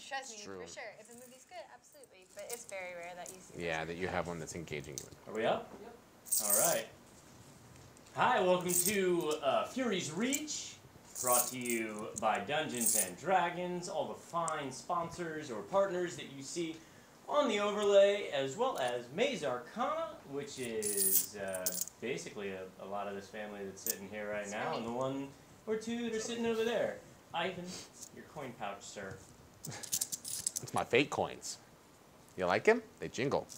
trust me, true. for sure. If the movie's good, absolutely. But it's very rare that you see. Yeah, that you have one that's engaging you. Are we up? Yep. All right. Hi, welcome to Fury's Reach, brought to you by Dungeons and Dragons, all the fine sponsors or partners that you see on the overlay, as well as Maze Arcana, which is basically a lot of this family that's sitting here right now, and the one or two that are sitting over there. Ivan, your coin pouch, sir. It's my fate coins. You like them? They jingle.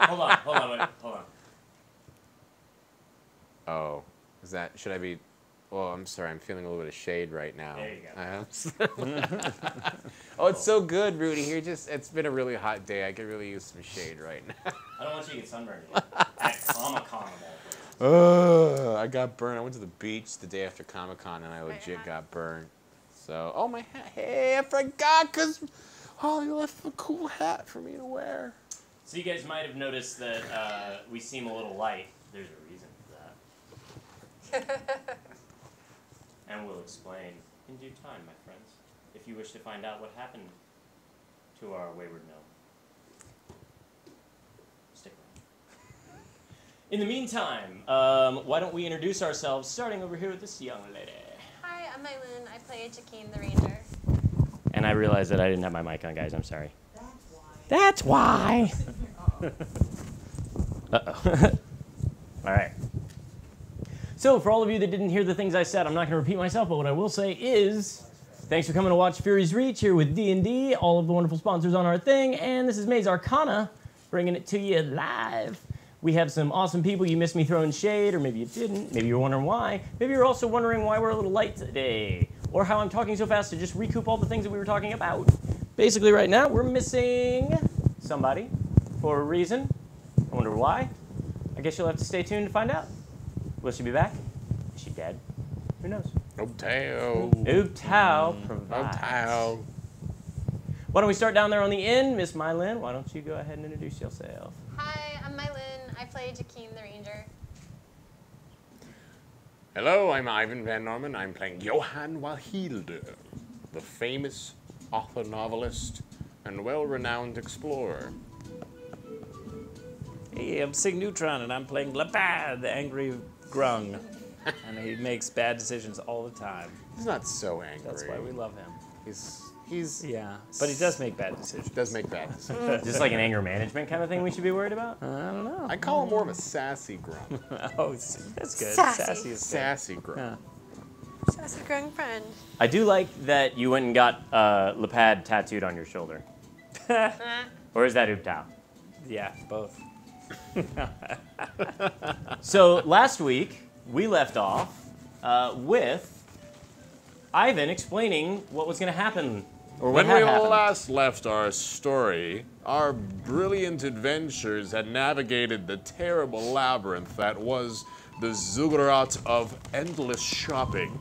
Hold on. Oh, is that, should I be, well, I'm sorry, I'm feeling a little bit of shade right now. There you go. Oh, it's so good, Rudy. Here, it's been a really hot day. I could really use some shade right now. I don't want you to get sunburned again. At Comic-Con of all places. I got burned. I went to the beach the day after Comic-Con, and I legit got burned. So, oh, my hat. Hey, I forgot, because Holly left a cool hat for me to wear. So you guys might have noticed that we seem a little light. There's a reason for that. And we'll explain in due time, my friends, if you wish to find out what happened to our wayward gnome. Stick around. In the meantime, why don't we introduce ourselves, starting over here with this young lady. Hi, I'm Eileen. I play Jaquine the Ranger. And I realized that I didn't have my mic on, guys. I'm sorry. That's why. Uh-oh. All right. So for all of you that didn't hear the things I said, I'm not going to repeat myself, but what I will say is thanks for coming to watch Fury's Reach here with D&D, all of the wonderful sponsors on our thing, and this is Maze Arcana, bringing it to you live. We have some awesome people. You missed me throwing shade, or maybe you didn't. Maybe you're wondering why. Maybe you're also wondering why we're a little light today, or how I'm talking so fast to just recoup all the things that we were talking about. Basically, right now, we're missing somebody for a reason. I wonder why. I guess you'll have to stay tuned to find out. Will she be back? Is she dead? Who knows? Ooptao provides. Ooptao. Why don't we start down there on the end? Miss Mylin, why don't you go ahead and introduce yourself? Hi, I'm Mylin. I play Jaquine the Ranger. Hello, I'm Ivan Van Norman. I'm playing Johann Wahilde, the famous author, novelist, and well-renowned explorer. Hey, I'm Sig Neutron, and I'm playing Lapad, the angry grung. And he makes bad decisions all the time. He's not so angry. That's why we love him. He's yeah, but he does make bad decisions. Does make bad decisions. Is this like an anger management kind of thing we should be worried about? I don't know. I call him more of a sassy grung. Oh, that's good. Sassy. Is sassy grung. Yeah. Sassy growing friend. I do like that you went and got Lapad tattooed on your shoulder. Or is that Ooptao? Yeah, both. So last week, we left off with Ivan explaining what was going to happen, or what When had we happened. last left our story, our brilliant adventurers had navigated the terrible labyrinth that was the ziggurat of endless shopping.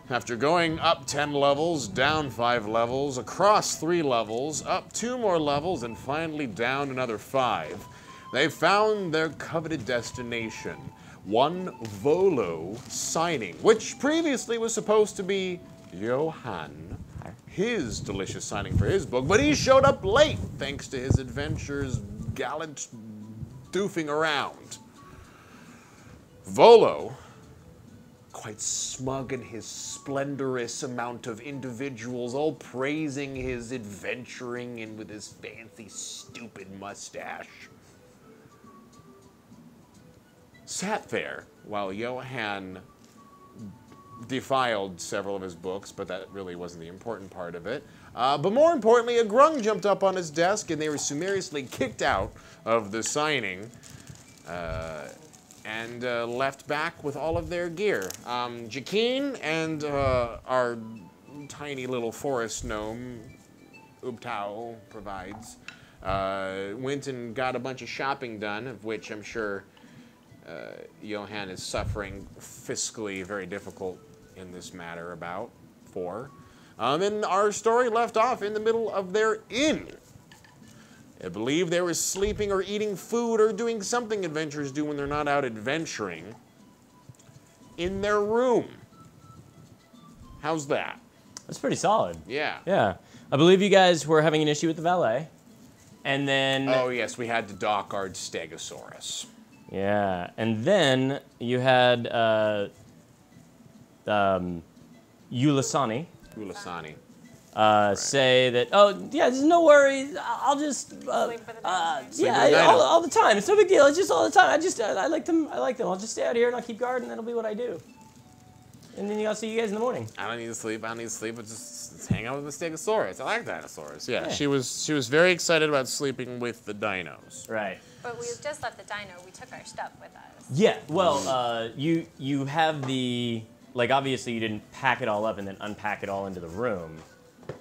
After going up 10 levels, down 5 levels, across 3 levels, up 2 more levels, and finally down another 5, they found their coveted destination, one Volo signing, which previously was supposed to be Johann, his delicious signing for his book, but he showed up late thanks to his adventures gallant doofing around. Volo, quite smug in his splendorous amount of individuals, all praising his adventuring and with his fancy, stupid mustache, sat there while Johann defiled several of his books, but that really wasn't the important part of it. But more importantly, a grung jumped up on his desk and they were summariously kicked out of the signing and left back with all of their gear. Jaquine and our tiny little forest gnome, Ooptao provides, went and got a bunch of shopping done, of which I'm sure Johann is suffering fiscally very difficult in this matter for. And our story left off in the middle of their inn. I believe they were sleeping or eating food or doing something adventurers do when they're not out adventuring in their room. How's that? That's pretty solid. Yeah. Yeah. I believe you guys were having an issue with the valet. And then... Oh, yes, we had to dock our Stegosaurus. Yeah. And then you had Ulasani Ulasani. say that, oh, yeah, there's no worries. I'll just... Sleep with the dinosaur. yeah, with the dino. all the time. It's no big deal. It's just all the time. I like them. I like them. I'll just stay out here and I'll keep guard and that'll be what I do. And then I'll see you guys in the morning. I don't need to sleep. I don't need to sleep. But just hang out with the Stegosaurus. I like dinosaurs. Yeah, she was very excited about sleeping with the dinos. Right. But we just left the dino. We took our stuff with us. Yeah. Well, you have the, like, obviously you didn't pack it all up and then unpack it all into the room,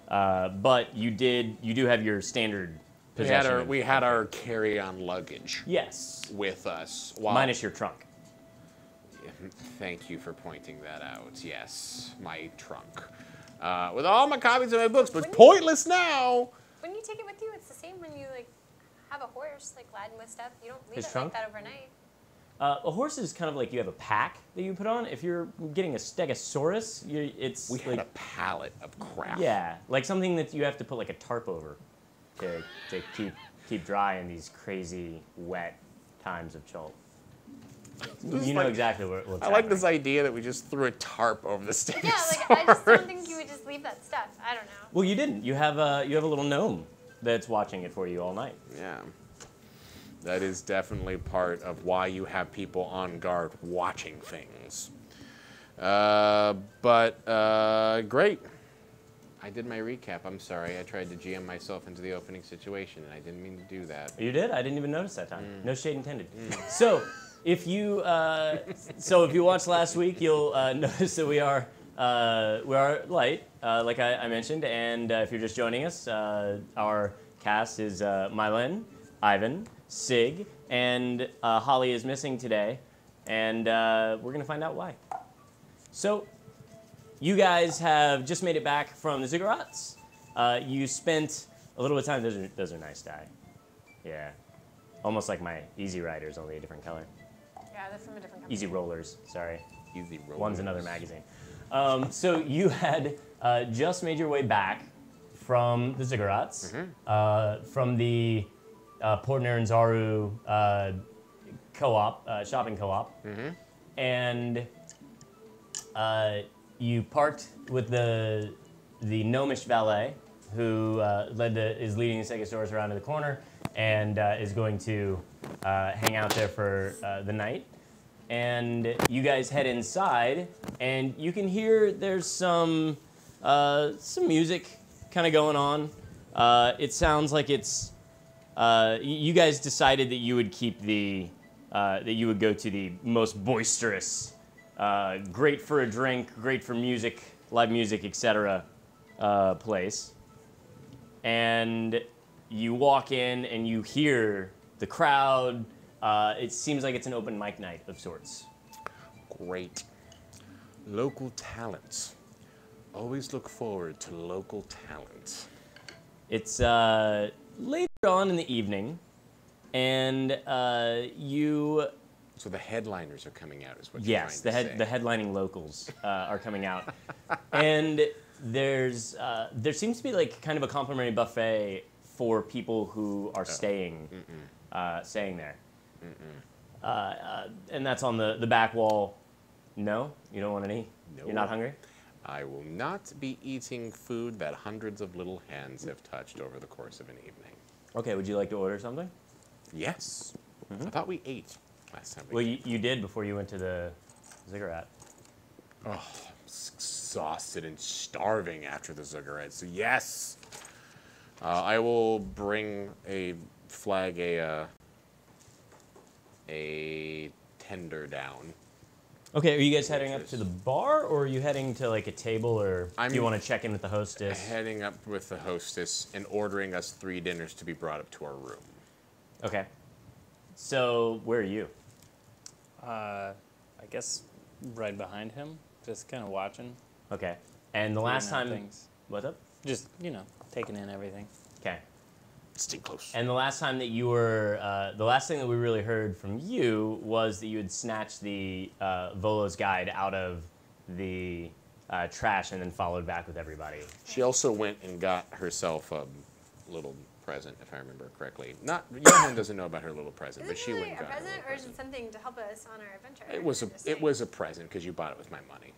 but you do have your standard possession. We had our carry-on luggage. Yes. With us. Minus your trunk. Thank you for pointing that out. Yes, my trunk. With all my copies of my books, but pointless now. When you take it with you, it's the same when you like have a horse like laden with stuff. You don't leave His it trunk? like that overnight. A horse is kind of like you have a pack that you put on. If you're getting a Stegosaurus, it's We like, had a pallet of crap. yeah, like something that you have to put like a tarp over to keep dry in these crazy wet times of Chult. You know exactly what's I like happening. this idea that we just threw a tarp over the Stegosaurus. Yeah, like I just don't think you would just leave that stuff. I don't know. Well, you didn't. You have a little gnome that's watching it for you all night. Yeah. That is definitely part of why you have people on guard watching things. Great. I did my recap. I'm sorry. I tried to GM myself into the opening situation, and I didn't mean to do that. You did? I didn't even notice that time. No shade intended. So, if you watched last week, you'll notice that we are light, like I mentioned. And if you're just joining us, our cast is Mylen, Ivan, Sig, and Holly is missing today, and we're gonna find out why. So, you guys have just made it back from the Ziggurats. You spent a little bit of time. Those are nice dye. Yeah, almost like my Easy Riders, only a different color. Yeah, they're from a different company. Easy Rollers, sorry. Easy roll. One's another magazine. So you had just made your way back from the Ziggurats, from the Port Naranzaru co-op, shopping co-op, and you parked with the gnomish valet who is leading the Stegosaurus around to the corner and is going to hang out there for the night. And you guys head inside, and you can hear there's some music kind of going on. It sounds like it's you guys decided that you would keep that you would go to the most boisterous, great for a drink, great for music, live music, etc. Place. And you walk in and you hear the crowd. It seems like it's an open mic night of sorts. Great. Local talent. Always look forward to local talent. It's later on in the evening, and you... So the headliners are coming out, is what you're Yes, trying to say. the headlining locals are coming out. And there seems to be like kind of a complimentary buffet for people who are staying there. And that's on the back wall. No? You don't want any? No. You're not hungry? I will not be eating food that hundreds of little hands have touched over the course of an evening. Okay, would you like to order something? Yes. I thought we ate last time. Well, you did before you went to the Ziggurat. Oh, I'm exhausted and starving after the Ziggurat, so yes. I will bring a tender down. Okay, are you guys heading up to the bar, or are you heading to like a table, or do you want to check in with the hostess? Heading up with the hostess and ordering us 3 dinners to be brought up to our room. Okay. So, where are you? I guess right behind him, just kind of watching. Okay. And the last time... Things. What's up? Just, taking in everything. Okay. Stay close. And the last time that you were... the last thing that we really heard from you was that you had snatched the Volo's guide out of the trash and then followed back with everybody. She also went and got herself a little present, if I remember correctly. Not Johan doesn't know about her little present, Is but it she really went a and got her present, little or is present. it something to help us on our adventure? It was a present because you bought it with my money.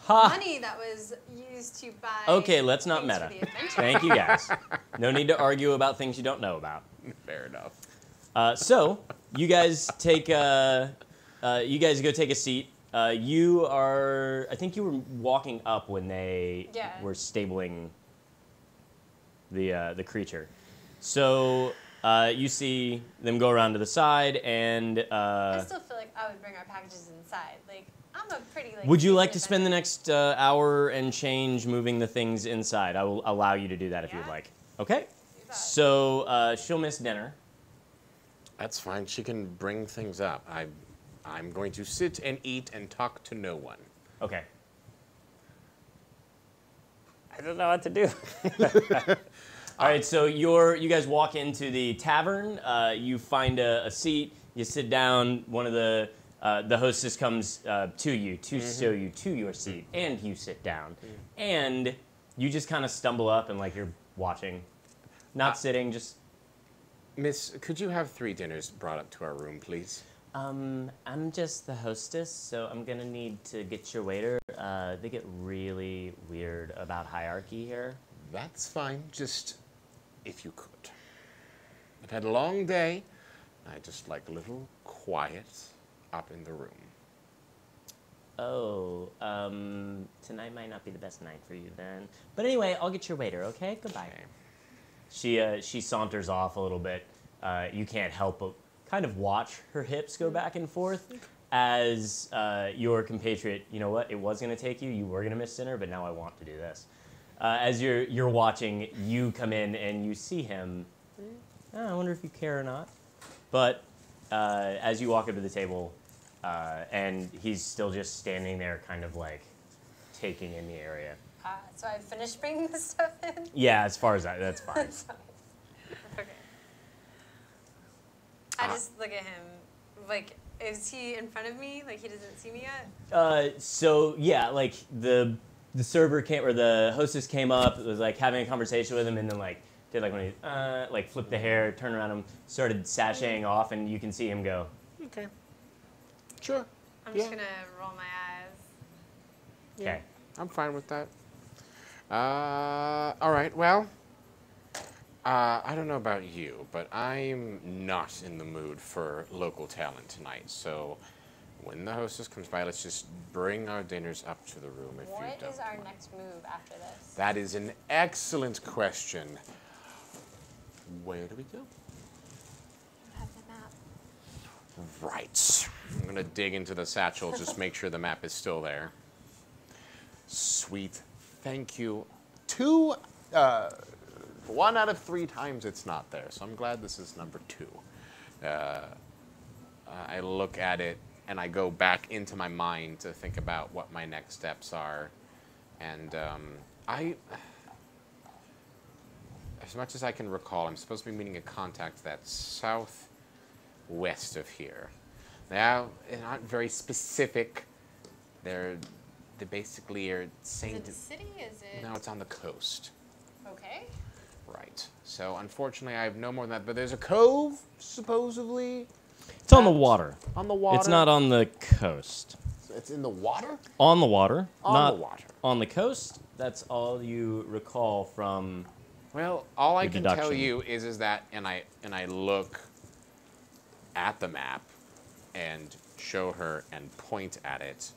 Ha! Money that was used to buy. Okay, let's not things for meta. the adventure. Thank you guys. No need to argue about things you don't know about. Fair enough. So you guys take you guys go take a seat. You are, I think you were walking up when they were stabling the creature. So you see them go around to the side, and I still feel like I would bring our packages inside. Like, I'm a pretty like. would you like to seasoned spend the adventurer. next hour and change moving the things inside? I will allow you to do that if you'd Yeah. like. Okay. Do that. So she'll miss dinner. That's fine. She can bring things up. I'm going to sit and eat and talk to no one. Okay. I don't know what to do. All right, so you guys walk into the tavern. You find a seat. You sit down. One of the hostess comes to you to show you to your seat, and you sit down. And you just kind of stumble up and like you're watching, not sitting, just. Miss, could you have 3 dinners brought up to our room, please? I'm just the hostess, so I'm gonna need to get your waiter. They get really weird about hierarchy here. That's fine. Just if you could. I've had a long day. I just like a little quiet up in the room. Oh, tonight might not be the best night for you then. But anyway, I'll get your waiter, okay? Goodbye. Okay. She saunters off a little bit. You can't help but kind of watch her hips go back and forth as your compatriot, you know what, it was going to take you, you were going to miss dinner, but now I want to do this. As you're watching, you come in and you see him. Oh, I wonder if you care or not. But as you walk up to the table, and he's still just standing there kind of like taking in the area. So I finished bringing the stuff in. Yeah, as far as that's fine. That's fine. Okay. I just look at him. Like, is he in front of me? Like, he doesn't see me yet? So yeah, like the server came, or the hostess came up, was like having a conversation with him, and then like did like when he like flipped the hair, turned around him, started sashaying off, and you can see him go. Okay. Sure. I'm just gonna roll my eyes. Okay. I'm fine with that. All right. Well, I don't know about you, but I'm not in the mood for local talent tonight. So when the hostess comes by, let's just bring our dinners up to the room if you What don't is our mind. next move after this? That is an excellent question. Where do we go? You have the map. Right. I'm going to dig into the satchel, just make sure the map is still there. Sweet. Thank you. 1 out of 3 times it's not there, so I'm glad this is number 2. I look at it, and I go back into my mind to think about what my next steps are. And as much as I can recall, I'm supposed to be meeting a contact that's southwest of here. Now, they're not very specific. They basically are saying... Is it a city? Is it... No, it's on the coast. Okay. Right. So, unfortunately, I have no more than that. But there's a cove, supposedly. It's on the water. On the water? It's not on the coast. It's in the water? On the water. On not the water. On the coast. That's all you recall from. Well, all I The can tell deduction. you is that, and I look at the map and show her and point at it,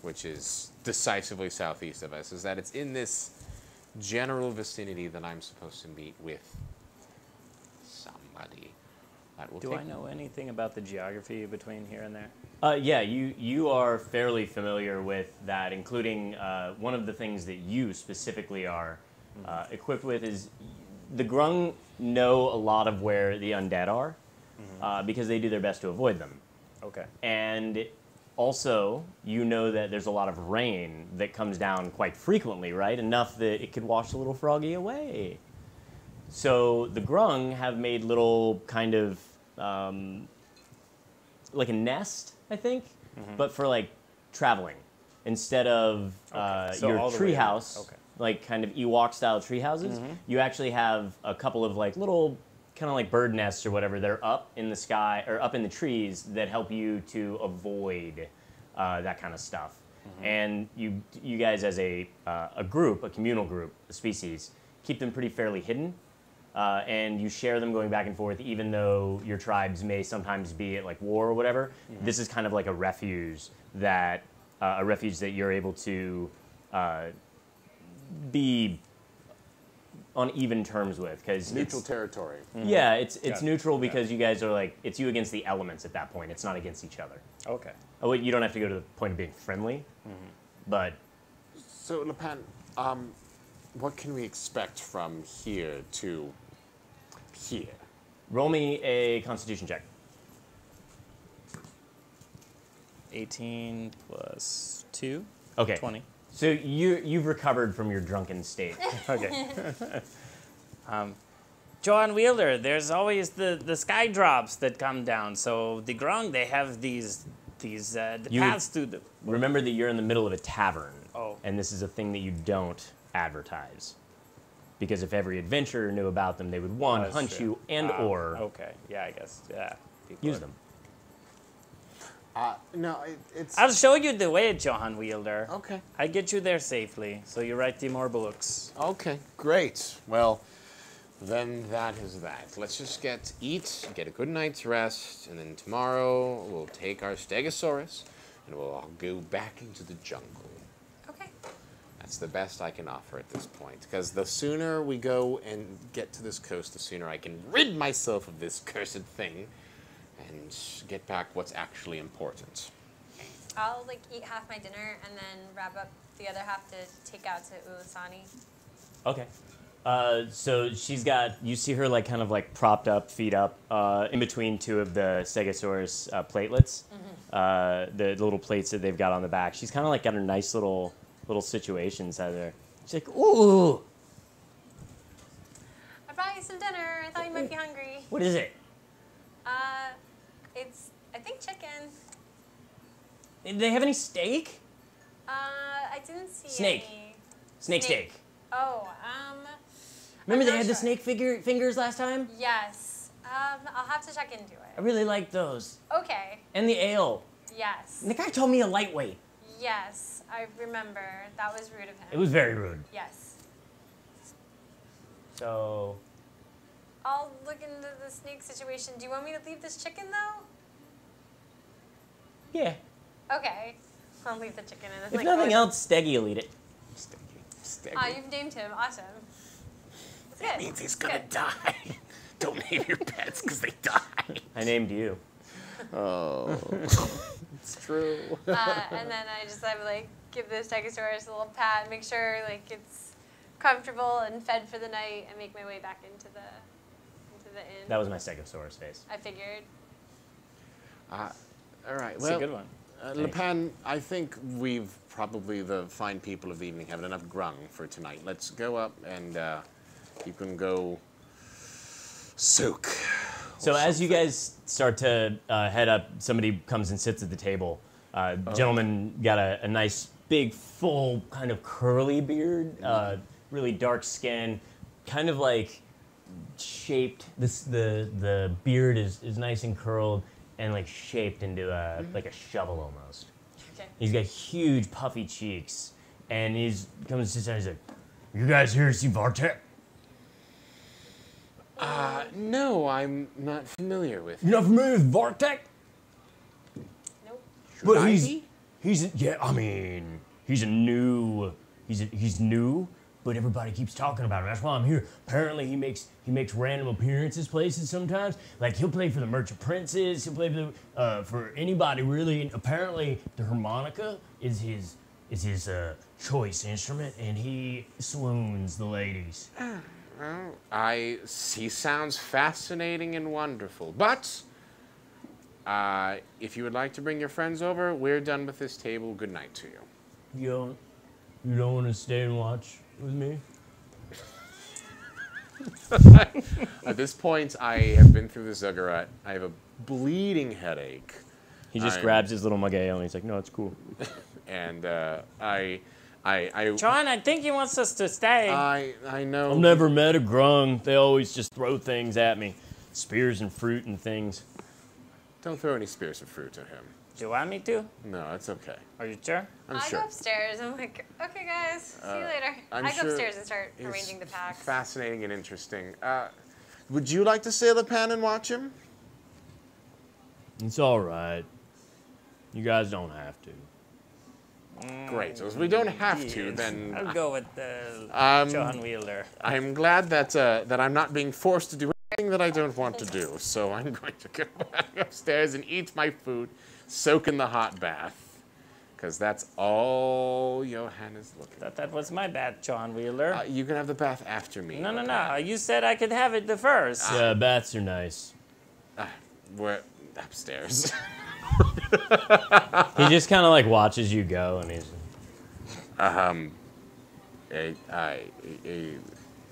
which is decisively southeast of us, is that it's in this general vicinity that I'm supposed to meet with somebody. That will Do take I know anything about the geography between here and there? Yeah, you are fairly familiar with that, including one of the things that you specifically are equipped with is the Grung know a lot of where the undead are because they do their best to avoid them. Okay. And also, you know that there's a lot of rain that comes down quite frequently, right? Enough that it could wash the little froggy away. So the Grung have made little kind of like a nest, I think, but for like traveling. instead of So your all the way in. treehouse, Okay. like kind of Ewok-style tree houses, you actually have a couple of like little kind of like bird nests or whatever that are up in the sky or up in the trees that help you to avoid that kind of stuff. And you guys as a group, a communal group, a species, keep them pretty fairly hidden. And you share them going back and forth, even though your tribes may sometimes be at like war or whatever. This is kind of like a refuge that you're able to be on even terms with, because Neutral territory. yeah, it's Got it. neutral because you guys are like, it's you against the elements at that point. It's not against each other. Okay. Oh, wait, you don't have to go to the point of being friendly, but So, Lepan, what can we expect from here to here? roll me a Constitution check. 18 plus 2. Okay. 20. So you've recovered from your drunken state. Okay. Johan Wheeler, there's always the sky drops that come down. So the Grung, they have these the You- paths to the. Remember that you're in the middle of a tavern. Oh. And this is a thing that you don't advertise. Because if every adventurer knew about them, they would, one, That's hunt true. you and or Okay. Yeah, I guess. Yeah. People use are- them. No, it's... I'll show you the way, Johan Wielder. Okay. I get you there safely, so you write more books. Okay, great. Well, then that is that. Let's just eat, get a good night's rest, and then tomorrow we'll take our Stegosaurus and we'll all go back into the jungle. Okay. That's the best I can offer at this point, because the sooner we go and get to this coast, the sooner I can rid myself of this cursed thing and get back what's actually important. I'll like eat half my dinner and then wrap up the other half to take out to Ulasani. Okay. So you see her like kind of like propped up, feet up, in between two of the Stegosaurus platelets, the little plates that they've got on the back. She's kind of like got her nice little situations out there. She's like, ooh, I brought you some dinner. I thought you might be hungry. what is it? It's, I think, chicken. Did they have any steak? I didn't see Snake. any. Snake steak. Oh, Remember I'm they not had the sure. snake fingers last time? Yes. I'll have to check into I it. really liked those. Okay. And the ale. Yes. And the guy told me a lightweight. Yes, I remember. That was rude of him. It was very rude. Yes. So, I'll look into the snake situation. Do you want me to leave this chicken, though? yeah. Okay. I'll leave the chicken in. If nothing else, Steggy will eat it. You've named him. Awesome. That's good. Means he's That's gonna good. die. Don't name your pets because they die. I named you. Oh, it's true. And then I just have like give the Stegosaurus a little pat, make sure like it's comfortable and fed for the night, and make my way back into the inn. That was my Stegosaurus face. I figured. All right. It's Well, a good one. Lepan, I think we've probably the fine people of the evening have enough grung for tonight. Let's go up and you can go soak. So as you guys start to head up, somebody comes and sits at the table. Gentleman got a nice, big, full, kind of curly beard, really dark skin, kind of like shaped. The beard is nice and curled and like shaped into like a shovel almost. Okay. He's got huge puffy cheeks, and comes and sits down. He's like, "You guys here to see Vartek?" No, I'm not familiar with. You're not familiar with Vartek? Nope. But I he's be? he's new, but everybody keeps talking about him. That's why I'm here. Apparently he makes random appearances places sometimes. Like he'll play for the Merchant Princes, he'll play for anybody really. And apparently the harmonica is his choice instrument, and he swoons the ladies. He sounds fascinating and wonderful. But if you would like to bring your friends over, we're done with this table. Good night to you. You don't want to stay and watch with me? At this point, I have been through the ziggurat. I have a bleeding headache. He just grabs his little Mageo and he's like, no, it's cool. And John, I think he wants us to stay. I know. I've never met a grung. They always just throw things at me. Spears and fruit and things. Don't throw any spears of fruit at him. Do you want me to? No, it's okay. Are you sure? I'm I sure. go upstairs. I'm like, okay, guys, see you later. I'm I go sure upstairs and start He's arranging the packs. Fascinating and interesting. Would you like to sail the pan and watch him? It's all right. You guys don't have to. Great. So if we don't have to, then I'll go with John Wheeler. I'm glad that I'm not being forced to do anything that I don't want to do. So I'm going to go back upstairs and eat my food, soak in the hot bath, because that's all Johann is looking for. That was my bath, John Wheeler. You can have the bath after me. No. You said I could have it the first. Yeah, baths are nice. We're upstairs. He just kind of like watches you go and he's...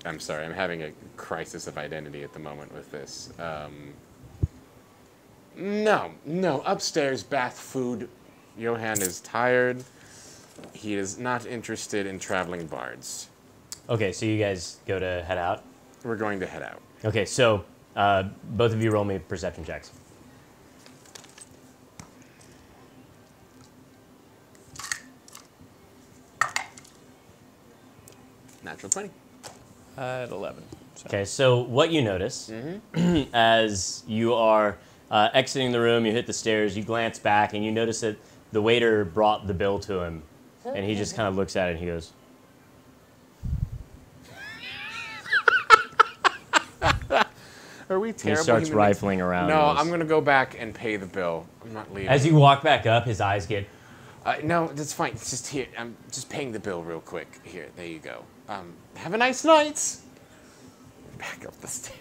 I'm sorry, I'm having a crisis of identity at the moment with this. No, upstairs, bath, food. Johann is tired. He is not interested in traveling bards. Okay, so you guys go to head out? We're going to head out. Okay, so both of you roll me perception checks. Natural 20. At 11. So. Okay, so what you notice as you are exiting the room, you hit the stairs, you glance back, and you notice that the waiter brought the bill to him, and he just kind of looks at it and he goes, Are we terrible? he starts human rifling around. beings? No, and goes- I'm going to go back and pay the bill. I'm not leaving. As you walk back up, his eyes get... No, that's fine. It's just here. I'm just paying the bill real quick. Here, there you go. Have a nice night. Back up the stairs.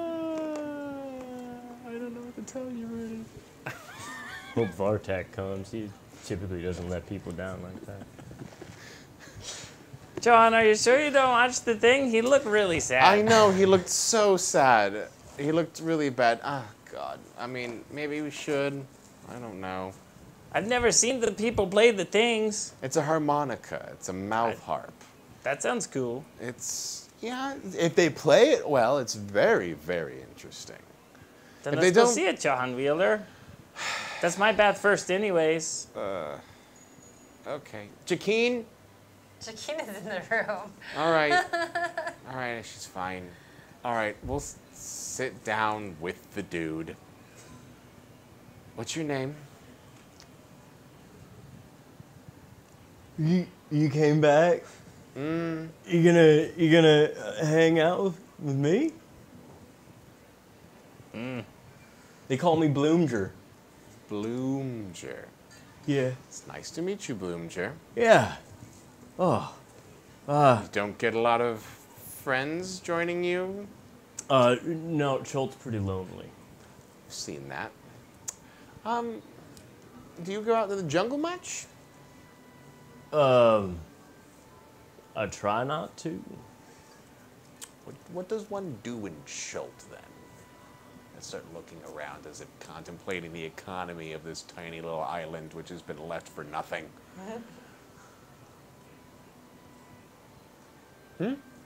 I don't know what to tell you, Rudy. When Vartak comes, he typically doesn't let people down like that. John, are you sure you don't watch the thing? He looked really sad. I know, he looked so sad. He looked really bad. Ah, God. I mean, maybe we should. I don't know. I've never seen the people play the things. It's a harmonica. It's a mouth harp. That sounds cool. It's, yeah, if they play it well, it's very, very interesting. Then If let's they go don't- see it, John Wheeler. That's my bath first anyways. Okay. Jaqueen? Jaqueen is in the room. All right. All right, she's fine. All right, we'll sit down with the dude. What's your name? You came back? You gonna hang out with me? They call me Bloomger. Bloomger. Yeah. It's nice to meet you, Bloomger. Yeah. Oh. You don't get a lot of friends joining you? No, Schult's pretty lonely. I've seen that. Do you go out to the jungle much? I try not to. What does one do in Schult, then? I start looking around as if contemplating the economy of this tiny little island which has been left for nothing.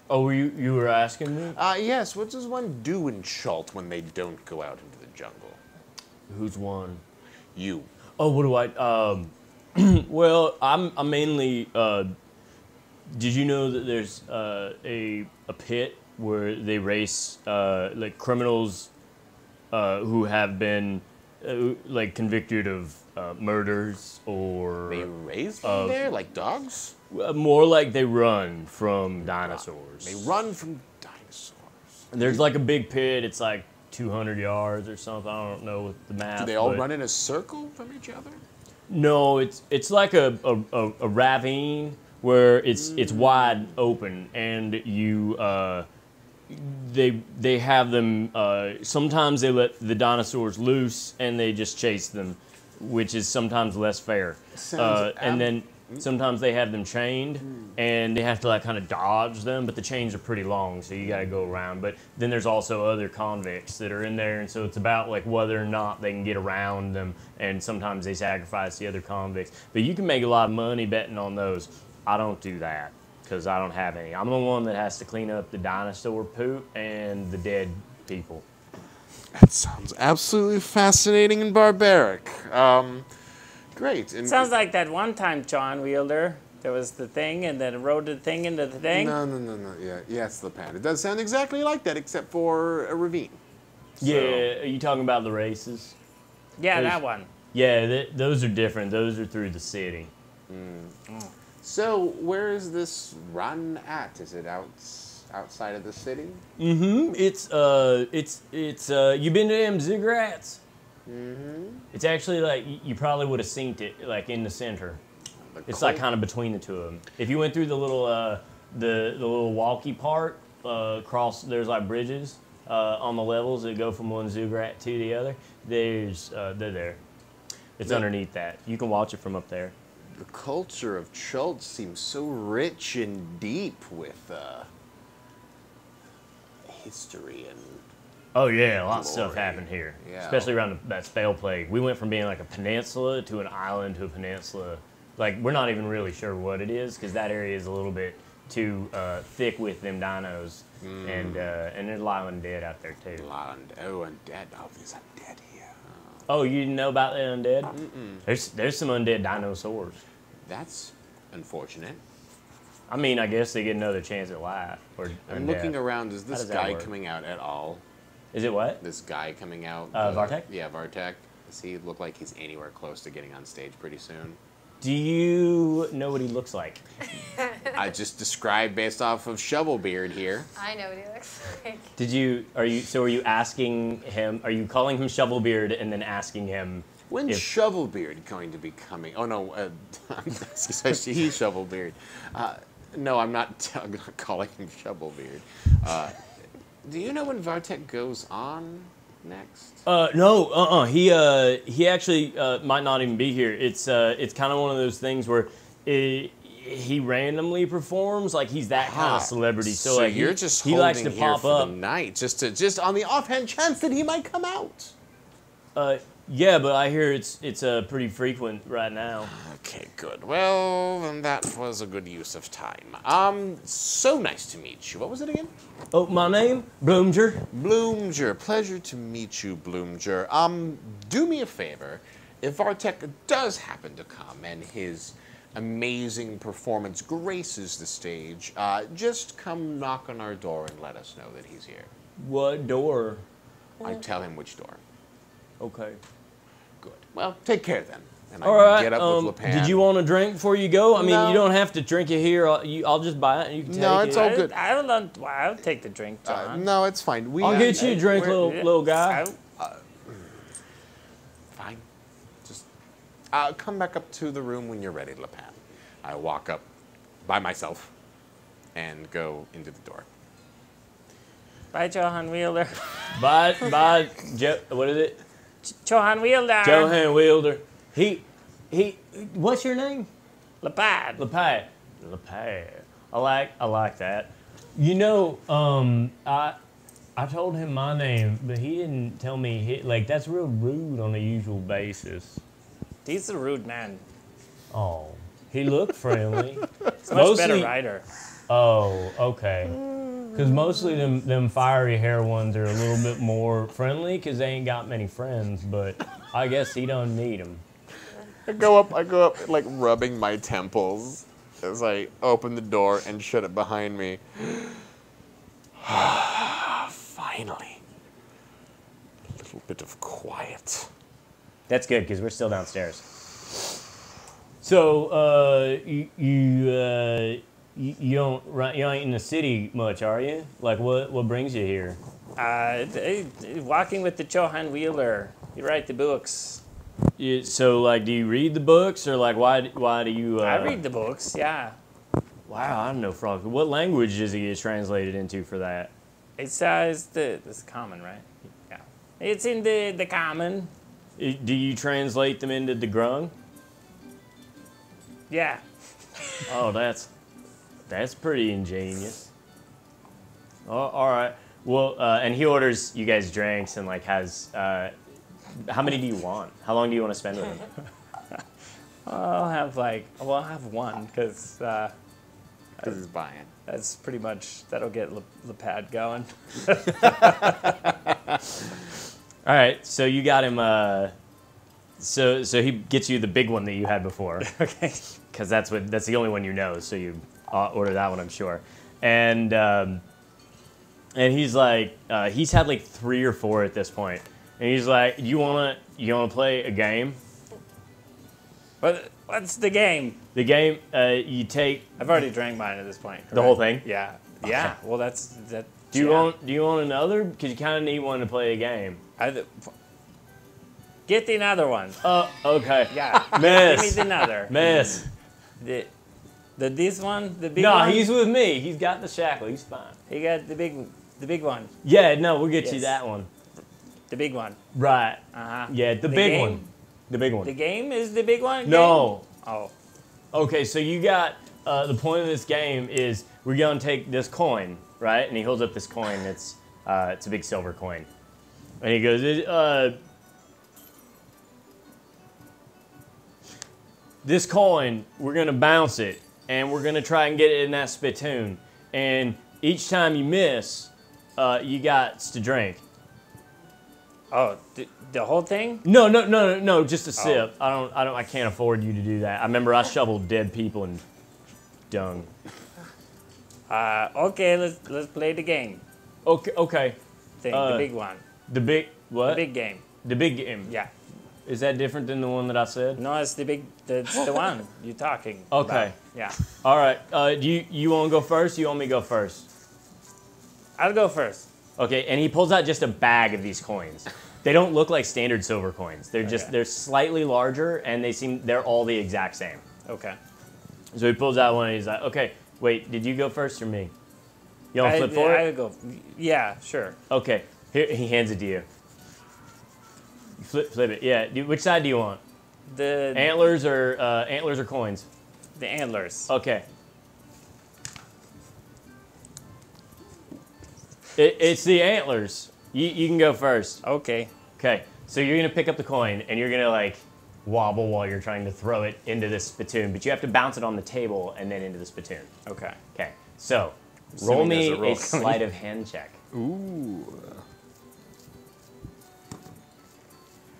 Oh, you were asking me? Yes, what does one do in Schult when they don't go out into the jungle? Who's one? You. Oh, what do I? Well, I'm mainly. Did you know that there's a pit where they race like criminals who have been like convicted of murders or They raise them there like dogs? more like they run from dinosaurs. They run from dinosaurs. There's like a big pit. It's like 200 yards or something. I don't know with the math. Do they all but- run in a circle from each other? No, it's like a ravine where it's wide open, and you they have them. Sometimes they let the dinosaurs loose and they just chase them, which is sometimes less fair. Sounds And then Sometimes they have them chained, and they have to like kind of dodge them, but the chains are pretty long, so you got to go around. But then there's also other convicts that are in there, and so it's about like whether or not they can get around them, and sometimes they sacrifice the other convicts. But you can make a lot of money betting on those. I don't do that because I don't have any. I'm the one that has to clean up the dinosaur poop and the dead people. That sounds absolutely fascinating and barbaric. Great. And Sounds like that one time, John Wielder. There was the thing, and then it rode the thing into the thing. No. Yeah, yes, Lepan. It does sound exactly like that, except for a ravine. So. Yeah, are you talking about the races? Yeah, There's- that one. Yeah, those are different. Those are through the city. So, where is this run at? Is it outside of the city? Mm-hmm. It's you been to them ziggurats? Mm-hmm. It's actually like you probably would have seen it like in the center. It's like kind of between the two of them. If you went through the little walkie part across, there's like bridges on the levels that go from one ziggurat to the other. They're there. It's underneath that. You can watch it from up there. The culture of Chult seems so rich and deep with history and. Oh yeah, a lot of stuff Glory. happened here, Yeah. especially around that spell plague. We went from being like a peninsula to an island to a peninsula. Like we're not even really sure what it is because that area is a little bit too thick with them dinos, and there's a lot of undead out there too. Undead. Oh, there's undead here. Oh, you didn't know about the undead? There's some undead dinosaurs. That's unfortunate. I mean, I guess they get another chance at life. Or I'm undead. looking around. Is this does that guy work? coming out at all? Is it what? This guy coming out? Vartek? Yeah, Vartek. Does he look like he's anywhere close to getting on stage pretty soon? Do you know what he looks like? I just described based off of Shovelbeard here. I know what he looks like. Are you asking him, are you calling him Shovelbeard and then asking him When's if- Shovelbeard going to be coming? Oh no, he's Shovelbeard. No, I'm not calling him Shovelbeard. Do you know when Vartek goes on next? No, he actually might not even be here. It's kind of one of those things where he randomly performs, like he's that kind of celebrity. So like you're just he likes to holding here pop for up. the night, just on the offhand chance that he might come out. Yeah, but I hear it's pretty frequent right now. Okay, good. Well, then that was a good use of time. So nice to meet you. What was it again? Oh, my name? Bloomger. Bloomger. Pleasure to meet you, Bloomger. Do me a favor. If Vartek does happen to come and his amazing performance graces the stage, just come knock on our door and let us know that he's here. What door? I tell him which door. Okay. Good. Well, take care then. And All right. get up with Lepan. Did you want a drink before you go? I mean, No. you don't have to drink it here. I'll just buy it and you can take No, it. it's all good. I'll take the drink, John. No, it's fine. I'll get you a drink, We're- little guy. Fine. Just come back up to the room when you're ready, Lepan. I walk up by myself and go into the door. Bye, Johan Wielder. Bye, what is it? Johan Wielder. Johan Wilder. He, what's your name? Lapad. Lepad. I like that. You know, I told him my name, but he didn't tell me, like, that's real rude on a usual basis. He's a rude man. Oh, he looked friendly. He's a much better rider. Oh, okay. Because mostly them fiery hair ones are a little bit more friendly because they ain't got many friends, but I guess he don't need them. I go up, like rubbing my temples as I open the door and shut it behind me. Finally, a little bit of quiet. That's good because we're still downstairs. So, you ain't in the city much, are you? Like, what brings you here? Walking with the Johan Wheeler. You write the books. So, like, do you read the books, or like, why do you? I read the books, yeah. Wow, I don't know, Frog. What language does it get translated into for that? It's common, right? Yeah. It's in the common. Do you translate them into the grung? Yeah. Oh, that's pretty ingenious. Oh, all right. Well, and he orders you guys drinks and like has. How many do you want? How long do you want to spend with him? I'll have one because Because he's buying. that's pretty much that'll get the pad going. All right, so you got him. So he gets you the big one that you had before, Okay. because that's the only one you know. So you order that one, I'm sure. And he's like, he's had like 3 or 4 at this point, and he's like, you wanna play a game? What's the game? The game, you take I've already drank mine at this point. the whole thing. Yeah. Yeah. Well, that's that. Do you want another? Because you kind of need one to play a game. Get the another one. Okay. Yeah. Miss. Give me the another. Miss. This one, the big No, one. he's with me. He's got the shackle. He's fine. He got the big one. Yeah, no, we'll get you Yes. that one. The big one. Right. Uh-huh. Yeah, the The big game? one. The big one. The game is the big one? No. Game? Oh. Okay, so you got the point of this game is we're gonna take this coin, right? And he holds up this coin. It's a big silver coin, and he goes, "This coin, we're gonna bounce it, and we're gonna try and get it in that spittoon. And each time you miss, you got to drink." Oh, the whole thing? No, just a sip. I can't afford you to do that. I remember I shoveled dead people in dung. Okay, let's play the game Okay. thing. The big one. The big what? The big game. The big game. Yeah. Is that different than the one that I said? No, it's the one you're talking Okay. about. Yeah. All right. Do you want to go first? You want me to go first? I'll go first. Okay. And he pulls out just a bag of these coins. They don't look like standard silver coins. They're slightly larger, and they're all the exact same. Okay. So he pulls out one, and he's like, "Okay, wait, did you go first or me? You want to flip for I'll it? go. Yeah, sure. Okay. Here, he hands it to you. You flip it. Yeah. Which side do you want? The Antlers or coins? the antlers. Okay. It's the antlers. You can go first. Okay. Okay. So you're gonna pick up the coin and you're gonna like wobble while you're trying to throw it into this spittoon, but you have to bounce it on the table and then into the spittoon. Okay. Okay. So Assuming roll me there's a roll a coming. sleight of hand check. Ooh.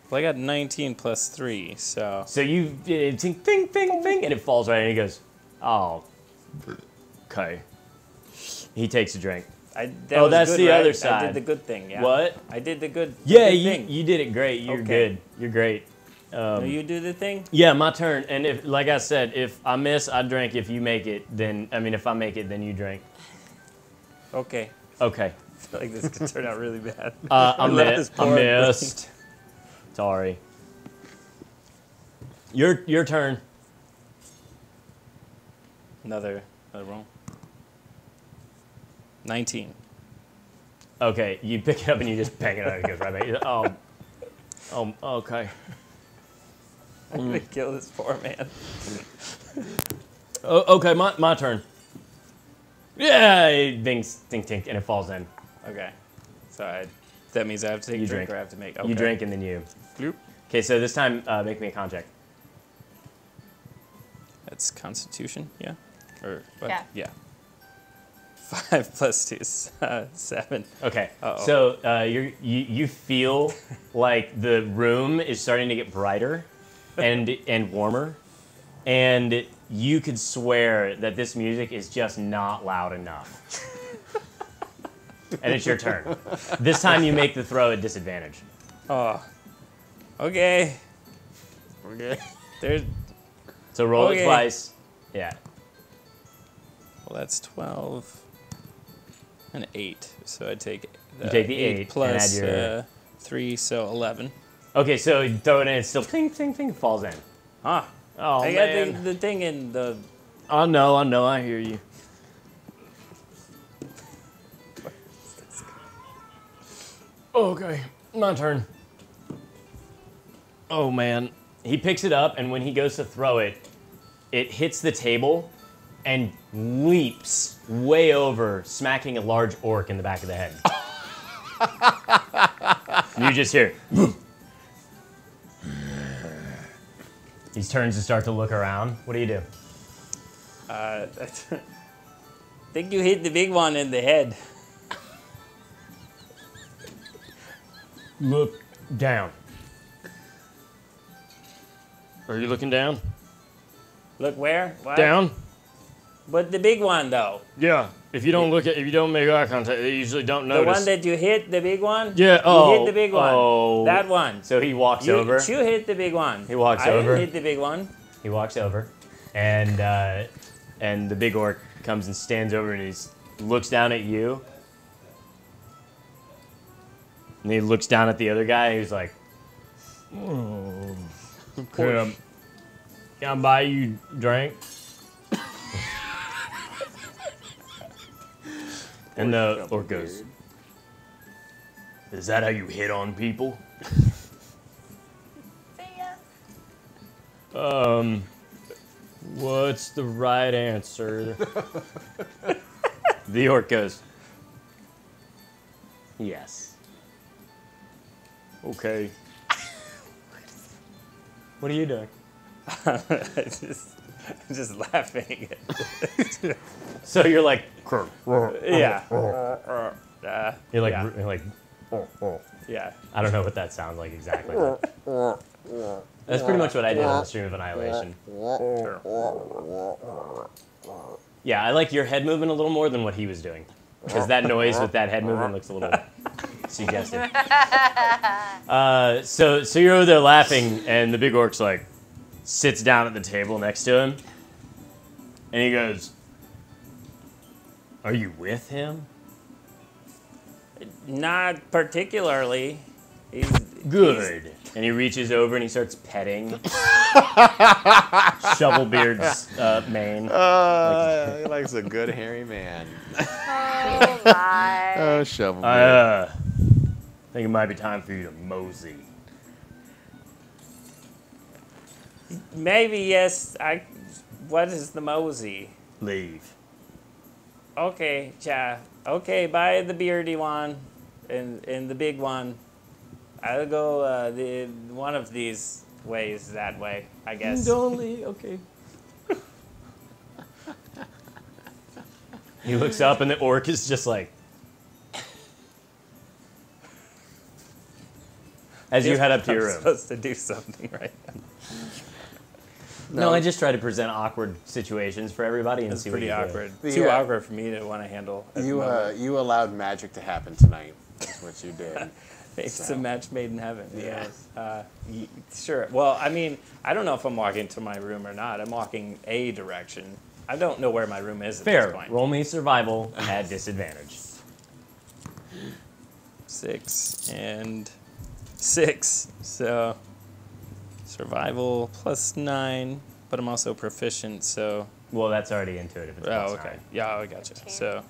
Well, I got 19 plus 3, so. So you ting ting ting ting, and it falls right, and he goes, "Oh, okay." He takes a drink. That was that's good, the right? other I side. did the good thing. Yeah. What? I did the good. Yeah, good thing. you did it great. You're Okay. good. You're great. No, you do the thing. Yeah, my turn. And if, like I said, if I miss, I drink. If you make it, then if I make it, then you drink. Okay. Okay. I feel like this could turn out really bad. I this poor missed. Sorry. Your turn. Another roll. 19. Okay, you pick it up and you just bang it out. It goes right back. Okay. I'm gonna kill this poor man. Okay, my turn. Yeah, it dings, tink, tink, and it falls in. Okay. So that means I have to take You a drink drink. or I have to make. Okay. You drink and then you. Bloop. Okay, so this time, make me a con check. That's Constitution, yeah? Or what? Yeah. Yeah. 5 plus 2 is 7. Okay, Uh-oh. so you feel like the room is starting to get brighter and warmer, and you could swear that this music is just not loud enough. And it's your turn. This time you make the throw at disadvantage. Oh. Okay. Okay. There's. So roll Okay. it twice. Yeah. Well, that's 12 and 8. So I take. You take the 8 and plus add your- 3, so 11. Okay, so you throw it in, it's still ting, ting, ting, falls in. Ah. Oh, I man. got the thing in the. I know, I hear you. Okay, my turn. Oh man. He picks it up, and when he goes to throw it, it hits the table and leaps way over, smacking a large orc in the back of the head. You just hear. He turns to start to look around. What do you do? I think you hit the big one in the head. Look down. Are you looking down? Look where? What? Down? But the big one, though. Yeah. If you don't make eye contact, they usually don't notice. The one that you hit, the big one? Yeah. You hit the big one. Oh. That one. So he walks over. You hit the big one. He walks I over. didn't hit the big one. He walks over, and the big orc comes and stands over, and he looks down at you. And he looks down at the other guy, and he's like, "Oh, can I buy you a drink?" And the orc goes, "Is that how you hit on people?" What's the right answer? The orc goes, "Yes." Okay. What are you doing? just laughing. So you're like, Yeah. you're like, Yeah. you're like, Yeah. I don't know what that sounds like exactly. That's pretty much what I did on the stream of Annihilation. Yeah, I like your head movement a little more than what he was doing. Because that noise with that head movement looks a little suggestive. So you're over there laughing, and the big orc's like, sits down at the table next to him, and he goes, "Are you with him?" Not particularly. Good. And he reaches over and he starts petting Shovelbeard's mane. He likes a good hairy man. Oh my. Oh, Shovelbeard. I think it might be time for you to mosey. Maybe, yes. What is the mosey? Leave. Okay, yeah. Okay, buy the beardy one and the big one. I'll go one of these ways that way, I guess. Don't leave. Okay. He looks up and the orc is just like, as you head up to your I'm room. supposed to do something right now. No, I just try to present awkward situations for everybody and It's see pretty what you do. awkward. The, Too awkward for me to want to handle. at the moment. You allowed magic to happen tonight. That's what you did. It's a match made in heaven. Yes. Sure. Well, I mean, I don't know if I'm walking to my room or not. I'm walking a direction. I don't know where my room is at this Fair. point. Roll me survival at disadvantage. 6 and 6. So survival +9, but I'm also proficient. So Well, that's already intuitive. It's plus okay. 9. Yeah, I gotcha. 15. So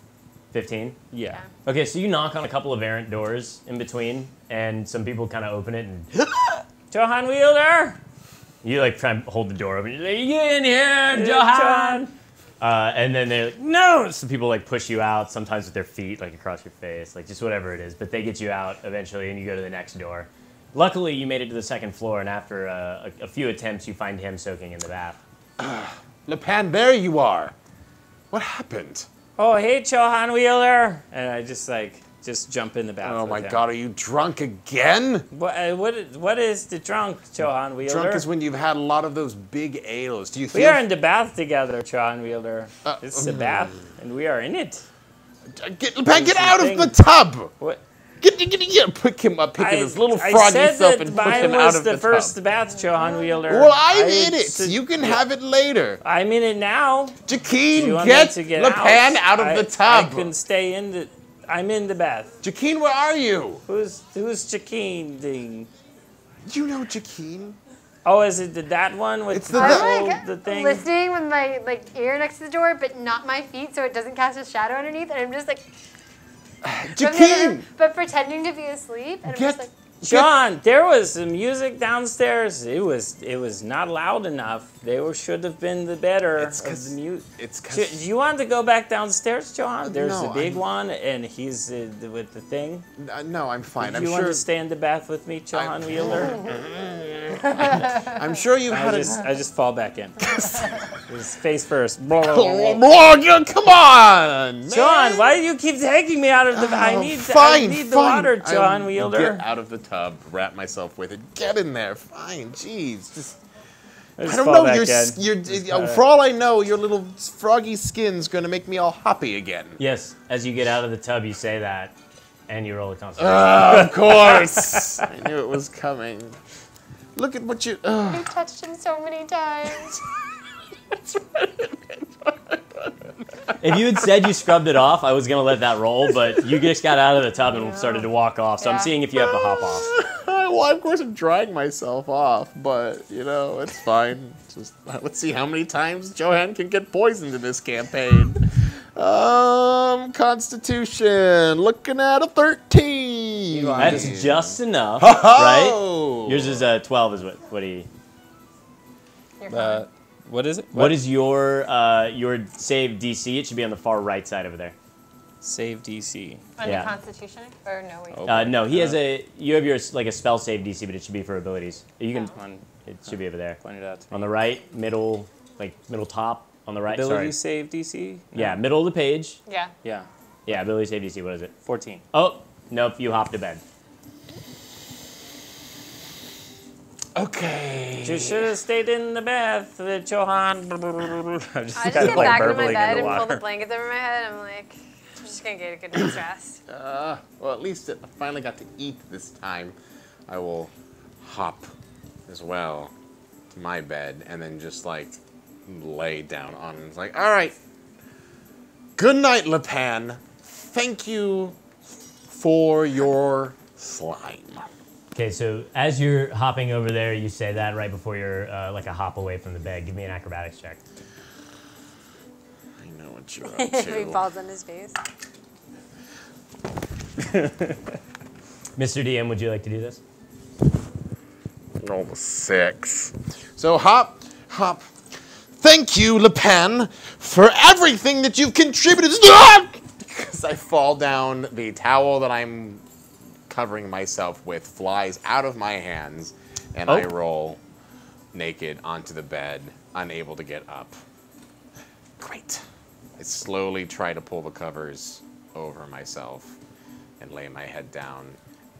15? yeah. Okay, so you knock on a couple of errant doors in between, and some people kind of open it, and Johan Wielder. you like try and hold the door open. You're like, "Get in here, Johan!" And then they're like, "No!" So people like push you out, sometimes with their feet, like across your face, like just whatever it is. But they get you out eventually, and you go to the next door. Luckily, you made it to the second floor, and after a few attempts, you find him soaking in the bath. Lepan, there you are. What happened? Oh, hey, Johan Wheeler. And I just jump in the bath. Oh with my him. God, are you drunk again? What is the drunk, Johan Wheeler? Drunk is when you've had a lot of those big ales. Do you We feel? are in the bath together, Johan Wheeler. It's a bath, and we are in it. Lepan, get out of thing. the tub. What? Get, pick him up, pick his little froggy self and put mine him was out of the the first tub. bath, Johan Wheeler. Well, I'm in it. You can have it later. I'm in it now. Do you Jakeen, want get me to get Lepan out of the tub. I can stay in the. I'm in the bath. Jakeen, where are you? Who's Jakeen ding? Do you know Jakeen? Oh, is it that one with It's the- I'm like the thing? listening with my ear next to the door, but not my feet, so it doesn't cast a shadow underneath. And I'm just like, Jakeen, but pretending to be asleep. And I'm just like, John, there was some music downstairs. It was not loud enough. Should have been the better of the music. It's Do you want to go back downstairs, John? There's No, the big one, and he's with the thing. no, I'm fine. Do I'm you want sure. to stay in the bath with me, John Wheeler? I'm sure you had I just fall back in. His face first. Come on, man. John, why do you keep taking me out of the? I need the water, John Wheeler. Get out of the tub, wrap myself with it. Get in there. Fine, jeez. Just I I don't know. For all I know, your little froggy skin's gonna make me all hoppy again. Yes, as you get out of the tub, you say that, and you roll a constitution. Of course. I knew it was coming. Look at what you. You touched him so many times. If you had said you scrubbed it off, I was going to let that roll, but you just got out of the tub and started to walk off, so I'm Yeah. seeing if you have to hop off. Well, of course, I'm drying myself off, but it's fine. Just let's see how many times Johan can get poisoned in this campaign. Constitution, looking at a 13. That's just enough, right? Oh! Yours is 12 is what he... You're fine. What is it? What is your save DC? It should be on the far right side over there. Save DC? Under yeah. Constitution? Or no, wait. Oh. No, he has you have your like a spell save DC, but it should be for abilities. You can, One it should be over there. pointed out to me. On the right, middle top, on the right, Ability sorry. save DC? No. Yeah, middle of the page. Yeah. Yeah. Yeah, ability save DC, what is it? 14. Oh, nope, you hopped to bed. Okay. You should have stayed in the bath, Johan. I'm just I just kinda get back into my burbling bed the and pull the water. blankets over my head. I'm like, I'm just gonna get a good night's rest. Well, at least I finally got to eat this time. I will hop as well to my bed and then just lay down on it. It's like, all right. Good night, Lepan. Thank you for your slime. Okay, so as you're hopping over there, you say that right before you're like a hop away from the bed. Give me an acrobatics check. I know what you're up If he to. falls on his face. Mr. DM, would you like to do this? Roll the 6. So hop. Thank you, Lepan, for everything that you've contributed. Because I fall down, the towel that I'm covering myself with flies out of my hands, and I roll naked onto the bed, unable to get up. Great. I slowly try to pull the covers over myself and lay my head down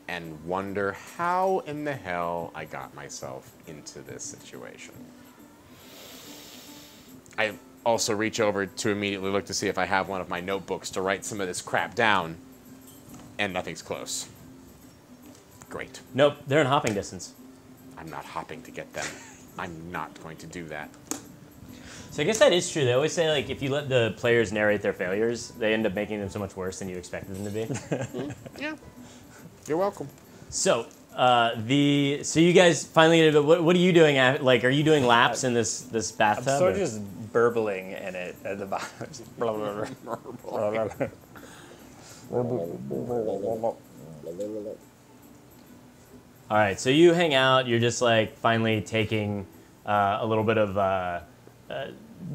and wonder how in the hell I got myself into this situation. I also reach over to immediately look to see if I have one of my notebooks to write some of this crap down, and nothing's close. Great. Nope, they're in hopping distance. I'm not hopping to get them. I'm not going to do that. So I guess that is true. They always say, like, if you let the players narrate their failures, they end up making them so much worse than you expected them to be. Yeah. You're welcome. So, so you guys finally, what are you doing? Are you doing laps in this bathtub? I'm sort of or- just burbling in it at the bottom. Just blah, blah, blah, blah, blah, blah. All right, so you hang out. You're just like finally taking a little bit of.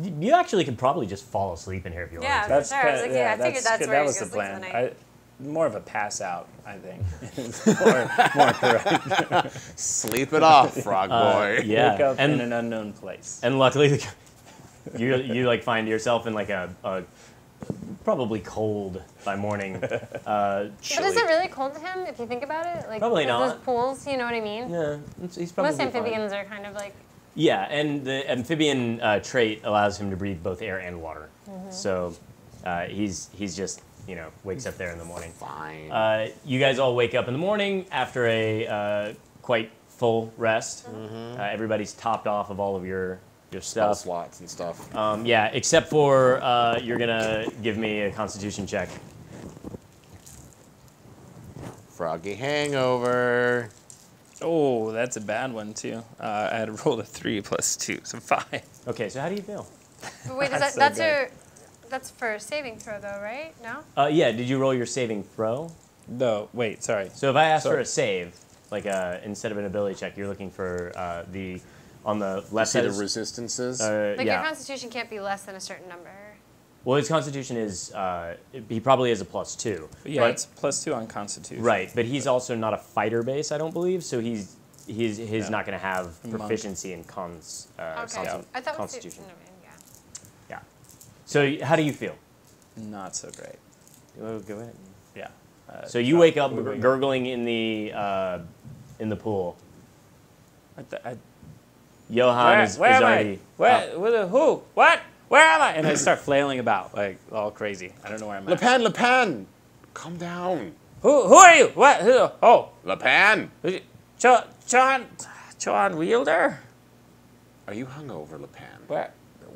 You actually could probably just fall asleep in here if you Yeah, wanted to. for sure. I was like, yeah, I figured that's where that he was was the gonna sleep for the plan. night. More of a pass out, I think. It's more correct. Sleep it off, frog boy. Yeah, Wake up and in an unknown place. and luckily, you like find yourself in like a probably cold by morning. But is it really cold to him if you think about it? Like Probably with not. those pools, you know what I mean? Yeah, he's probably Most fine. amphibians are kind of like. Yeah, and the amphibian trait allows him to breathe both air and water. So he's just wakes up there in the morning. Fine. You guys all wake up in the morning after a quite full rest. Everybody's topped off of all of your Spell stuff. slots and stuff. Yeah, except for you're gonna give me a Constitution check. Froggy hangover. Oh, that's a bad one, too. I had rolled a 3 plus 2, so 5. Okay, so how do you feel? But wait, That's so that's good. that's for saving throw though, right? No. Yeah, did you roll your saving throw? No, wait, sorry. So if I ask for Sorry. a save, like instead of an ability check, you're looking for on the left See side. the resistances? Like Yeah. your constitution can't be less than a certain number. Well, his constitution is he probably has a +2. Yeah, but- it's +2 on Constitution. right, but he's also not a fighter base, I don't believe. So he's not going to have Monk. proficiency in cons. Okay. I thought Constitution. Yeah. Yeah. So how do you feel? Not so great. Oh, go ahead. Yeah. So you wake up gurgling in the pool. Johan is where am already I? Who? What? Where am I? And I start flailing about like all crazy. I don't know where I'm at. Lepan! Calm down. Who are you? What? Who? Oh, Lepan! John Wielder? Are you hungover, Lepan?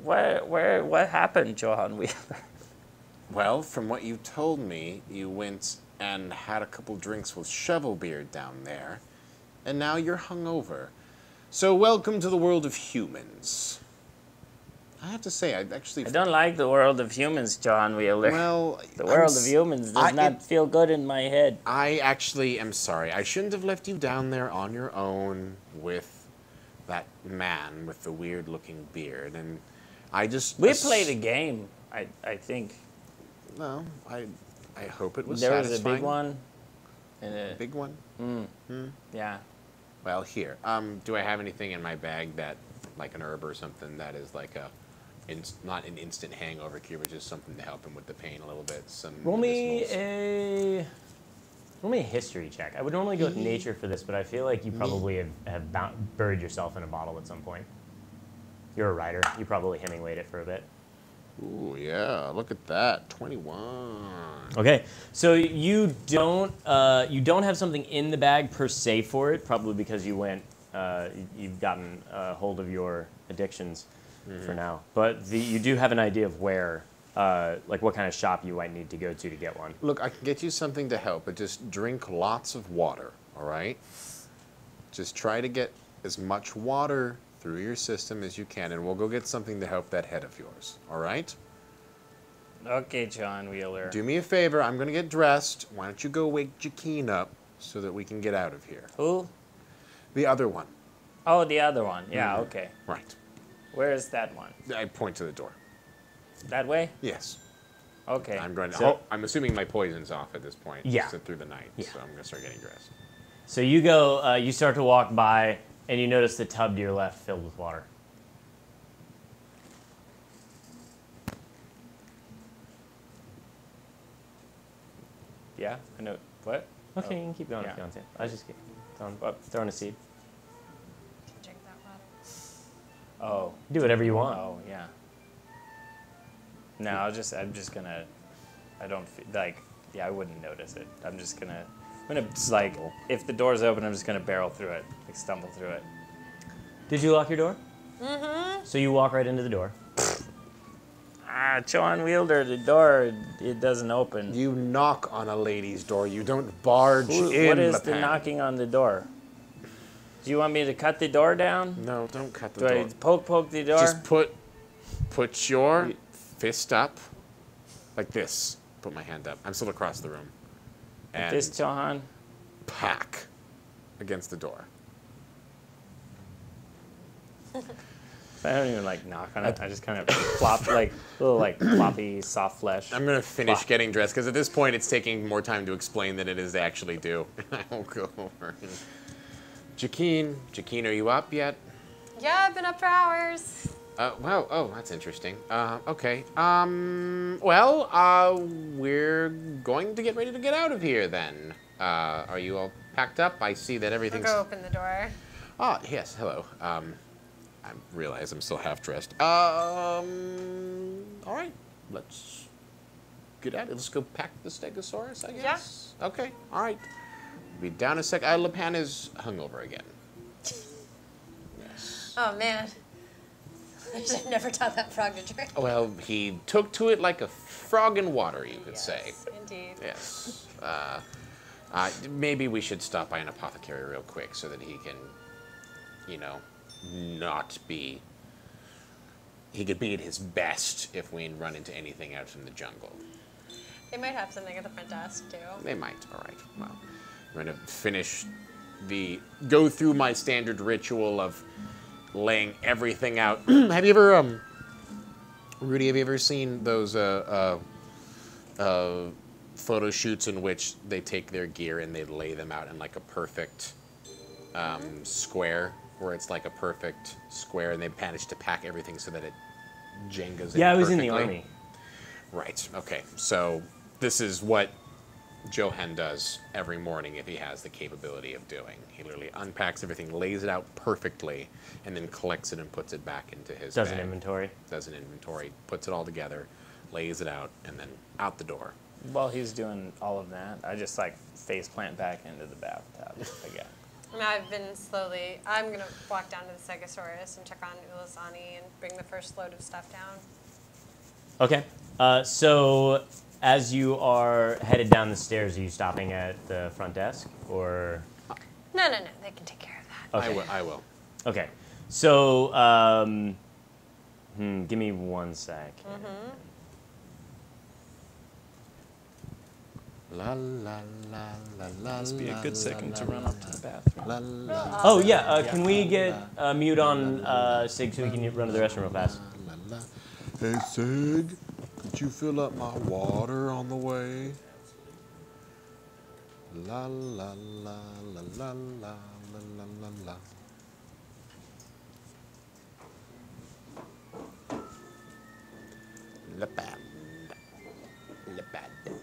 What happened, John Wielder? Well, from what you told me, you went and had a couple drinks with Shovelbeard down there, and now you're hungover. So welcome to the world of humans. I have to say, I don't like the world of humans, John Wielder. Well, the world of humans does not feel good in my head. I actually am sorry. I shouldn't have left you down there on your own with that man with the weird-looking beard, and I just... We played a game, I think. No, I hope it was There was satisfying. a big one. And a Big one? Yeah. Well, here. Do I have anything in my bag that, like an herb or something, that is like a, not an instant hangover cure, but just something to help him with the pain a little bit? Some roll me medicinals? a history check. I would normally go with nature for this, but I feel like you probably have buried yourself in a bottle at some point. You're a writer. You probably Hemingwayed it for a bit. Ooh, yeah. Look at that. 21. Okay, so you don't have something in the bag per se for it, probably because you've gotten a hold of your addictions for now. But you do have an idea of where, like what kind of shop you might need to go to get one. Look, I can get you something to help, but just drink lots of water, all right? Just try to get as much water through your system as you can, and we'll go get something to help that head of yours, all right? Okay, John Wheeler. Do me a favor. I'm going to get dressed. Why don't you go wake Jakeen up so that we can get out of here? Who? The other one. Oh, the other one. Yeah, okay. Right. Where is that one? I point to the door. That way? Yes. Okay. I'm going to. So- I'm assuming my poison's off at this point. Yeah. Just through the night. Yeah. So I'm going to start getting dressed. So you go, you start to walk by, and you notice the tub to your left filled with water. Yeah, I know. What? Okay, you can keep going if Yeah. you want to. I was just throwing a seed. Can't drink that water. Oh. Do whatever you want. Oh, yeah. No, I'm just gonna, I don't feel, like, yeah, I wouldn't notice it. I'm gonna just, like, if the door's open, I'm just gonna barrel through it, like stumble through it. Did you lock your door? Mm-hmm. So you walk right into the door. John Wielder, the door, it doesn't open. You knock on a lady's door. You don't barge in. What is Lepan. the knocking on the door? Do you want me to cut the door down? No, don't cut the Do door. I poke the door? Just put your fist up like this. Put my hand up. I'm still across the room. And This, Johan? pack against the door. I don't even like knock on it. I just kind of flop, like little like floppy, soft flesh. I'm gonna finish getting dressed because at this point it's taking more time to explain than it is to actually do. I won't go over. Jakeen, are you up yet? Yeah, I've been up for hours. Wow. Oh, that's interesting. Okay. We're going to get ready to get out of here then. Are you all packed up? I see that I'll everything's. go open the door. Ah, yes. Hello. I realize I'm still half dressed. All right. Let's get at it. Let's go pack the Stegosaurus, I guess. Yeah. Okay. All right. Be down a sec. Lepan is hungover again. Yes. Oh man, I've never taught that frog to drink. Well, he took to it like a frog in water, you could say. Indeed. Yes. Maybe we should stop by an apothecary real quick so that he can, not be. He could be at his best if we run into anything out in the jungle. They might have something at the front desk too. They might. All right. Well, I'm going to finish go through my standard ritual of laying everything out. Have you ever, Rudy? Have you ever seen those photo shoots in which they take their gear and they lay them out in like a perfect square, where it's like a perfect square, and they manage to pack everything so that it Jengas in Yeah, I was in perfectly? the army. Right. Okay. So this is what Johan does every morning if he has the capability of doing. He literally unpacks everything, lays it out perfectly, and then collects it and puts it back into his Does bag. an inventory. Does an inventory, puts it all together, lays it out, and then out the door. While he's doing all of that, I just like face plant back into the bathtub again. I mean, I've been slowly. I'm gonna walk down to the Stegosaurus and check on Ulasani and bring the first load of stuff down. Okay. So as you are headed down the stairs, are you stopping at the front desk, or? No. They can take care of that. Okay. I will. Okay. So, give me 1 sec. La la la la la. Must be a good second to run up to the bathroom. La, la, Oh yeah. Can we get mute on Sig so we can run to the restroom real fast? La, la. Hey, Sig, could you fill up my water on the way? La la la la la la la la la. La band. La band.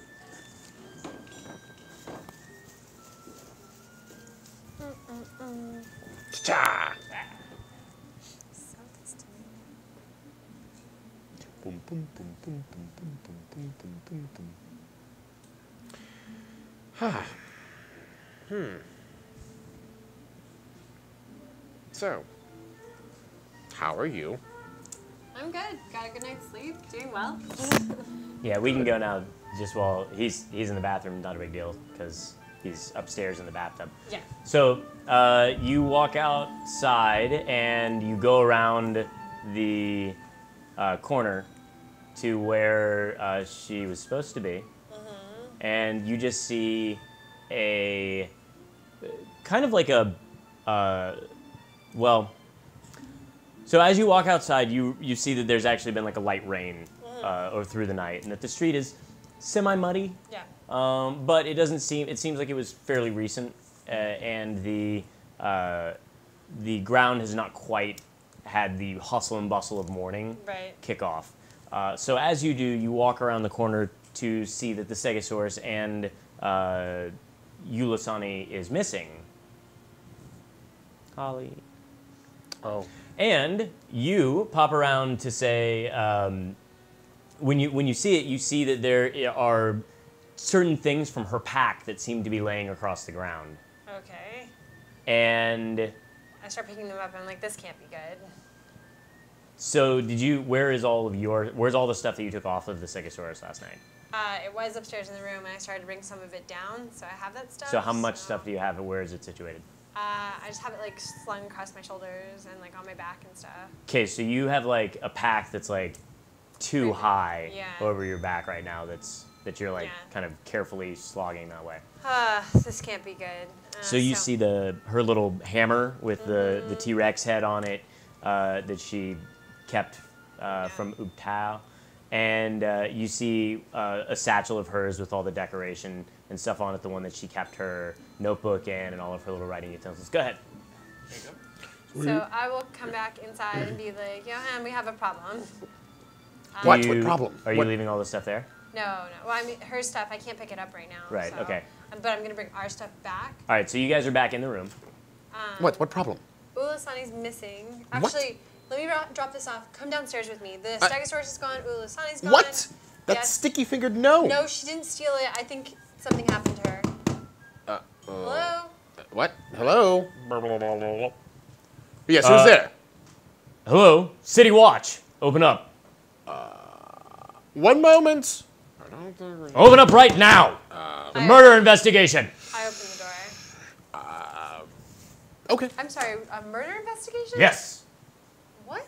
Cha! Something's to me. Boom, boom, boom, boom, boom, boom, boom, boom, boom, boom. So, how are you? I'm good. Got a good night's sleep. Doing well. Yeah, we can go now. Just while he's in the bathroom, not a big deal because he's upstairs in the bathtub. Yeah. So you walk outside and you go around the corner to where she was supposed to be, and you just see a kind of like a well. So as you walk outside, you see that there's actually been like a light rain or through the night, and that the street is semi-muddy. Yeah. But it doesn't seem. It seems like it was fairly recent, and the ground has not quite had the hustle and bustle of morning Right. kick off. So as you do, you walk around the corner to see that the Stegosaurus and Ulasani is missing. Holly. Oh. And you pop around to say, when you see it, you see that there are certain things from her pack that seem to be laying across the ground. Okay. And I start picking them up. I'm like, this can't be good. so where's all the stuff that you took off of the Stegosaurus last night? It was upstairs in the room, and I started to bring some of it down, so I have that stuff. So how much stuff do you have, and where is it situated? I just have it like slung across my shoulders and like on my back and stuff. Okay, so you have like a pack that's like too high Yeah. over your back right now that you're like Yeah. kind of carefully slogging that way. This can't be good. So you see her little hammer with the T-Rex head on it that she kept from Ubtao. And you see a satchel of hers with all the decoration and stuff on it, the one that she kept her notebook in and all of her little writing utensils. Go ahead. So I will come back inside and be like, Johan, we have a problem. What problem? Are you What- leaving all the stuff there? No. Well, I mean, her stuff, I can't pick it up right now. Right, so, okay. But I'm going to bring our stuff back. All right, so you guys are back in the room. What problem? Ulasani's missing. What? Actually, let me drop this off. Come downstairs with me. The Stegosaurus is gone. Ulasani's gone. What? That's Yes. sticky-fingered no. No, she didn't steal it. I think something happened to her. Hello? What? Hello? Yes, who's there? Hello, City Watch. Open up. One moment. Open up right now. The murder investigation. I opened the door. Okay. I'm sorry, a murder investigation? Yes. What?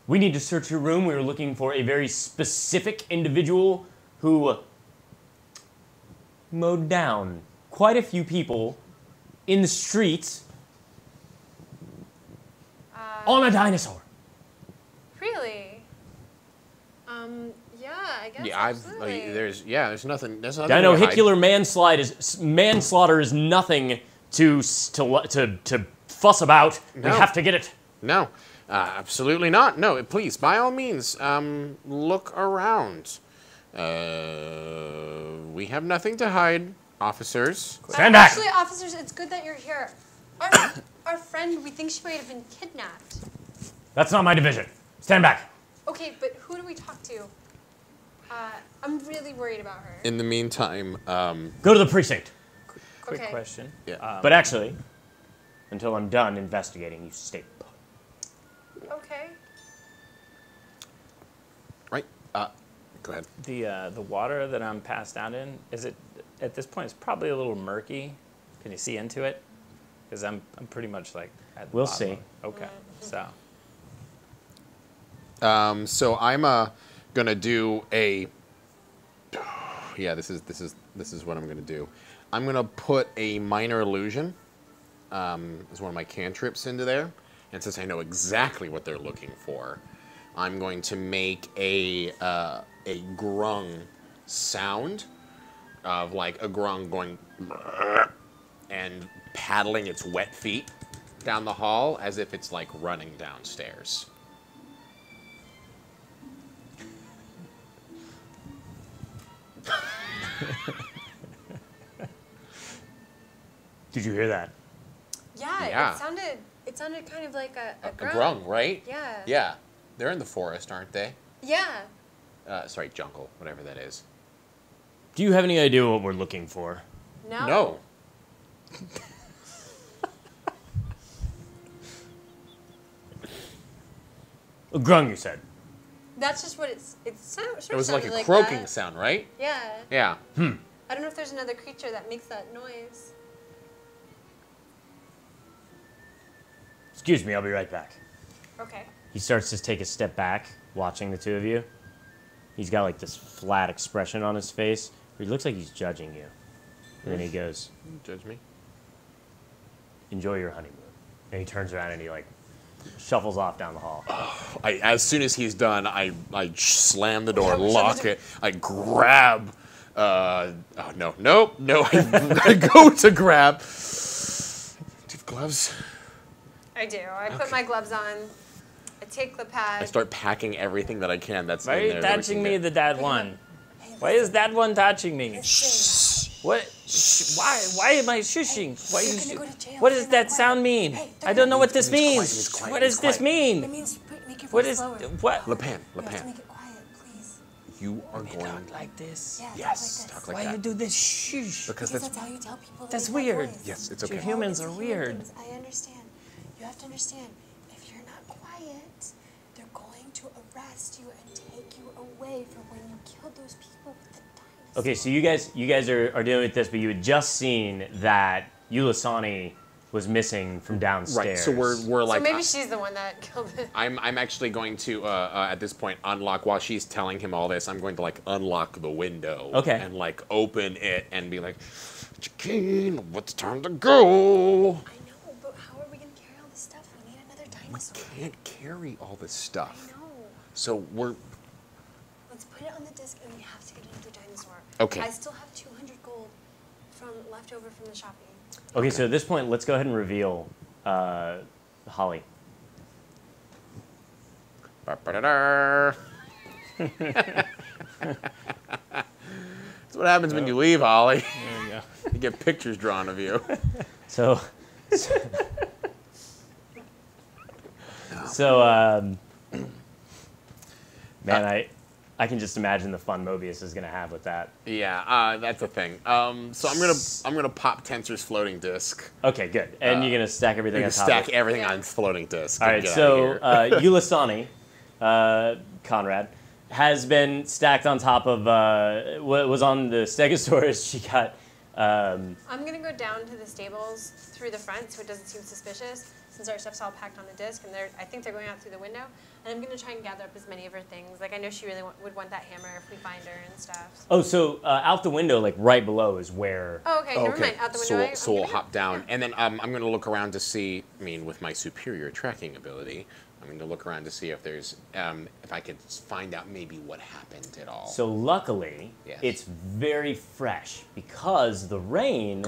We need to search your room. We were looking for a very specific individual who mowed down quite a few people in the streets on a dinosaur. Really? Yeah, I guess. Yeah, absolutely. there's nothing. There's nothing. Dinohicular manslaughter is nothing to fuss about. We No. have to get it. No, absolutely not. No, please, by all means, look around. We have nothing to hide, officers. Stand back. Actually, officers, it's good that you're here. Our friend, we think she might have been kidnapped. That's not my division. Stand back. Okay, but who do we talk to? I'm really worried about her. In the meantime, Go to the precinct. Quick Okay. question. Yeah. But actually, until I'm done investigating, you stay put. Okay. right? Go ahead. The water that I'm passed out in, is it at this point? It's probably a little murky. Can you see into it? Because I'm pretty much like at the We'll bottom. see. Okay, so So I'm gonna do a. Yeah, this is what I'm gonna do. I'm gonna put a minor illusion as one of my cantrips into there, and since I know exactly what they're looking for, I'm going to make a grung sound of like a grung going and paddling its wet feet down the hall as if it's like running downstairs. Did you hear that? Yeah, Yeah. it sounded kind of like a A grung. grung, right? Yeah. Yeah. They're in the forest, aren't they? Yeah. Sorry, jungle, whatever that is. Do you have any idea what we're looking for? No. No. A grung, you said. That's just what it sort It was of like sounded a croaking that. sound, right? Yeah. Yeah. I don't know if there's another creature that makes that noise. Excuse me, I'll be right back. Okay. He starts to take a step back, watching the two of you. He's got like this flat expression on his face, where he looks like he's judging you. And then he goes, Judge me. "Enjoy your honeymoon." And he turns around and he like shuffles off down the hall. As soon as he's done, I slam the door, lock it. I grab. Oh no, nope, no. I go to grab. Do you have gloves? I do. I put my gloves on. I take the pad. I start packing everything that I can. That's why are in you there that we touching can me, get. the dad one? Why is that one touching me? What? Why am I shushing? Why You're you? gonna go to jail What if does you're that not sound quiet. mean? Hey, I don't know what this quiet, means. he's quiet, What he's does this quiet. It mean? means make your What voice is lower. what? Lepan, You have to Lepan, make it quiet, please. you are We going. talk like this. Yeah, Yes, talk talk like like this. Why that. you do this? Shush. Because Because that's that's how you tell people. That's that you have weird. voice. yes, it's You okay. humans It's are to weird. humans. I understand. You have to understand. If you're not quiet, they're going to arrest you and take you away for when you killed those people with the dinosaurs. Okay, so you guys are dealing with this, but you had just seen that Yulasani was missing from downstairs. Right. So we're like. So maybe she's the one that killed it. I'm actually going to at this point unlock while she's telling him all this. I'm going to like unlock the window. Okay. And like open it and be like, Chicken, what's time to go? I know, but how are we going to carry all this stuff? We need another dinosaur. Can't carry all this I stuff. know. So we're Let's put it on the disc and we have to get another dinosaur. Okay. I still have 200 gold from left over from the shopping. Okay, so at this point, let's go ahead and reveal Holly. Ba-ba-da-da. That's what happens when you leave, Holly. There we go. You get pictures drawn of you. So, man, I can just imagine the fun Mobius is gonna have with that. Yeah, that's the thing. So I'm gonna pop Tensor's floating disc. Okay, good. And you're gonna stack everything You on can top. stack of it. everything on floating disc. All and right, get so out of here. Yulasani, Conrad, has been stacked on top of what was on the Stegosaurus. She got. I'm gonna go down to the stables through the front so it doesn't seem suspicious, since our stuff's all packed on the disc, and I think they're going out through the window. And I'm gonna try and gather up as many of her things. Like I know she really would want that hammer if we find her and stuff. Oh, so out the window, like right below, is where Oh, okay, never mind. Out the window. So we'll hop down, and then I'm going to look around to see. I mean, with my superior tracking ability, I'm going to look around to see if there's, if I could find out maybe what happened at all. So luckily, Yes. it's very fresh because the rain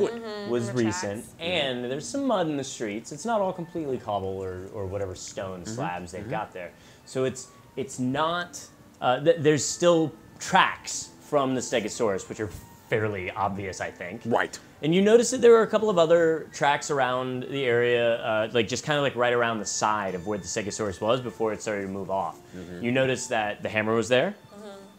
was the recent, tracks. and there's some mud in the streets. It's not all completely cobble or whatever stone slabs they've got there. So it's not. There's still tracks from the Stegosaurus, which are fairly obvious, I think. Right. And you notice that there were a couple of other tracks around the area, like just kind of like right around the side of where the Stegosaurus was before it started to move off. You notice that the hammer was there,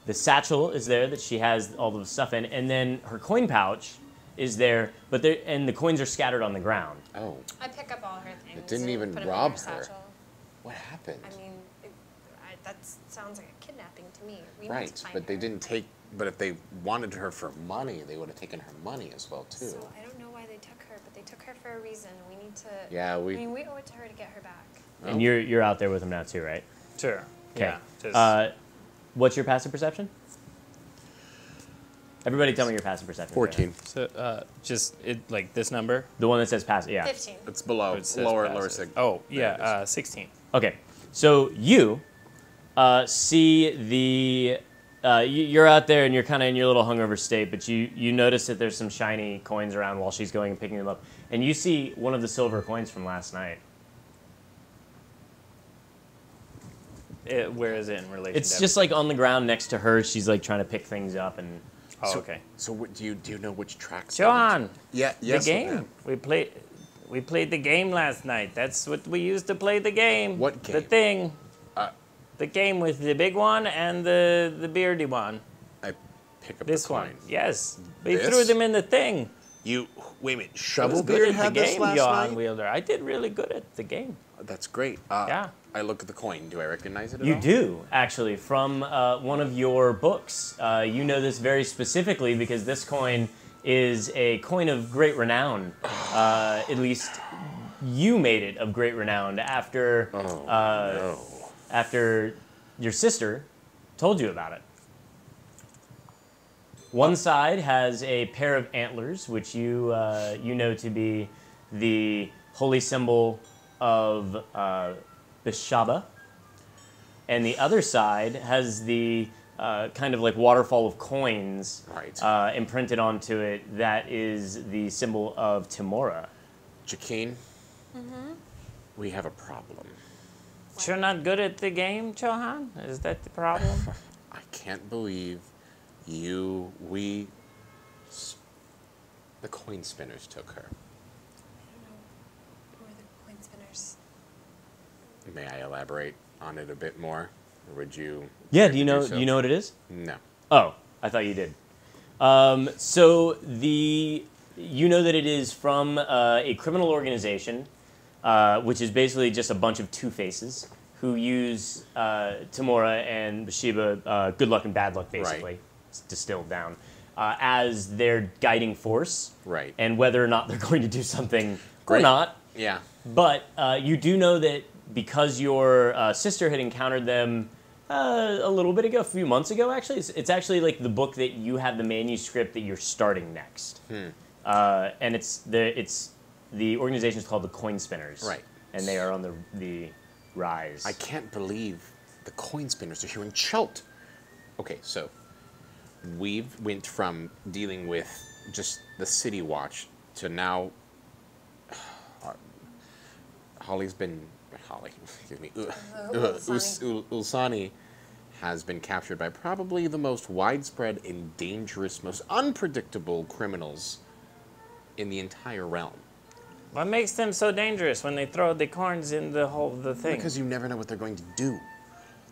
the satchel is there that she has all the stuff in, and then her coin pouch is there, and the coins are scattered on the ground. Oh, I pick up all her things. It didn't and even put 'em in rob her her. satchel. what happened? I mean, that sounds like a kidnapping to me. We need Right, to find but they her. didn't take. But if they wanted her for money, they would have taken her money as well too. So I don't know why they took her, but they took her for a reason. We need to. Yeah, I mean, we owe it to her to get her back. And you're out there with them now too, right? Sure. Okay. Yeah. Just, What's your passive perception? Everybody tell me your passive perception. 14. so just like this number. The one that says passive, yeah. 15. It's below. It says Lower passive. sig. Oh There yeah, it 16. Okay, so you see the you're out there and you're kind of in your little hungover state, but you notice that there's some shiny coins around while she's going and picking them up, and you see one of the silver coins from last night. Where is it in relation? It's to just like on the ground next to her. She's like trying to pick things up, and Oh, So- okay. So do you know which tracks? Johan, Yeah. Yes. the game. ma'am. We played the game last night. That's what we used to play the game. What The game? thing. Uh, The game with the big one and the beardy one. I pick up This the coin. one. Yes. We This? threw them in the thing. You wait a minute. I was Shovelbeard good at had the this game, last Johan night. Wielder. I did really good at the game. That's great. Yeah. I look at the coin. Do I recognize it at you all? do actually from one of your books. You know this very specifically because this coin is a coin of great renown. At least you made it of great renown after No. after your sister told you about it. One side has a pair of antlers, which you know to be the holy symbol of Bishaba, and the other side has the kind of like waterfall of coins Right. imprinted onto it. That is the symbol of Timora. Jakeen. We have a problem. You're not good at the game, Johan? Is that the problem? I can't believe the coin spinners took her. Who are the coin spinners? May I elaborate on it a bit more? Or would you? Yeah, care do you to know? so? Do you know what it is? No. Oh, I thought you did. So you know that it is from a criminal organization, which is basically just a bunch of Two-Faces who use Timora and Bathsheba, good luck and bad luck, basically, Right. it's distilled down, as their guiding force. Right. And whether or not they're going to do something or Great. not. Yeah. But you do know that because your sister had encountered them a little bit ago, a few months ago, actually. It's actually like the book that you have the manuscript that you're starting next. And the organization is called the Coin Spinners. Right. And they are on the rise. I can't believe the coin spinners are here in Chult. Okay, so we've went from dealing with just the City Watch to now Ulsani has been captured by probably the most widespread and dangerous, most unpredictable criminals in the entire realm. What makes them so dangerous when they throw the corns in the thing? Because you never know what they're going to do.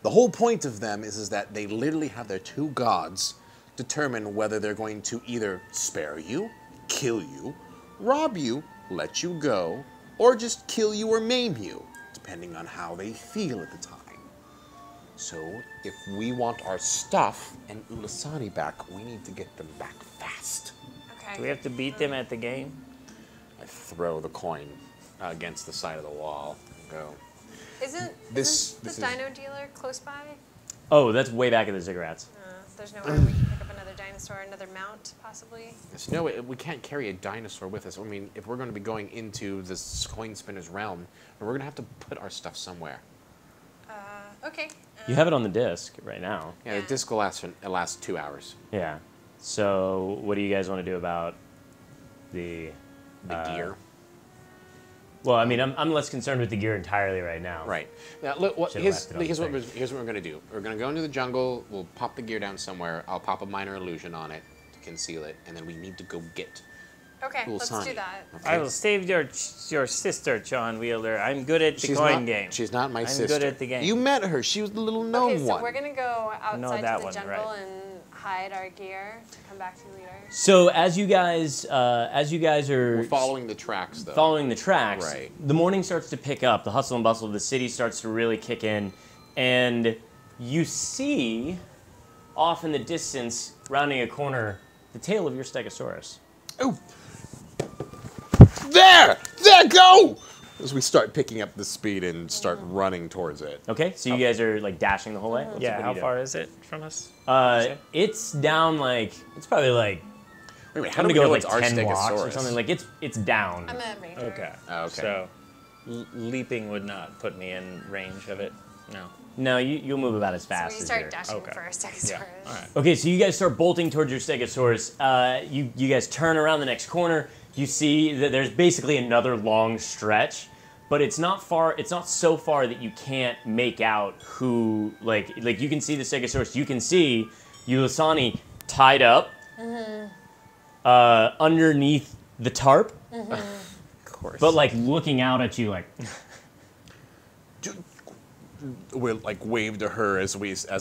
The whole point of them is that they literally have their two gods determine whether they're going to either spare you, kill you, rob you, let you go, or just kill you or maim you, depending on how they feel at the time. So, if we want our stuff and Ulasani back, we need to get them back fast. Okay. Do we have to beat them at the game? I throw the coin against the side of the wall and go, Isn't This the is- dino dealer close by? Oh, that's way back at the cigarettes. There's no way we can pick up another dinosaur, another mount, possibly. There's no way, we can't carry a dinosaur with us. I mean, if we're going to be going into this coin spinner's realm, we're going to have to put our stuff somewhere. Okay. You have it on the disc right now. Yeah, Yeah. the disc will last 2 hours. Yeah. So what do you guys want to do about the The gear. Well, I mean, I'm less concerned with the gear entirely right now. Right. Now, look, Should've here's left it on the what we're going to do. We're going to go into the jungle. We'll pop the gear down somewhere. I'll pop a minor illusion on it to conceal it, and then we need to go get. Okay, Cool, let's Sonny. do that. Okay? I will save your sister, John Wielder. I'm good at the She's coin not, game. She's not my I'm sister. good at the game. You met her. She was the little gnome Okay, so one. we're gonna go outside that to the one, jungle right. and hide our gear to come back to you later. So as you guys are We're following the tracks, though. following the tracks, Right. the morning starts to pick up. The hustle and bustle of the city starts to really kick in, and you see off in the distance, rounding a corner, the tail of your Stegosaurus. Oh. There! There, go! As we start picking up the speed and start running towards it. Okay, so you guys are like dashing the whole way. What Yeah, do how you do? far is it from us? It's down like it's probably like Wait a minute, how I'm do gonna we know go it's like our 10 blocks or Stegosaurus? something. Like it's down. I'm a ranger. Okay. Oh, okay. So, leaping would not put me in range of it. No. No, you'll move about as So fast we as start your- dashing Okay. for our Stegosaurus. Yeah. All right. Okay, so you guys start bolting towards your Stegosaurus. You guys turn around the next corner. You see that there's basically another long stretch, but it's not far. It's not so far that you can't make out who. Like you can see the Stegosaurus. You can see Ulasani tied up underneath the tarp, Of course. but like looking out at you, like. We'll like wave to her as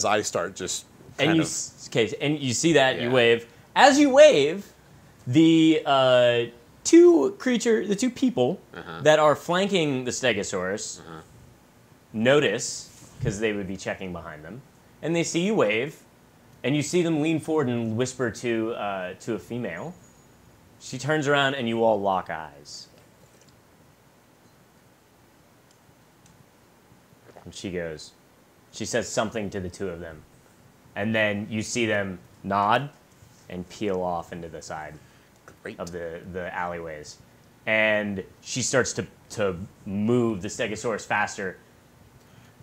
I start just kind And you of. and you see that you Yeah. wave. As you wave, the two people that are flanking the Stegosaurus notice because they would be checking behind them, and they see you wave, and you see them lean forward and whisper to a female. She turns around and you all lock eyes. And she says something to the two of them. And then you see them nod and peel off into the side Great. of the alleyways. And she starts to move the Stegosaurus faster.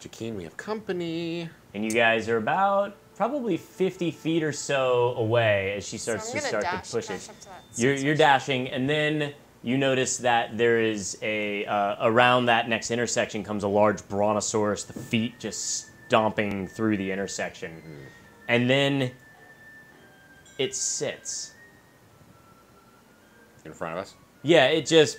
Jakeen, we have company. And you guys are about probably 50 feet or so away as she starts so I'm to gonna start dash, to push dash it. up to that You're Stegosaurus. dashing, and then you notice that there is around that next intersection comes a large brontosaurus, the feet just stomping through the intersection. And then it sits. In front of us. Yeah, it just,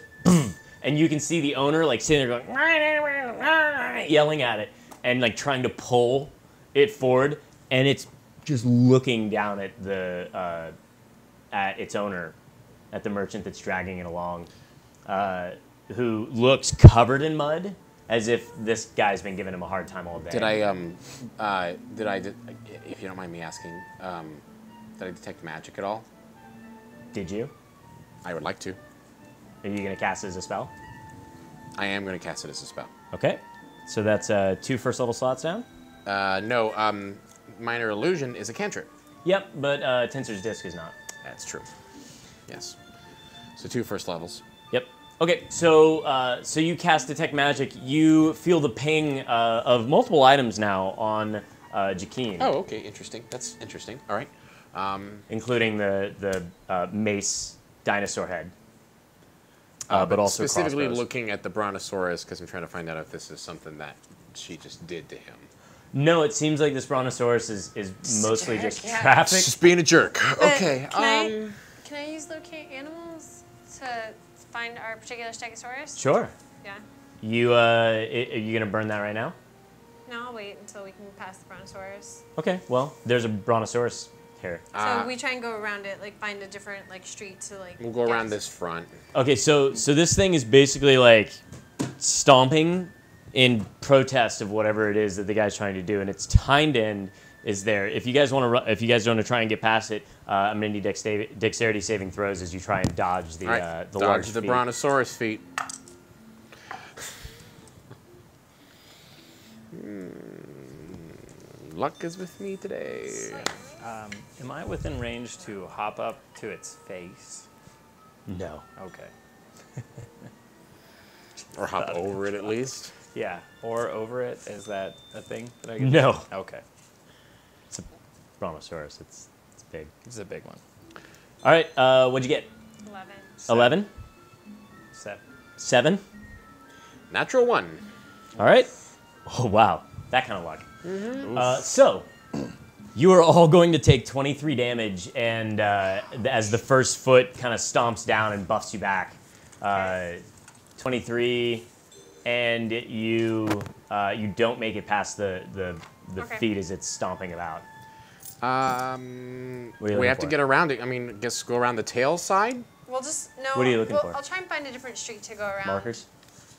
and you can see the owner like sitting there going, yelling at it and like trying to pull it forward, and it's just looking down at at its owner, at the merchant that's dragging it along, who looks covered in mud, as if this guy's been giving him a hard time all day. Did I, if you don't mind me asking, did I detect magic at all? Did you? I would like to. Are you gonna cast it as a spell? I am going to cast it as a spell. Okay, so that's 2 first level slots down. No, minor illusion is a cantrip. Yep, but Tensor's Disc is not. That's true. Yes. So 2 first levels. Yep. Okay, so so you cast Detect Magic. You feel the ping of multiple items now on Jakeen, Oh, okay, interesting. That's interesting. All right. including the mace dinosaur head, but also specifically crossbows. looking at the brontosaurus because I'm trying to find out if this is something that she just did to him. No, it seems like this brontosaurus is mostly just Yeah. traffic. Just being a jerk. But Okay. Can I use locate animals to find our particular Stegosaurus? Sure. Yeah. You are you gonna burn that right now? No, I'll wait until we can pass the Brontosaurus. Okay. Well, there's a brontosaurus here. So we try and go around it, like find a different like street to like. We'll go get around us. this front. Okay, so this thing is basically like stomping in protest of whatever it is that the guy's trying to do, and its hind end is there. If you guys want to try and get past it, I'm gonna need dexterity saving throws as you try and dodge the All right. the large Dodge the feet. brontosaurus feet. Luck is with me today. Am I within range to hop up to its face? No. Okay. Or hop over it at least. Yeah, or over it. Is that a thing that I can No. Okay. It's a brontosaurus. It's big. It's a big one. All right. What'd you get? 11. 11. 7. 7. Natural 1. All right. Oh wow, that kind of luck. So you are all going to take 23 damage, and as the first foot kind of stomps down and buffs you back, 23, and you don't make it past the Okay. feet as it's stomping about. What are you We looking have to for? get around it. I mean, I guess go around the tail side. We'll just no. What are you looking for? I'll try and find a different street to go around. Markers.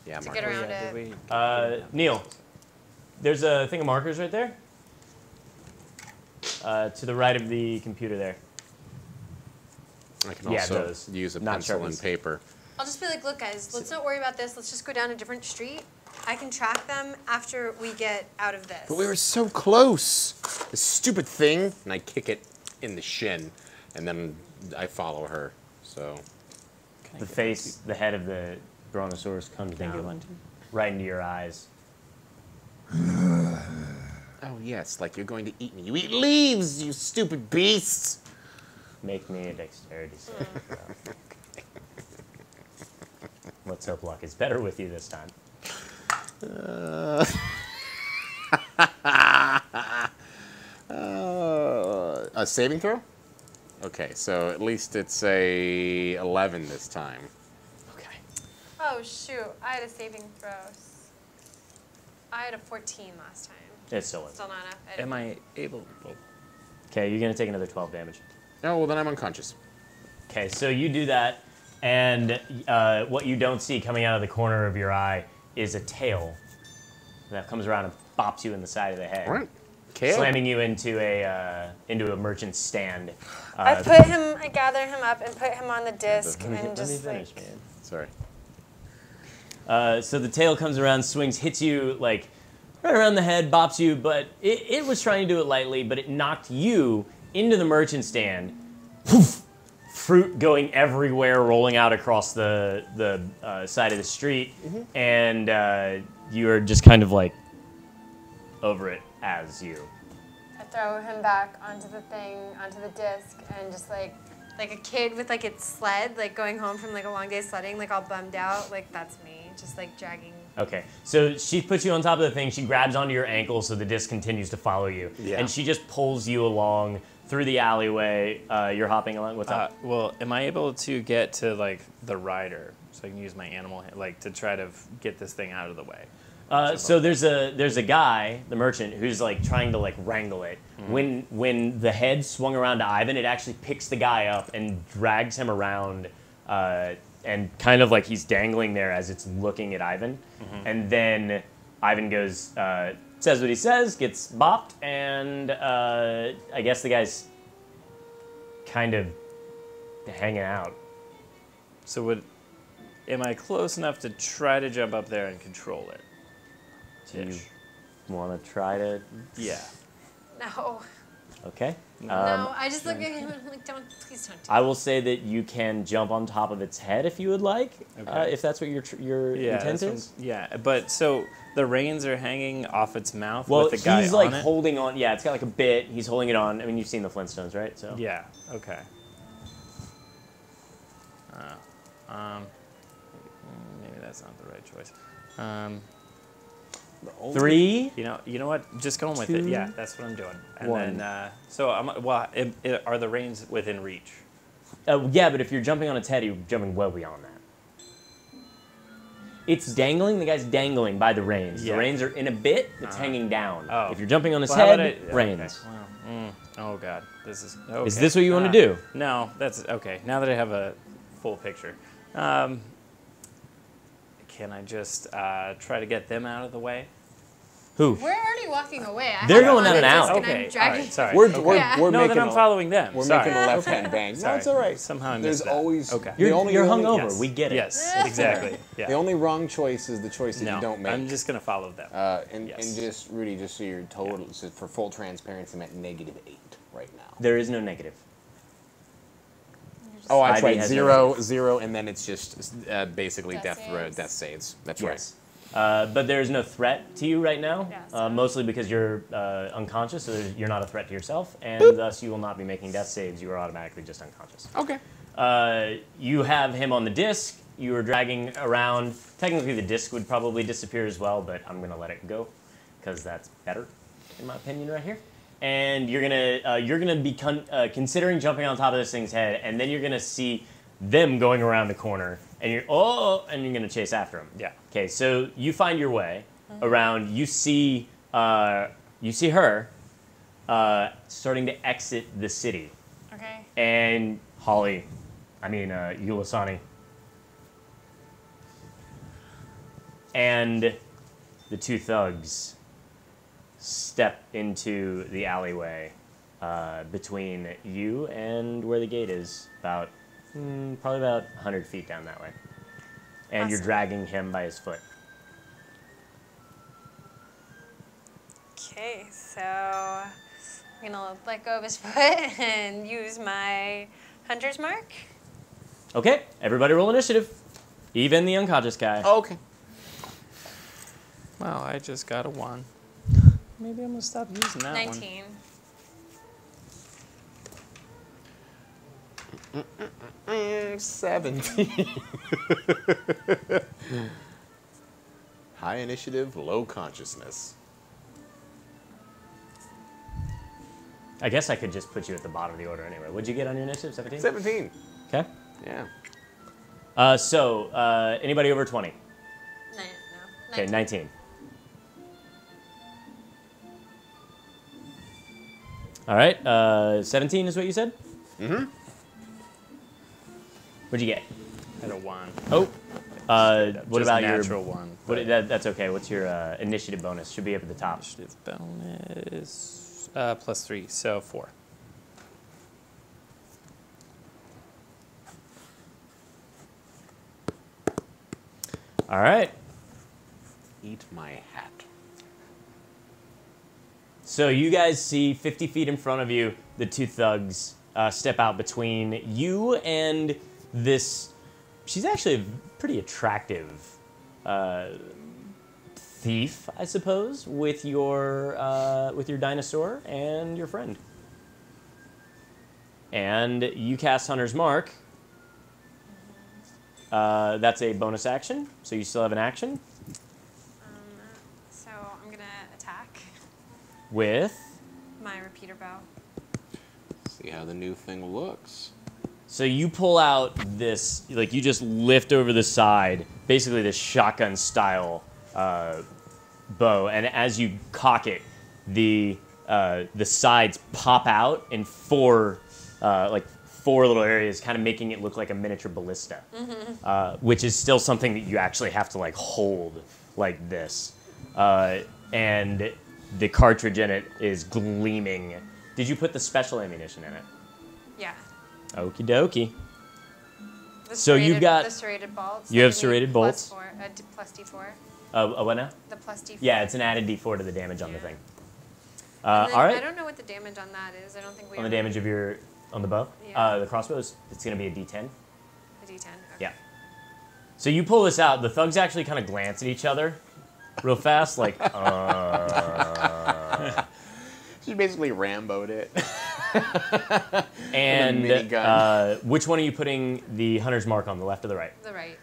Yeah, To mark get it. around Did it. we Neil, there's a thing of markers right there. To the right of the computer there. I can Yeah, also those. use a Not pencil and Sharpies. paper. I'll just be like, look, guys, let's not worry about this. Let's just go down a different street. I can track them after we get out of this. But we were so close. This stupid thing. And I kick it in the shin, and then I follow her. So The face, the head of the brontosaurus comes down right into your eyes. Oh yes, like you're going to eat me. You eat leaves, you stupid beast. Make me a dexterity save. Let's hope luck is better with you this time. A saving throw? Okay, so at least it's a 11 this time. Okay. Oh, shoot. I had a saving throw. I had a 14 last time. It's still Still not enough. Am I able? Well, Okay, you're going to take another 12 damage. Oh, well then I'm unconscious. Okay, so you do that, and what you don't see coming out of the corner of your eye is a tail that comes around and bops you in the side of the head, All right. Kale? slamming you into a merchant's stand. I gather him up and put him on the disc and just like. Sorry. So the tail comes around, swings, hits you like right around the head, bops you, but it was trying to do it lightly, but it knocked you into the merchant stand. Poof! Fruit going everywhere, rolling out across the side of the street, and you are just kind of like over it as you. I throw him back onto the disc, and just like a kid with like its sled, like going home from like a long day sledding, like all bummed out, like that's me, just like dragging. Okay, so she puts you on top of the thing, she grabs onto your ankle so the disc continues to follow you, Yeah. and she just pulls you along through the alleyway. You're hopping along, what's up? well, am I able to get to like the rider so I can use my animal like to try to get this thing out of the way? So there's a guy, the merchant, who's like trying to like wrangle it. When the head swung around to Ivan, it actually picks the guy up and drags him around, and kind of like he's dangling there as it's looking at Ivan. And then Ivan goes, says what he says, gets bopped, and I guess the guy's kind of hanging out. So am I close enough to try to jump up there and control it? Do you want to try to? Yeah. No. Okay. No, I just look at him and I'm like, please don't do I will say that you can jump on top of its head if you would like, Okay. if that's what your intent is. Yeah, but so the reins are hanging off its mouth Well, with the guy he's on like it? holding on. Yeah, it's got like a bit. He's holding it on. I mean, you've seen the Flintstones, right? So Yeah, okay. Maybe that's not the right choice. 3. You know what? Just going with it. 2, Yeah, that's what I'm doing. And 1. then, are the reins within reach? Yeah, but if you're jumping on its head, you're jumping well beyond that. It's dangling. The guy's dangling by the reins. Yeah. The reins are in a bit. It's hanging down. Oh. If you're jumping on its Well, how about head, reins. Okay. Well, oh God, this is. Okay. Is this what you want to do? No, that's okay. Now that I have a full picture, can I just try to get them out of the way? Who? We're already walking away. They're have him going on down an a disc alley. and I'm Okay, all dragging- right, sorry. We're Yeah. No, making then I'm following them. We're Sorry. making a left-hand bang. No, Sorry. it's all right. Somehow I There's missed that. always Okay. You're the only hungover. Yes. We get it. Yes, exactly. Yeah. The only wrong choice is the choice that no, you don't make. I'm just gonna follow them. And Yes. just Rudy, just so you're total, so for full transparency, I'm at -8 right now. There is no negative. Oh, that's 5e right. has 0, 0, and then it's just basically Death saves. death saves. That's Yes. But there is no threat to you right now, Yeah, so- mostly because you're unconscious, so you're not a threat to yourself, and thus you will not be making death saves. You are automatically just unconscious. right. Okay. You have him on the disc. You are dragging around. Technically, the disc would probably disappear as well, but I'm gonna let it go because that's better, in my opinion, right here. And you're gonna be considering jumping on top of this thing's head, and then you're gonna see them going around the corner, and you're gonna chase after them. Yeah. Okay, so you find your way around. You see her starting to exit the city, Okay. and Yulasani, and the two thugs step into the alleyway between you and where the gate is, probably about 100 feet down that way. And you're Awesome. dragging him by his foot. Okay, so I'm gonna let go of his foot and use my hunter's mark. Okay, everybody roll initiative. Even the unconscious guy. Oh, okay. Well, I just got a 1. Maybe I'm gonna stop using that 19. one. 17. High initiative, low consciousness. I guess I could just put you at the bottom of the order anyway. What'd you get on your initiative? 17? 17. Okay. Yeah. So, anybody over 20? No. Okay, 19. All right, 17 is what you said? Mm-hmm. What'd you get? I had a 1. Oh, what Just about natural your... 1? That's okay. What's your initiative bonus? Should be up at the top. Initiative bonus +3, so 4. All right. Eat my hat. So you guys see 50 feet in front of you, the two thugs step out between you and this. She's actually a pretty attractive thief, I suppose, with your dinosaur and your friend. And you cast Hunter's Mark. That's a bonus action, so you still have an action So I'm gonna attack with. my repeater bow. See how the new thing looks. So you pull out this, like you just lift over the side, basically this shotgun style bow, and as you cock it, the sides pop out in four little areas, kind of making it look like a miniature ballista, which is still something that you actually have to like hold like this, and the cartridge in it is gleaming. Did you put the special ammunition in it? Yeah. Okie dokie. The So you've serrated- got- the serrated bolts. you that have give me serrated bolts. plus D4. What now? The plus D4. Yeah, it's an added D4 to the damage on the Yeah. thing. And then All right. I don't know what the damage on that is. I don't think we On the ever- damage of on the bow? Yeah. The crossbows, it's going to be a D10. The D10. Okay. Yeah. So you pull this out. The thugs actually kind of glance at each other real fast, like, She basically Rambo'd it. and minigun. which one are you putting the hunter's mark on, the left or the right? The right.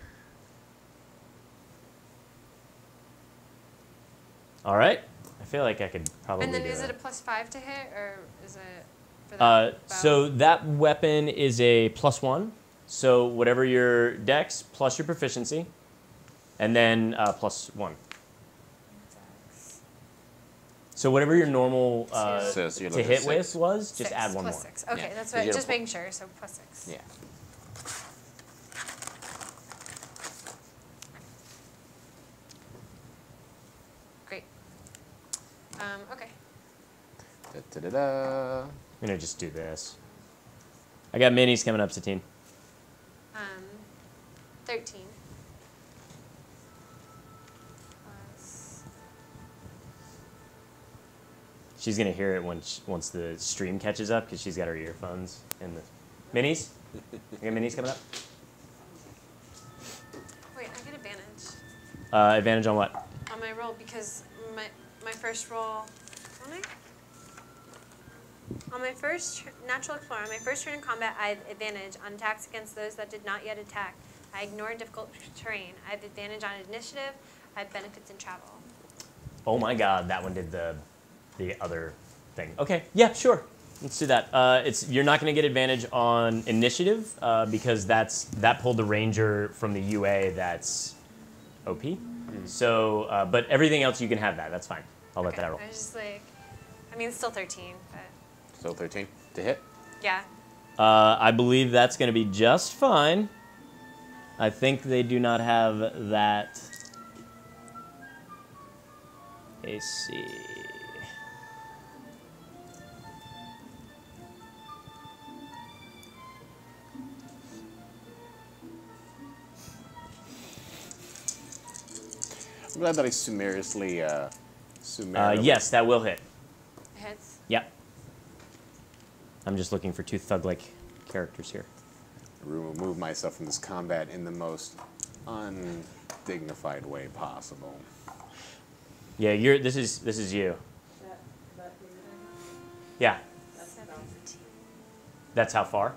All right. I feel like I could probably And then do is that. it a +5 to hit, or is it for that bow? So that weapon is a +1. So whatever your dex plus your proficiency, and then +1. So whatever your normal So you're to looking hit at with 6. was, just 6, add one plus more. 6. Okay, Yeah. that's So what. you're Just full. making sure. So +6. Yeah. Great. Okay. Da-da-da-da. I'm gonna just do this. I got minis coming up, Satine. 13. Plus. She's gonna hear it once the stream catches up because she's got her earphones and the minis. You got minis coming up? Wait, I get advantage Advantage on what? on my roll because my first roll. Don't I? On my first natural explorer, on my first turn in combat, I have advantage on attacks against those that did not yet attack. I ignore difficult terrain. I have advantage on initiative. I have benefits in travel. Oh my God, that one did the other thing. Okay, yeah, sure. Let's do that. You're not going to get advantage on initiative because that pulled the ranger from the UA. That's OP. So, but everything else you can have that. That's fine. I'll let that roll. I was just like, I mean, it's still 13, but Still 13 to hit. yeah. I believe that's going to be just fine. I think they do not have that AC. I'm glad that I summariously. Yes, that will hit. It hits. Yep. I'm just looking for two thug-like characters here. Remove myself from this combat in the most undignified way possible. Yeah, this is you. Yeah. 17. That's how far?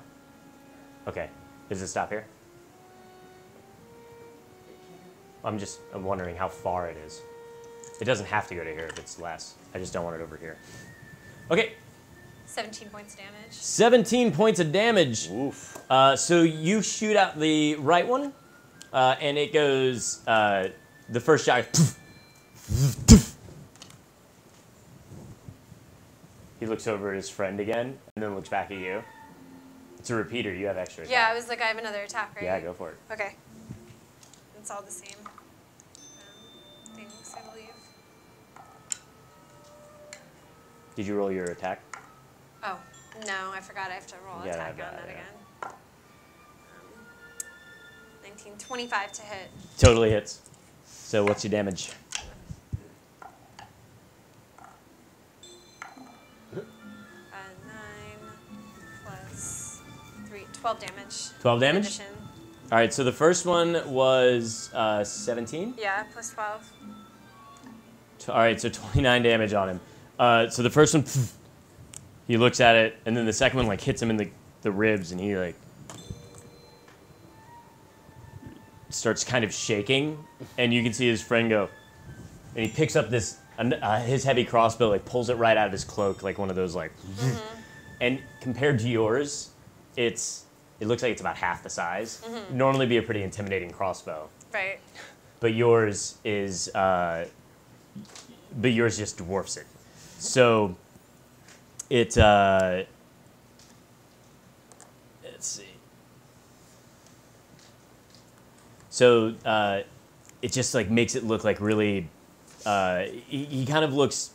Okay. Does it stop here? I'm wondering how far it is. It doesn't have to go to here if it's less. I just don't want it over here. Okay. 17 points damage. 17 points of damage. Oof. So you shoot out the right one, and it goes, the first shot, he looks over at his friend again, and then looks back at you. It's a repeater. You have extra attack. Yeah, I was like, I have another attack, right? Yeah, go for it. Okay. It's all the same things, I believe. Did you roll your attack? Oh, no, I forgot I have to roll Yeah, attack I got on that it, again. 19, 25 to hit. Totally hits. So what's your damage? 9 plus 3, 12 damage. 12 in damage? addition. All right, so the first one was 17. Yeah, plus 12. All right, so 29 damage on him. So the first one, he looks at it, and then the second one like hits him in the ribs, and he like starts kind of shaking, and you can see his friend go, and he picks up this his heavy crossbow, like pulls it right out of his cloak, like one of those like, and compared to yours, it looks like it's about half the size. Normally be a pretty intimidating crossbow, Right. but yours is, but yours just dwarfs it. So it, let's see. So it just like makes it look like really, he kind of looks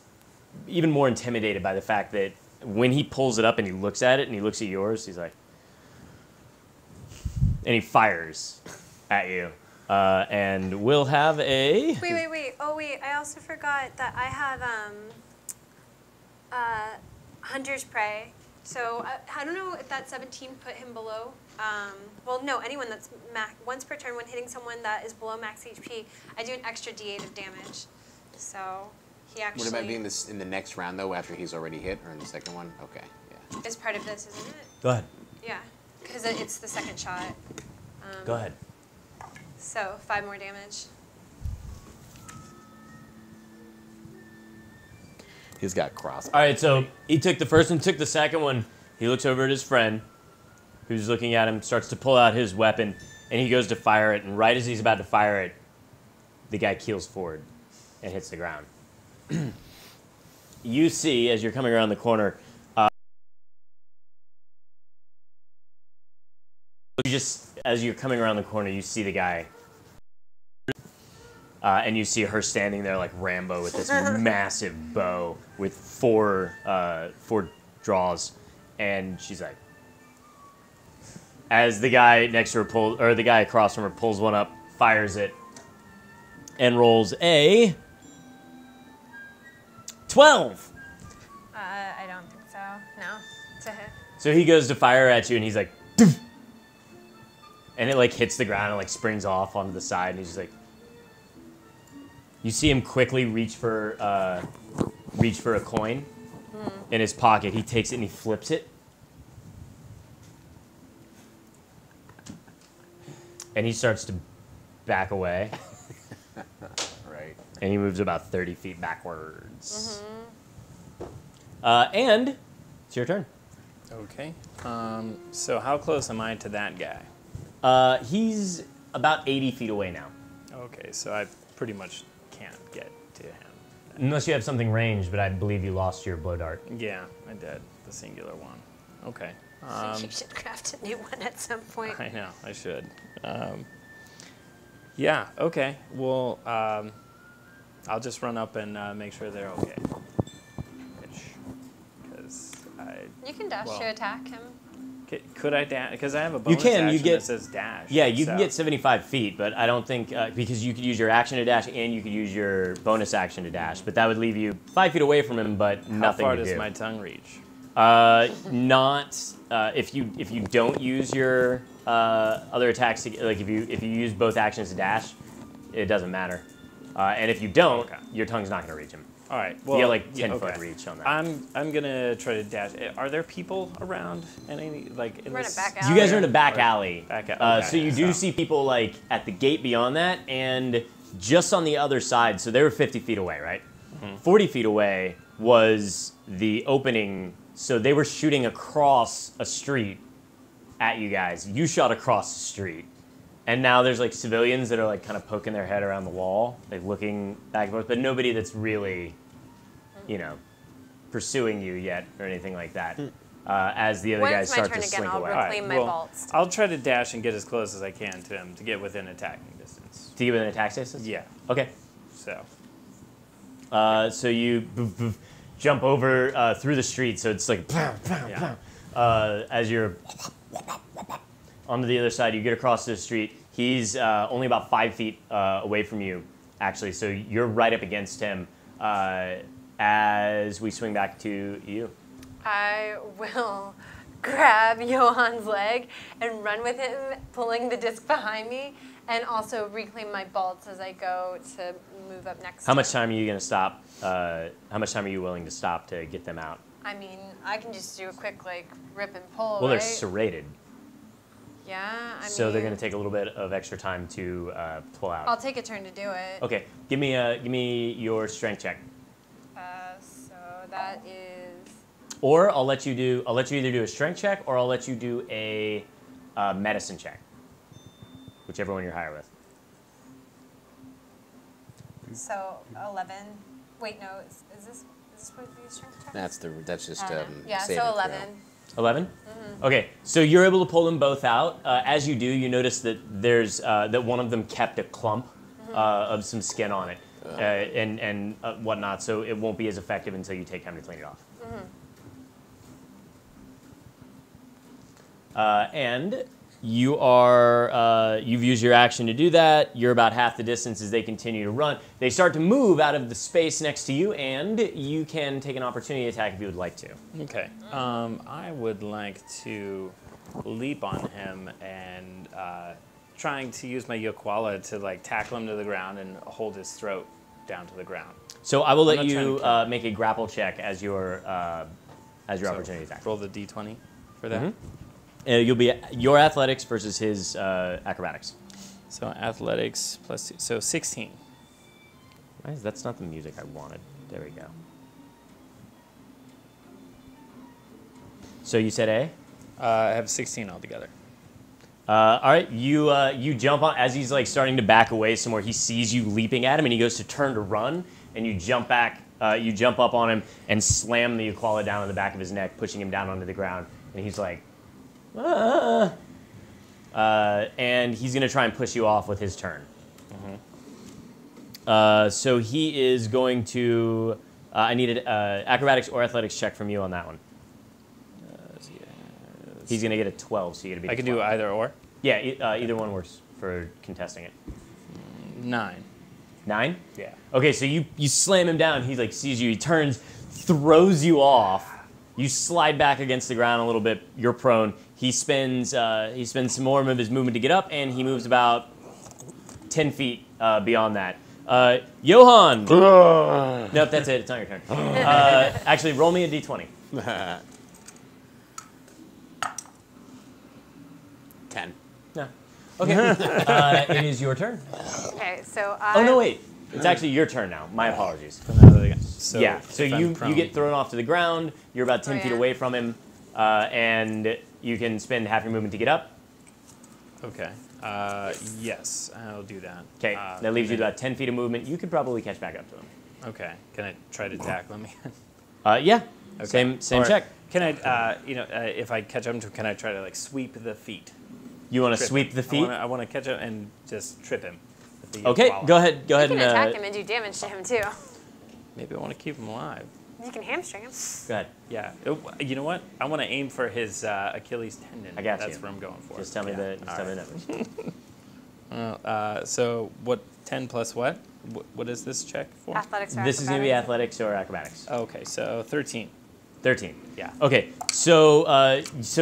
even more intimidated by the fact that when he pulls it up and he looks at it and he looks at yours, he's like, and he fires at you. And we'll have a... Wait. Oh, wait, I also forgot that I have Hunter's Prey. So I don't know if that 17 put him below. Well, no, anyone that's once per turn when hitting someone that is below max HP, I do an extra D8 of damage. So he actually... Would it be in the next round, though, after he's already hit, or in the second one? Okay, yeah. is part of this, isn't it? Go ahead. Yeah, because it's the second shot. Go ahead. So 5 more damage. He's got crossbow. All right, so he took the first one, took the second one. He looks over at his friend, who's looking at him, starts to pull out his weapon, and he goes to fire it. And right as he's about to fire it, the guy keels forward and hits the ground. You see, as you're coming around the corner, as you're coming around the corner, you see the guy, and you see her standing there like Rambo with this massive bow with four draws, and she's like, as the guy next to her the guy across from her pulls one up, fires it, and rolls a 12. So he goes to fire at you, and he's like, "Doof!" And it like hits the ground and like springs off onto the side, and he's just like. You see him quickly reach for a coin in his pocket. He takes it and he flips it, and he starts to back away. Right. And he moves about 30 feet backwards. And it's your turn. Okay. So how close am I to that guy? He's about 80 feet away now. Okay, so I pretty much can't get to him. Unless you have something ranged, but I believe you lost your blow dart. Yeah, I did. The singular one. Okay. I think you should craft a new one at some point. I know, I should. Yeah, okay. Well, I'll just run up and make sure they're okay. Because You can dash to attack him. Could I dash? Because I have a bonus can, you action get- that says dash. Yeah, you can so- get 75 feet, but I don't think, because you could use your action to dash and you could use your bonus action to dash, but that would leave you 5 feet away from him, but How nothing far to does do. my tongue reach? If you don't use your other attacks, like if you use both actions to dash, it doesn't matter. And if you don't, Okay. your tongue's not going to reach him. All right. Well, You get like yeah, 10 foot okay. reach on that. I'm gonna try to dash. Are there people around? Any like in We're in a this? back You guys are in a alley. back alley. Back alley, So you do so- see people like at the gate beyond that, and just on the other side. So they were 50 feet away, right? 40 feet away was the opening. So they were shooting across a street at you guys. You shot across the street, and now there's like civilians that are like kind of poking their head around the wall, like looking back and forth, but nobody that's really, pursuing you yet or anything like that. As the other When guys it's my start turn to again, slink I'll away. reclaim my well, vaults. I'll try to dash and get as close as I can to him to get within attacking distance. To give it an attack distance? Yeah. Okay. So. So you jump over through the street, so it's like Yeah. as you're onto the other side. You get across the street. He's only about 5 feet away from you, actually. So you're right up against him. As we swing back to you. I will grab Johan's leg and run with him, pulling the disc behind me, and also reclaim my bolts as I go to move up next. How to much him. time are you going to stop? How much time are you willing to stop to get them out? I mean, I can just do a quick rip and pull. Well, they're right? serrated, Yeah, I mean. so they're going to take a little bit of extra time to pull out. I'll take a turn to do it. Okay, give me your strength check. So that is. Or I'll let you either do a strength check or I'll let you do a medicine check. Whichever one you're higher with. So 11. Wait, no. Is this supposed to be a strength check? That's just Yeah, saving so throw. 11. 11? Okay, so you're able to pull them both out. As you do, you notice that there's that one of them kept a clump of some skin on it and whatnot, so it won't be as effective until you take time to clean it off. And you are you've used your action to do that. You're about half the distance as they continue to run. They start to move out of the space next to you, and you can take an opportunity attack if you would like to. Okay. I would like to leap on him and trying to use my Yokwala to like tackle him to the ground and hold his throat down to the ground. So I will let not trying you to kill. make a grapple check as your So opportunity attack. Roll the d20 for that. You'll be your athletics versus his acrobatics. So athletics plus 2, so 16. That's not the music I wanted. There we go. So you said A? I have 16 altogether. All right, you jump on as he's like starting to back away some more. He sees you leaping at him, and he goes to turn to run, and you jump back. You jump up on him and slam the Aquala down on the back of his neck, pushing him down onto the ground. And he's like, ah. And he's gonna try and push you off with his turn. So he is going to. I need an acrobatics or athletics check from you on that one. He's gonna get a 12, so you gotta be. I can do either or. Yeah, either one works for contesting it. 9. 9? Yeah. Okay, so you slam him down. He like sees you. He turns, throws you off, You slide back against the ground a little bit. You're prone. He spends some more of his movement to get up, and he moves about 10 feet beyond that. Johan. Nope, that's it. It's not your turn. Actually, roll me a d20. 10. No. Okay. It is your turn. Okay, so Oh no, wait. It's actually your turn now. My apologies. So Yeah. So if I'm you prone- get thrown off to the ground. You're about 10 Oh, feet yeah. away from him, and you can spend half your movement to get up. Okay. Yes, I'll do that. Okay. That leaves you about 10 feet of movement. You could probably catch back up to him. Okay. Can I try to tackle him again? Yeah. Okay. Same Or check. Can I, if I catch him, can I try to like sweep the feet? You want to Trip sweep him. the feet? I want to catch him and just trip him. with the Okay. wallet. Go ahead. Go you ahead can and attack him and do damage to him too. Maybe I want to keep him alive. You can hamstring him. go ahead. Yeah. You know what? I want to aim for his Achilles tendon. I got That's you. what I'm going for. Just tell me Yeah. the numbers. So what? 10 plus what? What is this check for? Athletics or This is going to be acrobatics. athletics or acrobatics. Okay, so 13. 13. Yeah. Okay. So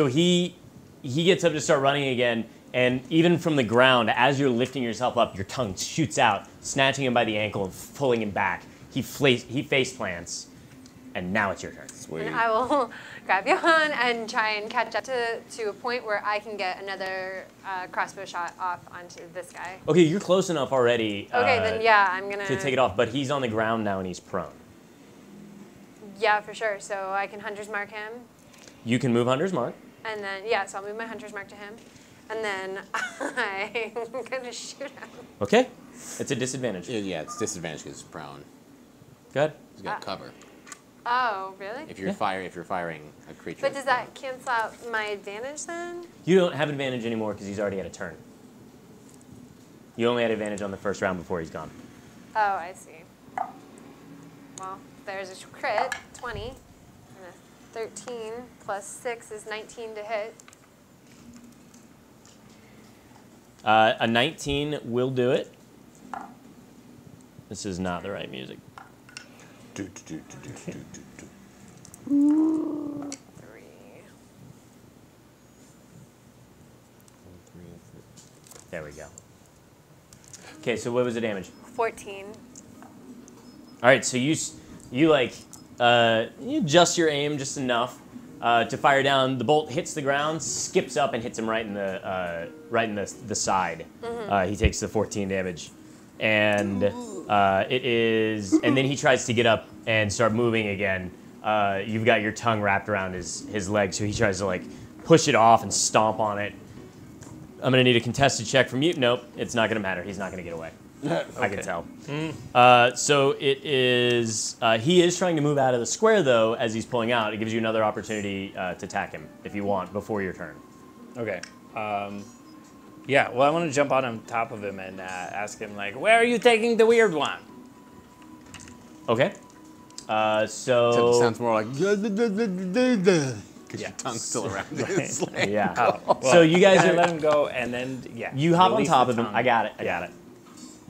he gets up to start running again, and even from the ground, as you're lifting yourself up, your tongue shoots out, snatching him by the ankle and pulling him back. He face plants, and now it's your turn. Sweet. And I will grab Johan and try and catch up to a point where I can get another crossbow shot off onto this guy. Okay, you're close enough already. Okay, then yeah, I'm gonna. To take it off, but he's on the ground now and he's prone. Yeah, for sure. So I can hunter's mark him, You can move Hunter's Mark. and then yeah, so I'll move my hunter's mark to him, and then I'm gonna shoot him. Okay. It's a disadvantage. Yeah, it's disadvantage because it's prone. Go ahead. He's got cover. Oh, really? If you're firing a creature. But does that cancel out my advantage then? You don't have advantage anymore because he's already had a turn. You only had advantage on the first round before he's gone. Oh, I see. Well, there's a crit, 20, and a 13 plus 6 is 19 to hit. A 19 will do it. This is not the right music. Three. There we go. Okay, so what was the damage? 14. All right, so you adjust your aim just enough to fire down. The bolt hits the ground, skips up, and hits him right in the side. He takes the 14 damage, and and then he tries to get up and start moving again. You've got your tongue wrapped around his leg, so he tries to like push it off and stomp on it. I'm gonna need a contested check from you. Nope, it's not gonna matter. He's not gonna get away. I can tell. So it is. He is trying to move out of the square, though, as he's pulling out. It gives you another opportunity to attack him if you want before your turn. Okay. Yeah, well, I want to jump on top of him and ask him, like, where are you taking the weird one? Okay. Except it sounds more like because Yeah. your tongue's still around his leg. Yeah. Oh, well, So you guys can I are. let him go and then, yeah. You hop on release top the of him. tongue. I got it. I got it.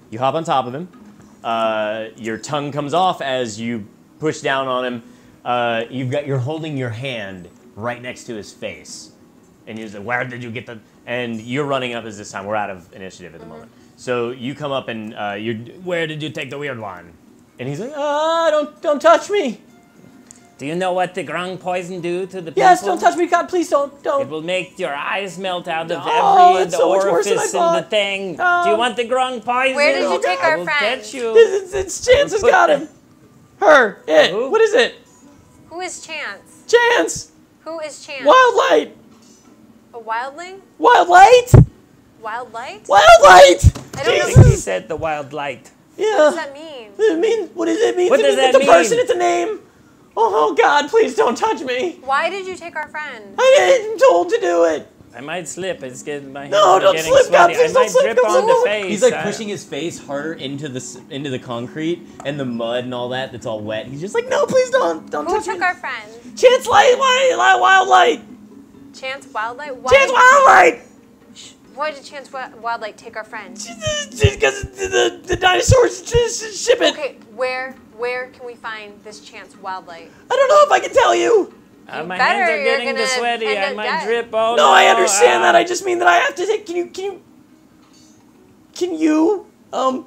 You hop on top of him. Your tongue comes off as you push down on him. You're holding your hand right next to his face, and he's like, "Where did you get the?" And you're running up as this time. We're out of initiative at the moment. So you come up and where did you take the weird one? And he's like, don't touch me. Do you know what the grung poison do to the people? Yes, don't touch me, God, please don't. It will make your eyes melt out of Oh, every it's the so much worse than I orifice in thought. the thing. No. Do you want the grung poison? Where did you take I our will friend? Get you. It's Chance has got him. Her, it. Who? What is it? Who is Chance? Chance. Who is Chance? Wild light. A wildling? Wild light. Wild light? Wild light. I I don't think know. he said the wild light. What does Yeah. that mean? It means, what does it mean? What It does means that it's a person, mean? it's a name. Oh, God, please don't touch me. Why did you take our friend? I didn't told to do it. I might slip. It's getting my hands No, are don't getting slip, God, sweaty. please I don't might slip, drip don't on the slip. face. He's like I- pushing his face harder into the concrete and the mud and all that that's all wet. He's just like, no, please don't Who touch took me. our friend? Chance wild light. Chance Wildlight? Why Chance did- wild light. Why did Chance Wildlight take our friend? Because the dinosaurs just ship it. Okay, where can we find this Chance Wildlight? I don't know if I can tell you. My better, hands are you're getting gonna sweaty. end I up might dead. drip. Oh No, I understand that. ah. I just mean that I have to take. Can you,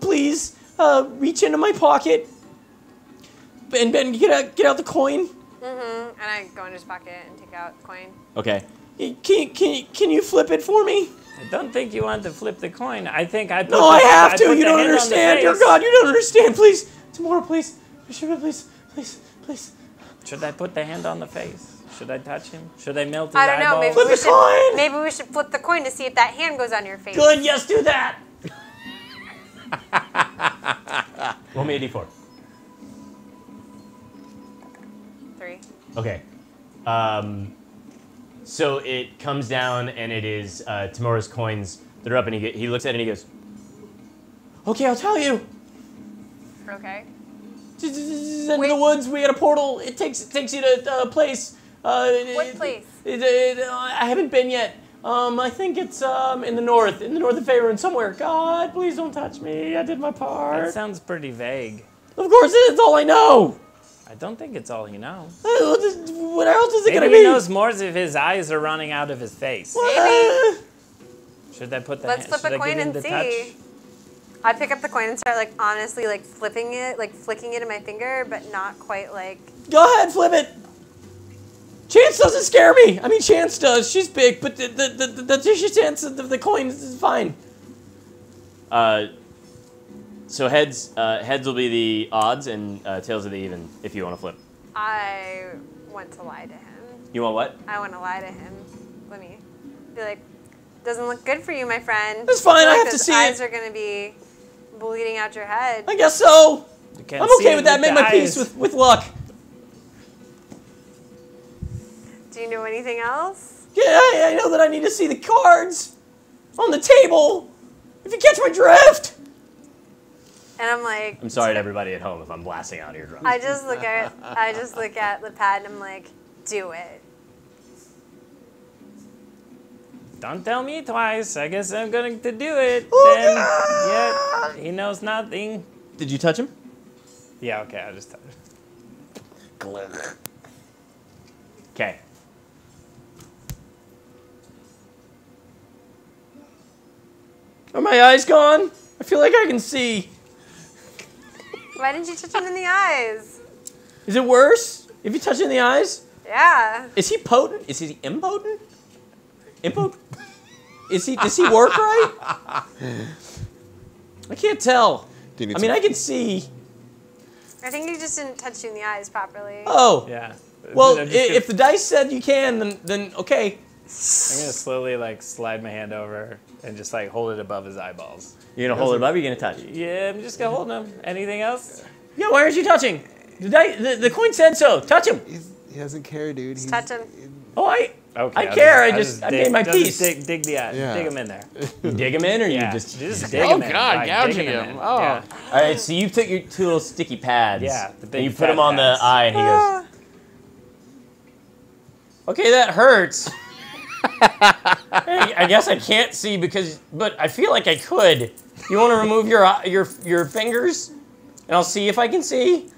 please, reach into my pocket and get out the coin? And I go in his pocket and take out the coin. Okay. Can you flip it for me? I don't think you want to flip the coin. I think I put No, I have to. put You the don't hand on the understand. Dear face. God, you don't understand. Please, tomorrow, please. Please. Should I put the hand on the face? Should I touch him? Should I melt his I don't know. eyeballs? Flip the coin. Maybe we should flip the coin to see if that hand goes on your face. Good. Yes, do that. Roll me a d4. 3. Okay. So it comes down, and it is Tamura's coins that are up, and he looks at it and he goes, "Okay, I'll tell you. Okay. Into the woods, we had a portal. It takes you to a place. What place? I haven't been yet. I think it's in the north of Faerun somewhere. God, please don't touch me. I did my part. That sounds pretty vague. Of course, it's all I know. I don't think it's all he knows. What else is it Maybe gonna he be? knows more if his eyes are running out of his face. Maybe. Should I put the Let's flip should a I coin give him and the see. touch? I pick up the coin and start like honestly like flipping it, like flicking it in my finger, but not quite like. Go ahead, flip it. Chance doesn't scare me. I mean, Chance does. She's big, but the chance of the coin is fine. So heads will be the odds, and tails are the even. If you want to flip. I want to lie to him. You want what? I want to lie to him. Let me be like, doesn't look good for you, my friend. That's fine, feel I like have to those see eyes it. are gonna be bleeding out your head. I guess so. You can't I'm see okay it with that. Make the my peace eyes. with luck. Do you know anything else? Yeah, I know that I need to see the cards on the table. If you catch my drift. And I'm like, I'm sorry to everybody at home if I'm blasting out eardrums. I just look at the pad and I'm like, do it. Don't tell me twice. I guess I'm going to do it. Oh, Then, yeah, he knows nothing. Did you touch him? Yeah, okay, I just touched it. Okay. Are my eyes gone? I feel like I can see. Why didn't you touch him in the eyes? Is it worse if you touch it in the eyes? Yeah. Is he potent? Is he impotent? Impotent? Does he work right? I can't tell. Do you need I mean, some- I can see. I think he just didn't touch you in the eyes properly. Oh. Yeah. Well, I'm just gonna- if the dice said you can, then okay. I'm gonna slowly like slide my hand over and just like hold it above his eyeballs. You're gonna hold it above. You're gonna touch. Yeah, I'm just gonna hold him. Anything else? Yeah. Why aren't you touching? The coin said so. Touch him. He doesn't care, dude. Just touch him. Oh, I Okay. I care. I made my just peace. dig the eye. Yeah. Dig him in there. You dig him in, or Yeah. you just dig Oh, him in. God, Like, gouging dig him. in. Oh. Yeah. All right, so you took your two little sticky pads. Yeah, the big and you put fat them on pads. the eye, and he goes, "Okay, that hurts." Hey, I guess I can't see but I feel like I could. You want to remove your fingers, and I'll see if I can see.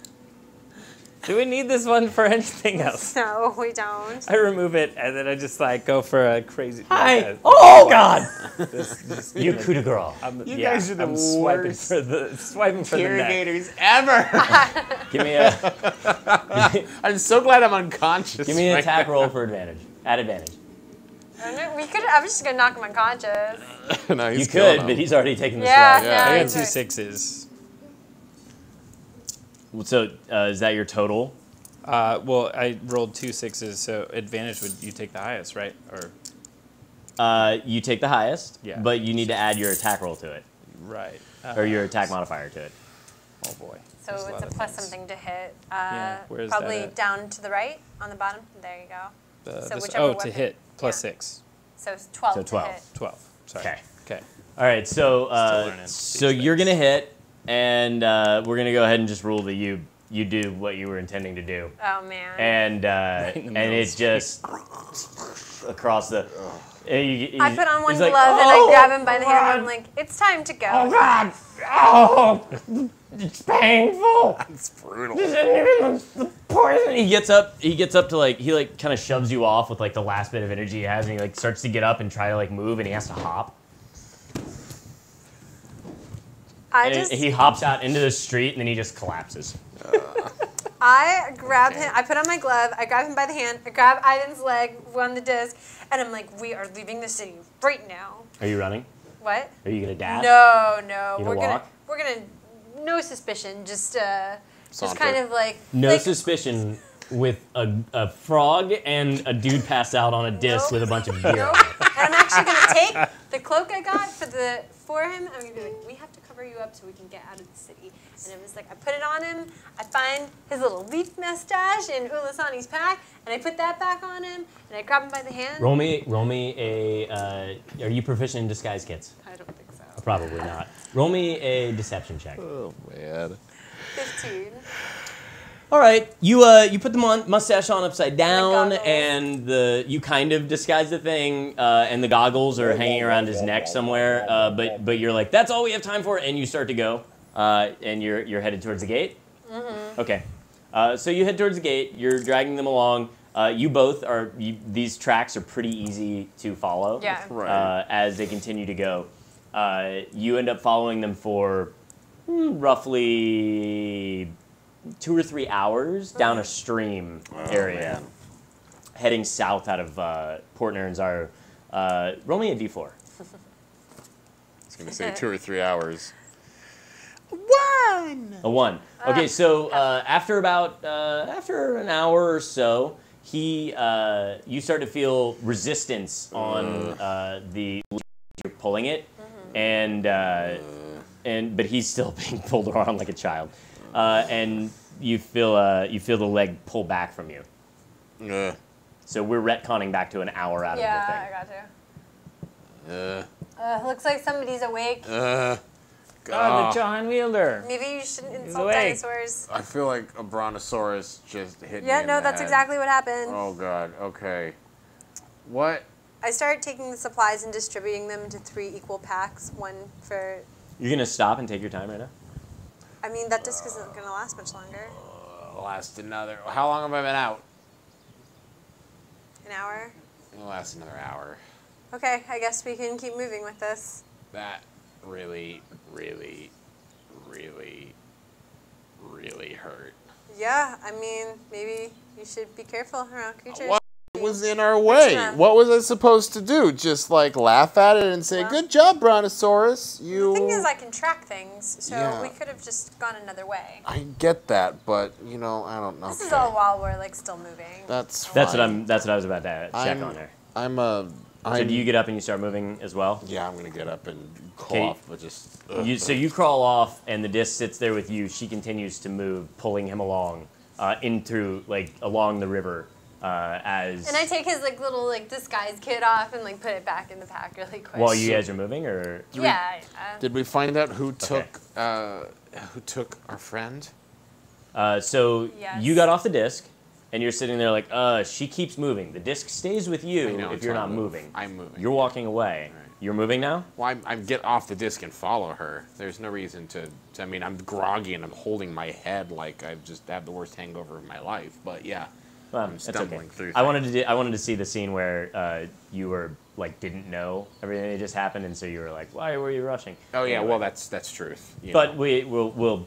Do we need this one for anything else? No, we don't. I remove it and then I just like go for a crazy. Hi. Oh God. Just You gonna- coup de grace. You guys are the I'm swiping worst for the neck. irrigators ever. Give me a I'm so glad I'm unconscious. give me an right attack now. roll for advantage. At advantage. I was just gonna knock him unconscious. No, he's You killing could, him. but he's already taken the Yeah, slide. yeah. I got he's two right. 6s. So is that your total? Well, I rolled 2 6s, so advantage would you take the highest, right? Or You take the highest, Yeah. but you need to add your attack roll to it, right? or your attack modifier to it. Oh boy. So There's it's lot a of plus things. something to hit. Yeah, where's that probably at? down to the right on the bottom. There you go. So whichever to weapon- hit plus yeah. 6, So it's 12 So to 12. hit. 12. Sorry. Okay. Okay. All right, so learning so these you're gonna hit, and we're gonna go ahead and just rule that you do what you were intending to do, Oh man. and in the and middle of it just across the. I put on one he's glove like, and I grab him by the hand and I'm like, it's time to go. Oh God! Oh, it's painful. It's brutal. This isn't even the poison. He gets up to like he like kind of shoves you off with like the last bit of energy he has, and he like starts to get up and try to like move, and he has to hop. He hops out into the street, and then he just collapses. I grab him, I put on my glove, I grab him by the hand, I grab Iden's leg on the disc, and I'm like, we are leaving the city right now. Are you running? What? Are you gonna dash? No. You We're gonna gonna walk? no suspicion, just Saunter. kind of like No suspicion with a frog and a dude passed out on a disc with a bunch of gear. Nope. And I'm actually gonna take the cloak I got for him. I'm gonna be like, we have to cover you up so we can get out of the city. And it was like, I put it on him. I find his little leaf mustache in Ulasani's pack, and I put that back on him, and I grab him by the hand. Roll me a. Are you proficient in disguise kits? I don't think so. Probably not. Roll me a deception check. Oh man. 15. All right, you put the mustache on upside down, and you kind of disguise the thing, and the goggles are hanging around his neck somewhere. But you're like, that's all we have time for, and you start to go, and you're headed towards the gate. Mm-hmm. Okay, so you head towards the gate. You're dragging them along. You both are. These tracks are pretty easy to follow. Yeah. Right. As they continue to go, you end up following them for roughly 2 or 3 hours down a stream area, heading south out of Port Naranzaro. Roll me a d4. I was gonna say 2 or 3 hours. A 1. Okay, so after an hour or so, you start to feel resistance on the you're pulling it, but he's still being pulled around like a child. And you feel the leg pull back from you. So we're retconning back to an hour out of the thing. Yeah, I got you. Looks like somebody's awake. Oh, the John Wielder. Maybe you shouldn't insult awake. dinosaurs. I feel like a brontosaurus just hit me Yeah, in no, the that's head. exactly what happened. Oh god. Okay. What? I started taking the supplies and distributing them into 3 equal packs. One for. You're gonna stop and take your time right now. I mean, that disc isn't going to last much longer. Last another. How long have I been out? An hour? It'll last another hour. Okay, I guess we can keep moving with this. That really, really, really, really hurt. Yeah, I mean, maybe you should be careful around creatures. What was in our way? What was I supposed to do? Just like laugh at it and say, Well, "Good job, Brontosaurus." You. The thing is, I can track things, so Yeah. we could have just gone another way. I get that, but I don't know. This is all while we're like still moving. That's fine. That's what I was about to check on there. So do you get up and you start moving as well? Yeah, I'm gonna get up and call Okay. off, but just. So you crawl off, and the disc sits there with you. She continues to move, pulling him along along the river. And I take his like little like disguise kit off and like put it back in the pack really quick. while you guys are moving, or Yeah. Did we find out who Okay. took our friend? So Yes. you got off the disc, and you're sitting there like, she keeps moving. The disc stays with you I know, if you're until I not move. moving. I'm moving. You're walking away. Right. You're moving now? Well, I get off the disc and follow her. There's no reason to. I mean, I'm groggy and I'm holding my head like I just have the worst hangover of my life. But yeah, Well, I'm that's stumbling okay. through. I wanted to see the scene where you were like didn't know everything that just happened, and so you were like, why were you rushing? Oh yeah, Anyway. well that's truth. But we'll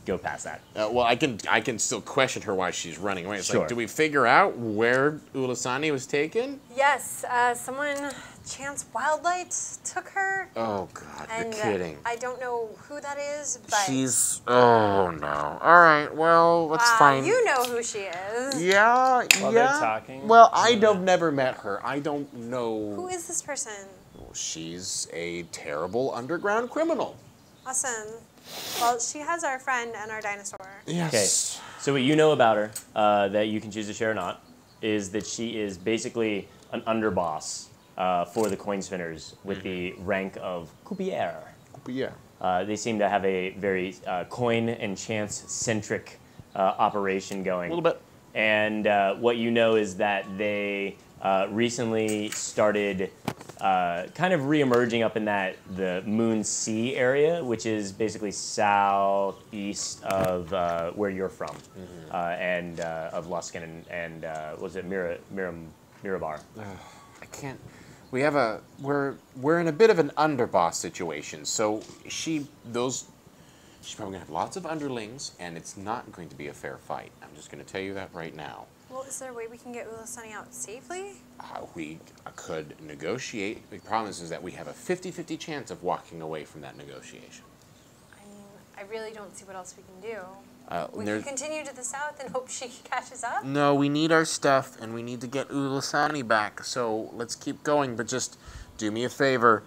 go past that. well, I can still question her why she's running away. It's Sure. like, do we figure out where Ulasani was taken? Yes, someone, Chance Wildlight, took her. Oh God, And you're kidding. I don't know who that is, but She's. Oh no. All right. Well, let's find. you know who she is. Yeah. While yeah. they're talking. Well, I've never met her. I don't know. Who is this person? She's a terrible underground criminal. Awesome. Well, she has our friend and our dinosaur. Yes. So what you know about her, that you can choose to share or not, is that she is basically an underboss for the coin spinners with the rank of croupier. But yeah. They seem to have a very coin and chance-centric operation going. A little bit. And what you know is that they recently started kind of re-emerging up in the Moon Sea area, which is basically southeast of where you're from, and of Luskin and was it Mirabar? I can't. We have we're in a bit of an underboss situation. So she's probably gonna have lots of underlings, and it's not going to be a fair fight. I'm just gonna tell you that right now. Well, is there a way we can get Ulasani out safely? We could negotiate. The problem is that we have a 50-50 chance of walking away from that negotiation. I mean, I really don't see what else we can do. We There- can continue to the south and hope she catches up. No, we need our stuff, and we need to get Ulasani back. So let's keep going, but just do me a favor.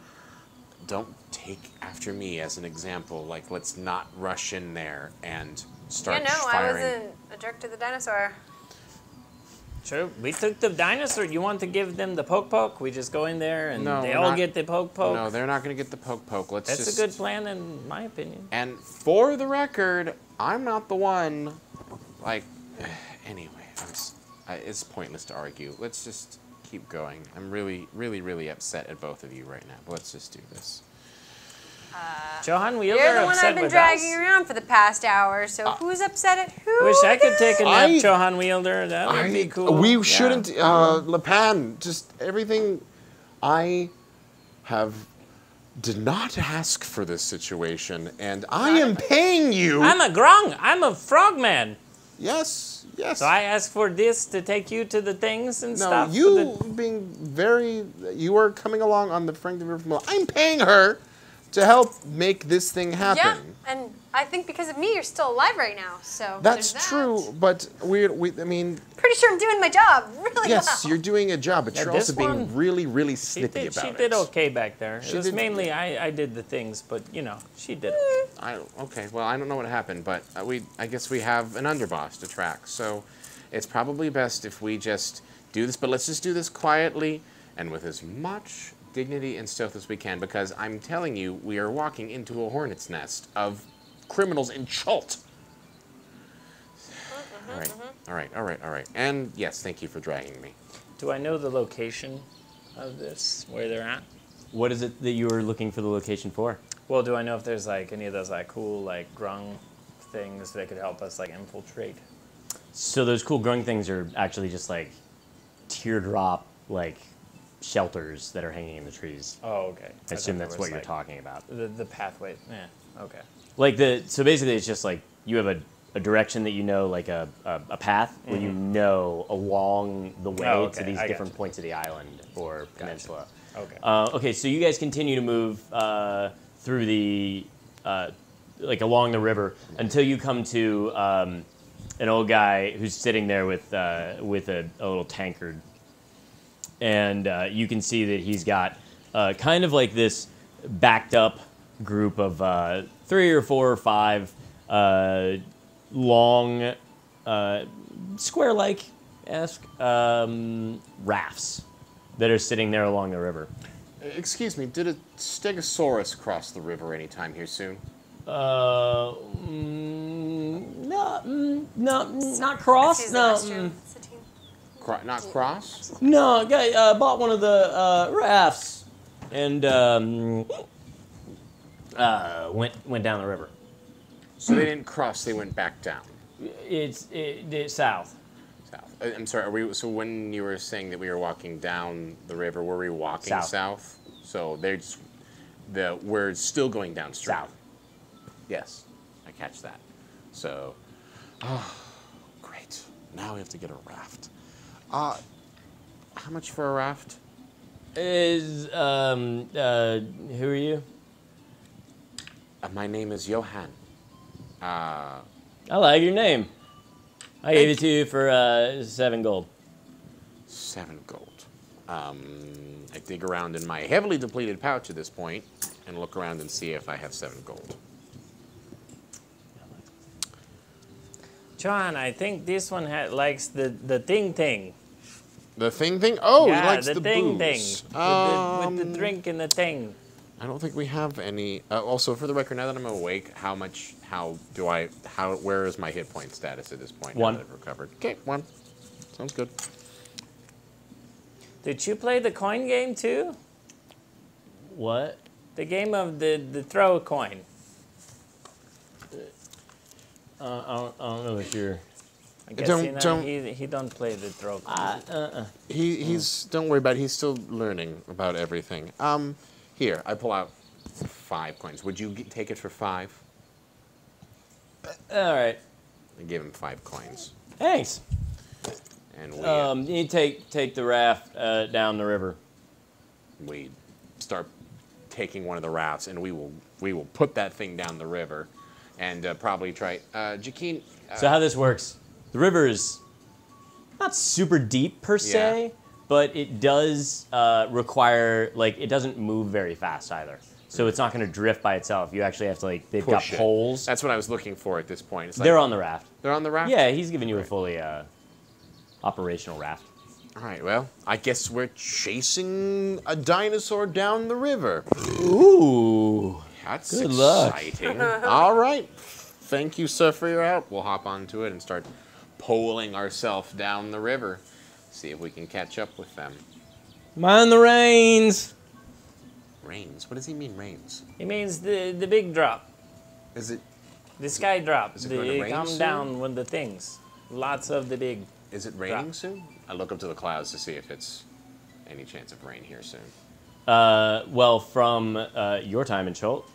Don't take after me as an example. Like, let's not rush in there and start Yeah, no, I firing. wasn't a jerk to the dinosaur. True. We took the dinosaur. You want to give them the poke? We just go in there and No, they we're all not- get the poke. No, they're not going to get the poke. Let's That's just... a good plan in my opinion. And for the record, I'm not the one. Like, anyway, it's pointless to argue. Let's just keep going. I'm really, really, really upset at both of you right now. But let's just do this. Johan Wheeler You're the one upset I've been with dragging us. around for the past hour, so who's upset at who? Wish I could take a nap, I- Johan Wheeler. That would be cool. We Yeah. shouldn't, Lepan, just everything. I did not ask for this situation, and I am paying you. I'm a grong. I'm a frogman. Yes, yes. So I asked for this to take you to the things and No, stuff. for you the- being very, you are coming along on the Frank the River from. I'm paying her to help make this thing happen. Yeah, and I think because of me, you're still alive right now. So That's there's that. true, but I mean, Pretty sure I'm doing my job really yes, well. you're doing a job, but Yeah, you're this also being one- really, really She snippy did, about she it. did okay back there. She It was did- mainly I did the things, but you know, she did it. Okay, well, I don't know what happened, but I guess we have an underboss to track, so it's probably best if we just do this, but let's just do this quietly and with as much dignity and stealth as we can, because I'm telling you, we are walking into a hornet's nest of criminals in Chult. All right. And yes, thank you for dragging me. Do I know the location of this, where they're at? What is it that you were looking for the location for? Well, do I know if there's like any of those like cool like grung things that could help us like infiltrate? So those cool grung things are actually just like teardrop like shelters that are hanging in the trees. Oh, okay. I assume thought that's there what was, you're like, talking about. The pathway. Yeah. Okay. Like so basically it's just like you have a direction that you know, like a path where you know along the way Oh, okay. to these I different gotcha. points of the island or peninsula. Okay. Okay, so you guys continue to move through the like along the river until you come to an old guy who's sitting there with a little tankard, and you can see that he's got kind of like this backed up group of 3 or 4 or 5 long square-like esque rafts that are sitting there along the river. Excuse me, did a Stegosaurus cross the river anytime here soon? No, not cross. She's the No, restroom. Satine. Not cross? no. Guy bought one of the rafts and went down the river. So they didn't cross, they went back down. It's south. South. I'm sorry, so when you were saying that we were walking down the river, were we walking South. south? So we're still going downstream. South. Yes, I catch that. So, great. Now we have to get a raft. How much for a raft? Is who are you? My name is Johan. I like your name. I gave it to you for 7 gold. 7 gold. I dig around in my heavily depleted pouch at this point and look around and see if I have 7 gold. John, I think this one likes the thing. The thing? Oh, Yeah, he likes the the thing booze. with the drink and the thing. I don't think we have any. Also, for the record, now that I'm awake, where is my hit point status at this point? now 1. that I've recovered. Okay, 1. Sounds good. Did you play the coin game too? What? The game of the throw a coin. I don't know if you're. I guess he don't play the throw coin. He's don't worry about it. He's still learning about everything. Here, I pull out 5 coins. Would you take it for 5? All right. I give him 5 coins. Thanks. And we You take the raft down the river. we start taking one of the rafts, and we will put that thing down the river, and probably try. Jaquine. So how this works? The river is not super deep per se, but it does require it doesn't move very fast either. So it's not going to drift by itself. You actually have to they've got Push it. poles. That's what I was looking for at this point. It's like, They're on the raft. They're on the raft. Yeah, he's giving you a fully operational raft. All right. Well, I guess we're chasing a dinosaur down the river. Ooh. That's Good luck. exciting. All right. Thank you, sir, for your help. We'll hop onto it and start poling ourselves down the river. See if we can catch up with them. Mind the reins. Rains? What does he mean, rains? He means the big drop. Is it The sky drop. Is it going to rain come soon? down with the things. Lots of the big. raining Drop. soon? I look up to the clouds to see if it's any chance of rain here soon. Well, from your time in Chult,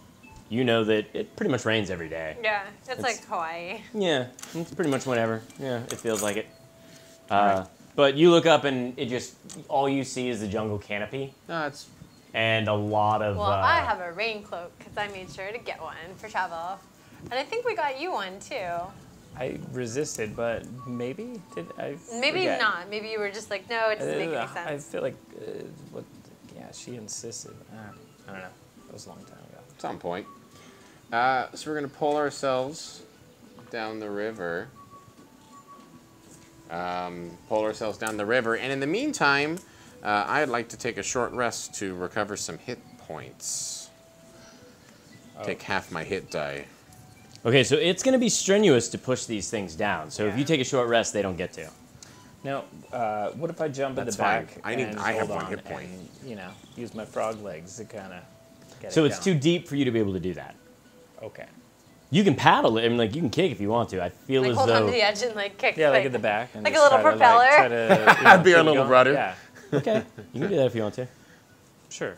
you know that it pretty much rains every day. Yeah, it's like Hawaii. Yeah, it's pretty much whenever. Yeah, it feels like it. But you look up and it just, all you see is the jungle canopy No, it's and a lot of... Well, I have a rain cloak because I made sure to get one for travel. And I think we got you one too. I resisted, but maybe did I? Maybe forget? not. Maybe you were just like, no, it doesn't make any I sense. feel like what? Yeah, she insisted. I don't know. That was a long time ago. some point. So we're gonna pull ourselves down the river. Pull ourselves down the river, and in the meantime, I'd like to take a short rest to recover some hit points. Take half my hit die. Okay, so it's going to be strenuous to push these things down. So if Yeah. you take a short rest, they don't get to. Now, what if I jump in That's the back? fine. and I have hold one on hit point. And, use my frog legs to kind of get So it it's down. too deep for you to be able to do that. Okay. You can paddle it. I mean, you can kick if you want to. I feel Like as hold though... on to the edge and kick. Yeah, like at the back. And like a just little try to, propeller. try to, I'd be our keep little going. rudder. Yeah, Okay, you can do that if you want to. sure.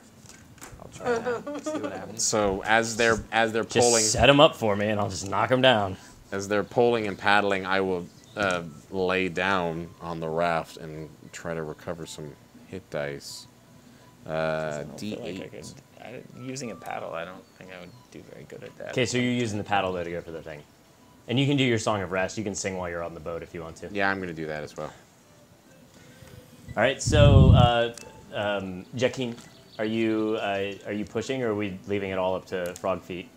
I'll try that. See what happens. So as they're Just pulling, set them up for me, and I'll just knock them down. as they're pulling and paddling, I will lay down on the raft and try to recover some hit dice. I don't feel D8. like using a paddle, I don't think I would do very good at that. Okay, so you're using the paddle though to go for the thing. And you can do your Song of Rest. You can sing while you're on the boat if you want to. Yeah, I'm gonna do that as well. All right, so Jaquine, are you pushing, or are we leaving it all up to Frog Feet?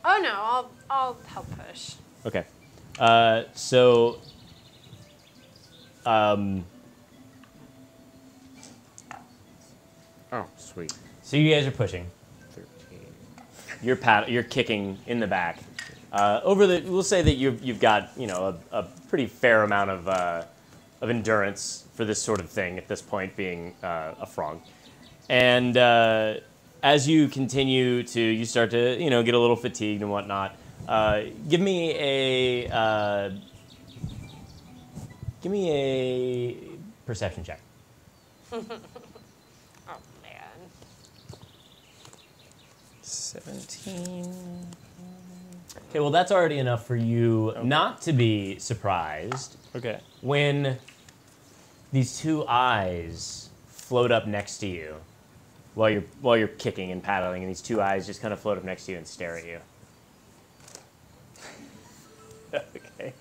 Oh no, I'll help push. Okay, so Oh, sweet. so you guys are pushing. 13. You're kicking in the back. We'll say that you've got a pretty fair amount of endurance for this sort of thing at this point, being a frog. And as you continue to, you start to get a little fatigued and whatnot. Give me a perception check. Oh man. 17. Okay, well that's already enough for you not to be surprised Okay. when these two eyes float up next to you while you're kicking and paddling, and these two eyes just kind of float up next to you and stare at you. Okay.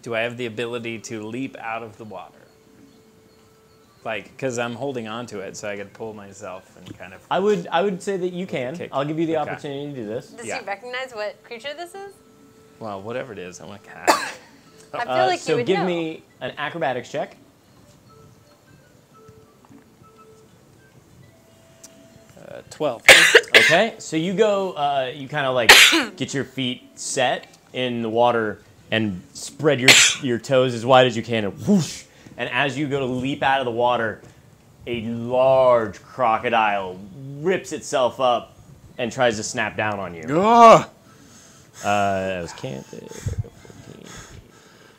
Do I have the ability to leap out of the water? Because I'm holding on to it, so I could pull myself and kind of. I would say that you can. Kick. I'll give you the Okay. opportunity to do this. Does Yeah. he recognize what creature this is? Well, whatever it is, I'm gonna cast. I feel like so you would give know. me an acrobatics check. 12. Okay, so you go, you kind of get your feet set in the water and spread your toes as wide as you can, and whoosh, And as you go to leap out of the water, a large crocodile rips itself up and tries to snap down on you. Ah! That was canted.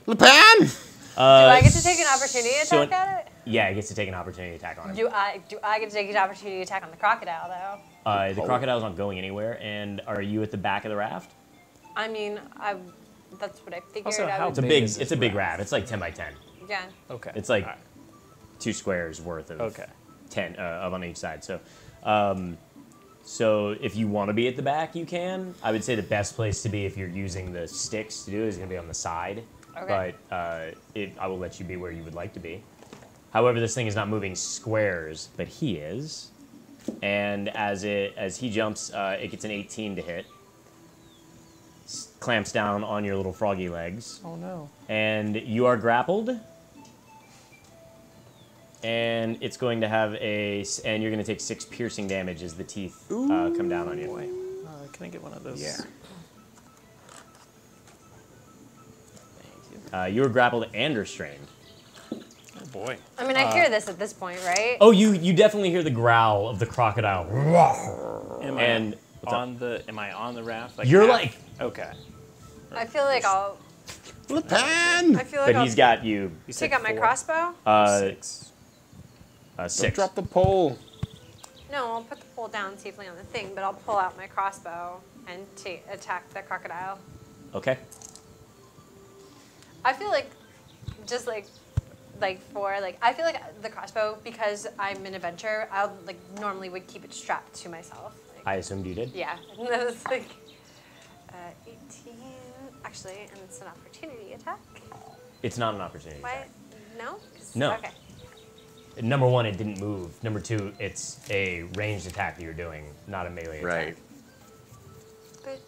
Lepan! Do I get to take an opportunity attack at it? Yeah, it gets to take an opportunity attack on him. Do I get to take an opportunity attack on the crocodile though? The crocodile's not going anywhere. And are you at the back of the raft? I mean, that's what I figured. Also, I how would, It's a big big. is this It's a big raft? raft. It's like 10 by 10. yeah. Okay. It's like Alright. 2 squares worth of Okay. 10 of on each side. So, so if you want to be at the back, you can. I would say the best place to be if you're using the sticks to do it is going to be on the side. Okay. But I will let you be where you would like to be. However, this thing is not moving squares, but he is. And as he jumps, it gets an 18 to hit. Clamps down on your little froggy legs. Oh no. And you are grappled. And it's going to have and you're going to take 6 piercing damage as the teeth come down on you. Boy. Can I get one of those? Yeah. Thank you. You were grappled and restrained. Oh boy. I mean, I hear this at this point, right? Oh, you definitely hear the growl of the crocodile. Am And am I on the raft? you're half? like, Okay. I feel like I'll. Lepan! I feel like but I'll he's got you You said take out my 4? crossbow. 6. 6. Drop the pole. No, I'll put the pole down safely on the thing, but I'll pull out my crossbow and attack the crocodile. Okay. I feel like, just I feel like the crossbow, because I'm an adventurer, I'll normally would keep it strapped to myself. I assumed you did. Yeah, and that was 18. Actually, and it's an opportunity attack. It's not an opportunity Why? attack. No. 'Cause- No. Okay. Number 1, it didn't move. Number 2, it's a ranged attack that you're doing, not a melee attack. Right. But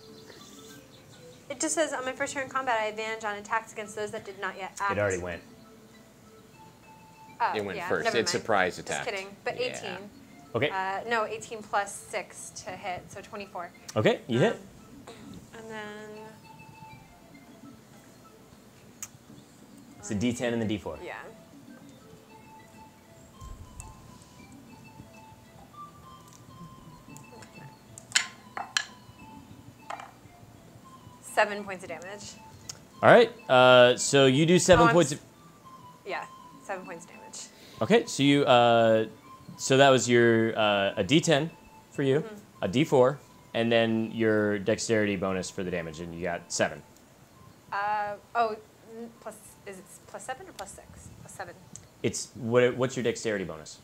it just says on my first turn in combat, I have advantage on attacks against those that did not yet act. It already went. Oh, It went yeah, first. never It's mind. surprise attack. Just kidding. But Yeah. 18. Okay. No, 18 plus 6 to hit, so 24. Okay, you hit. And then It's the D10 and the D4. yeah. Seven points of damage. All right. So you do 7 I'm points s- of. Yeah, 7 points of damage. Okay, so you. So that was your a D10 for you, a D4, and then your dexterity bonus for the damage, and you got 7. Is it plus 7 or plus 6? Plus 7. It's what's your dexterity bonus?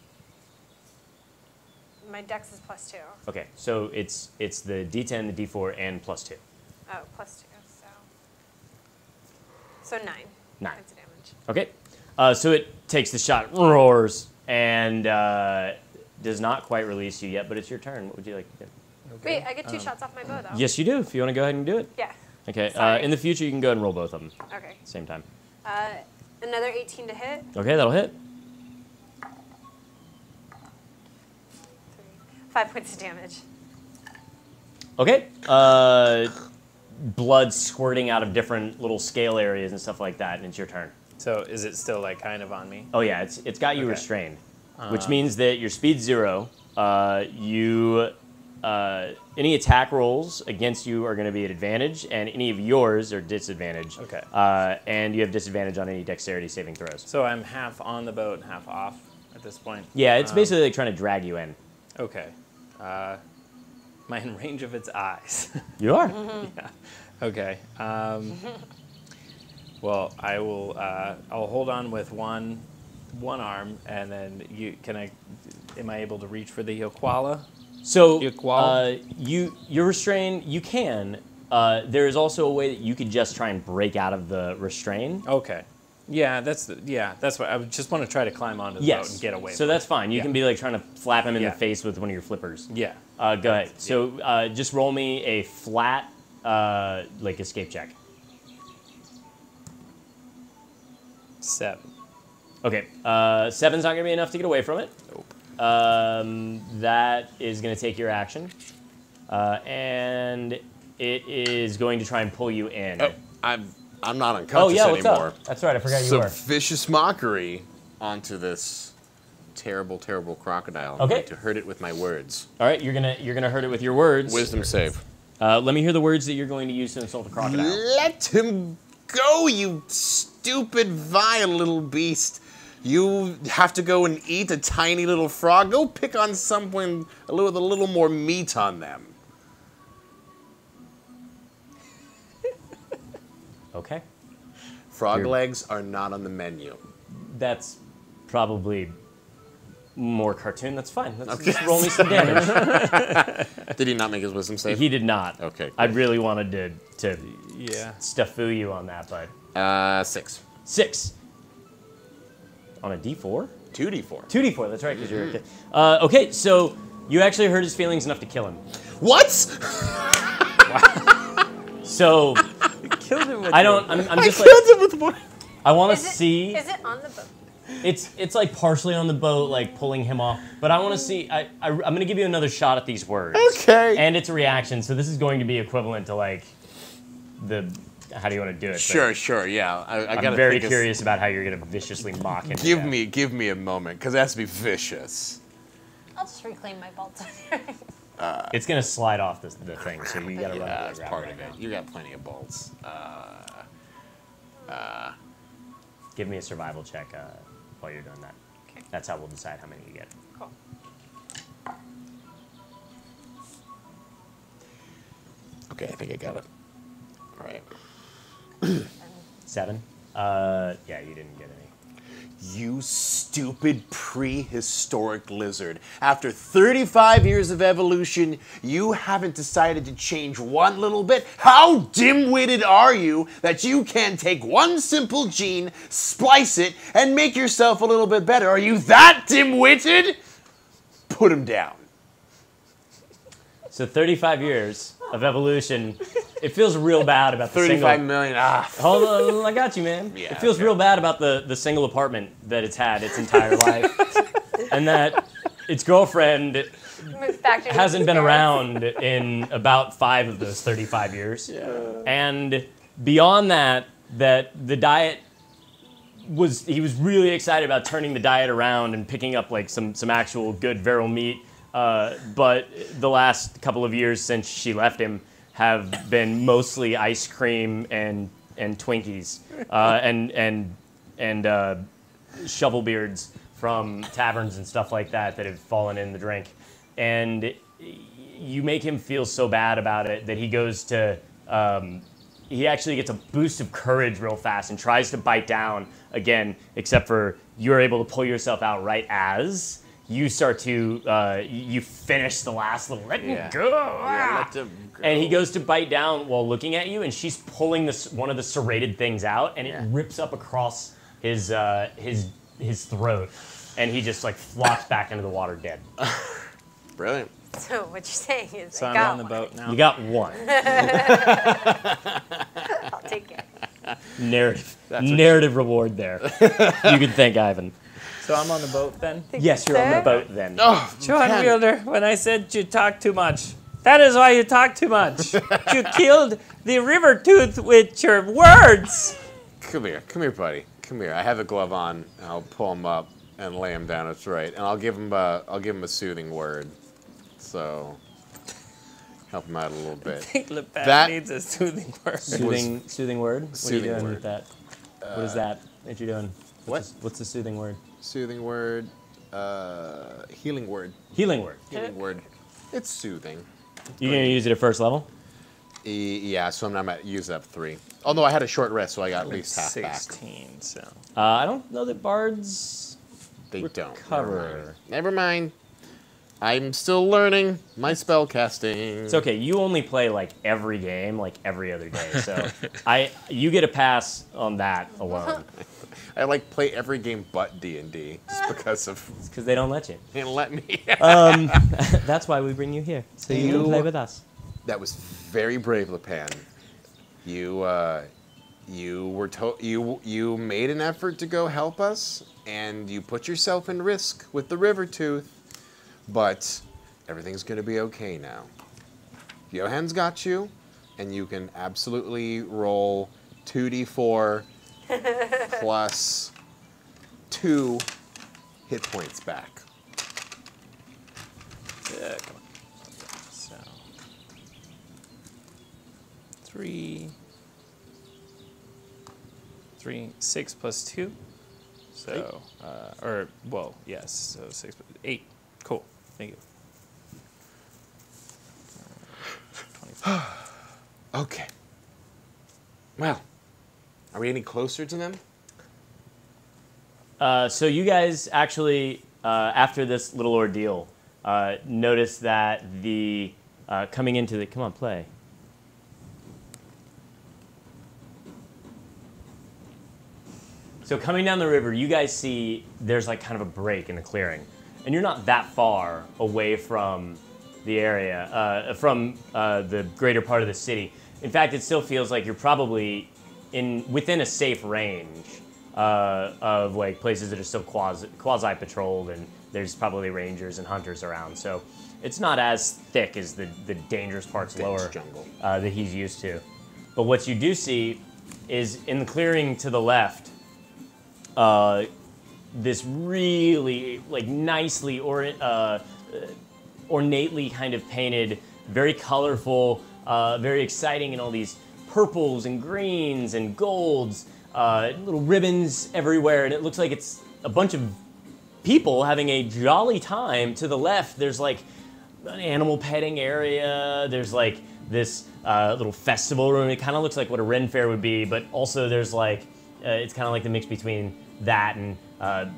My dex is plus 2. Okay, so it's the D10, the D4, and plus 2. Oh, plus 2, so 9. 9. Points of damage. Okay, so it takes the shot, roars, and does not quite release you yet, but it's your turn. What would you like to do? Wait, I get 2 shots off my bow, though. Yes, you do. If you want to go ahead and do it. Yeah. Okay. Sorry. In the future, you can go ahead and roll both of them Okay. at the same time. Another 18 to hit. Okay, that'll hit. 5 points of damage. Okay. Blood squirting out of different little scale areas and stuff like that, and it's your turn. So is it still kind of on me? Oh yeah, it's got you Okay. restrained, which means that your speed's 0. Any attack rolls against you are going to be at advantage, and any of yours are disadvantage. Okay. And you have disadvantage on any dexterity saving throws. So I'm half on the boat and half off at this point? Yeah, it's basically like trying to drag you in. Okay. Am I in range of its eyes? You are. Yeah. Okay. Well, I will. I'll hold on with one arm, and then am I able to reach for the Yokwala? So Yokwal? you're restrained. You can. There is also a way that you could just try and break out of the restrain. Okay. Yeah, that's what I would just want to try to climb onto the boat and get away. So from that's it. fine. You Yeah. can be like trying to flap him in Yeah. the face with one of your flippers. Yeah. Go ahead. So just roll me a flat escape check. 7. Okay. 7's not going to be enough to get away from it. Nope. That is going to take your action. And it is going to try and pull you in. Oh, I'm not unconscious yeah, what's anymore. up? That's right, I forgot you So were. vicious mockery. onto this terrible, terrible crocodile. I'm Okay. going to hurt it with my words. All right, you're gonna hurt it with your words. Wisdom save. Let me hear the words that you're going to use to insult the crocodile. Let him go, you stupid, vile little beast. You have to go and eat a tiny little frog. Go pick on someone with a little more meat on them. Okay. Frog You're- legs are not on the menu. That's probably more cartoon. That's fine. Let's Okay. just roll me some damage. Did he not make his wisdom save? He did not. Okay. I really wanted to Yeah. stuffu you on that, but 6. 6 on a D4. 2d4. 2D4. That's right, because you're okay. So you actually hurt his feelings enough to kill him. What? So Killed him with I don't. I'm just like Killed him with what? I want to Is it, see. Is it on the boat? It's like partially on the boat, like pulling him off. But I want to see. I'm gonna give you another shot at these words. Okay. And it's a reaction, so this is going to be equivalent to like the. How do you want to do it? But Sure, yeah. I gotta I'm very think curious about how you're gonna viciously mock him. to Give death. me a moment, because it has to be vicious. I'll just reclaim my bolts. It's gonna slide off the thing, so you gotta run. Yeah, over that's and grab part it of right it. You got plenty of bolts. now. Give me a survival check while you're doing that. Okay. That's how we'll decide how many you get. Cool. Okay, I think I got it. All right. 7. Yeah, you didn't get any. You stupid prehistoric lizard. After 35 years of evolution, you haven't decided to change one little bit? How dim-witted are you that you can take one simple gene, splice it, and make yourself a little bit better? Are you that dim-witted? Put him down. So 35 years of evolution. It feels real bad about the 35 single. million. Hold on, I got you, man. Yeah, it feels okay. real bad about the single apartment that it's had its entire life, and that its girlfriend Move back to hasn't been his around in about 5 of those 35 years. Yeah. And beyond that, the diet he was really excited about turning the diet around and picking up like some actual good virile meat. But the last couple of years since she left him have been mostly ice cream and Twinkies and shovel beards from taverns and stuff like that have fallen in the drink. And you make him feel so bad about it that he goes to he actually gets a boost of courage real fast and tries to bite down again, except for you're able to pull yourself out right as you start to you finish the last little let me go. Yeah, let him go. And he goes to bite down while looking at you, and she's pulling one of the serrated things out, and it rips up across his throat, and he just like flops back into the water dead. Brilliant. So what you're saying is, So I I'm got on the one. boat now. You got 1 I'll take it. narrative reward there. You can thank Ivan. So I'm on the boat then? Yes, you're on the Sir? boat then. Oh, John Ken. Wielder, when I said you talk too much, that is why you talk too much. You killed the river tooth with your words. Come here, buddy. Come here. I have the glove on, and I'll pull him up and lay him down. It's right, and I'll give him a soothing word. So help him out a little bit. I think Lepan That- needs a soothing word. Soothing word? What are you Soothing doing word. with that? What is that you're doing? What's the soothing word? Soothing word, healing word. Healing word. Healing word. It's soothing. You're going to use it at first level? Yeah, so I'm at use up 3. Oh no, I had a short rest, so I got at least half back. 16, so. I don't know that bards They don't. recover. Never mind. I'm still learning my spell casting. It's okay. You only play like every game, like every other day. So you get a pass on that alone I like play every game but D&D just because of because they don't let you. they didn't let me. That's why we bring you here, so you can play with us. That was very brave, Lepan. You were you made an effort to go help us, and you put yourself in risk with the river tooth, but everything's gonna be okay now. Johann's got you, and you can absolutely roll 2d4 plus 2. 2 hit points back. Come on. So 3, 6 plus 2. So, yes. So 6, 8. Cool. Thank you. 25. Okay. Well, are we any closer to them? So you guys actually, after this little ordeal, notice that the coming into the play. So coming down the river, you guys see there's like kind of a break in the clearing, and you're not that far away from the area, from the greater part of the city. In fact, it still feels like you're probably within a safe range of like places that are still quasi patrolled, and there's probably rangers and hunters around. So it's not as thick as the dangerous parts lower jungle that he's used to. But what you do see is in the clearing to the left, this really like nicely ornately kind of painted, very colorful, very exciting, and all these purples and greens and golds, little ribbons everywhere, and it looks like it's a bunch of people having a jolly time. To the left, there's like an animal petting area. There's like this little festival room. It kind of looks like what a Ren Fair would be, but also there's like it's kind of like the mix between that and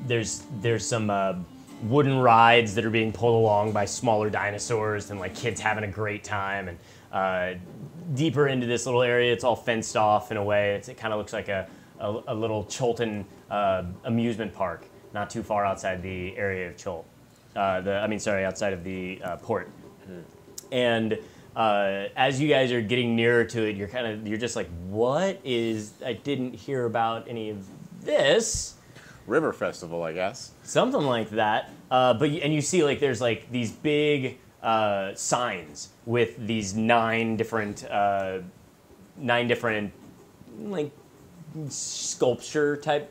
there's some wooden rides that are being pulled along by smaller dinosaurs, and like kids having a great time. And deeper into this little area, it's all fenced off in a way. It kind of looks like a little Cholton amusement park, not too far outside the area of Cholt. Outside of the port. And as you guys are getting nearer to it, you're just like, what is? I didn't hear about any of this. River Festival, I guess. Something like that. And you see like there's like these big signs with these nine different like sculpture type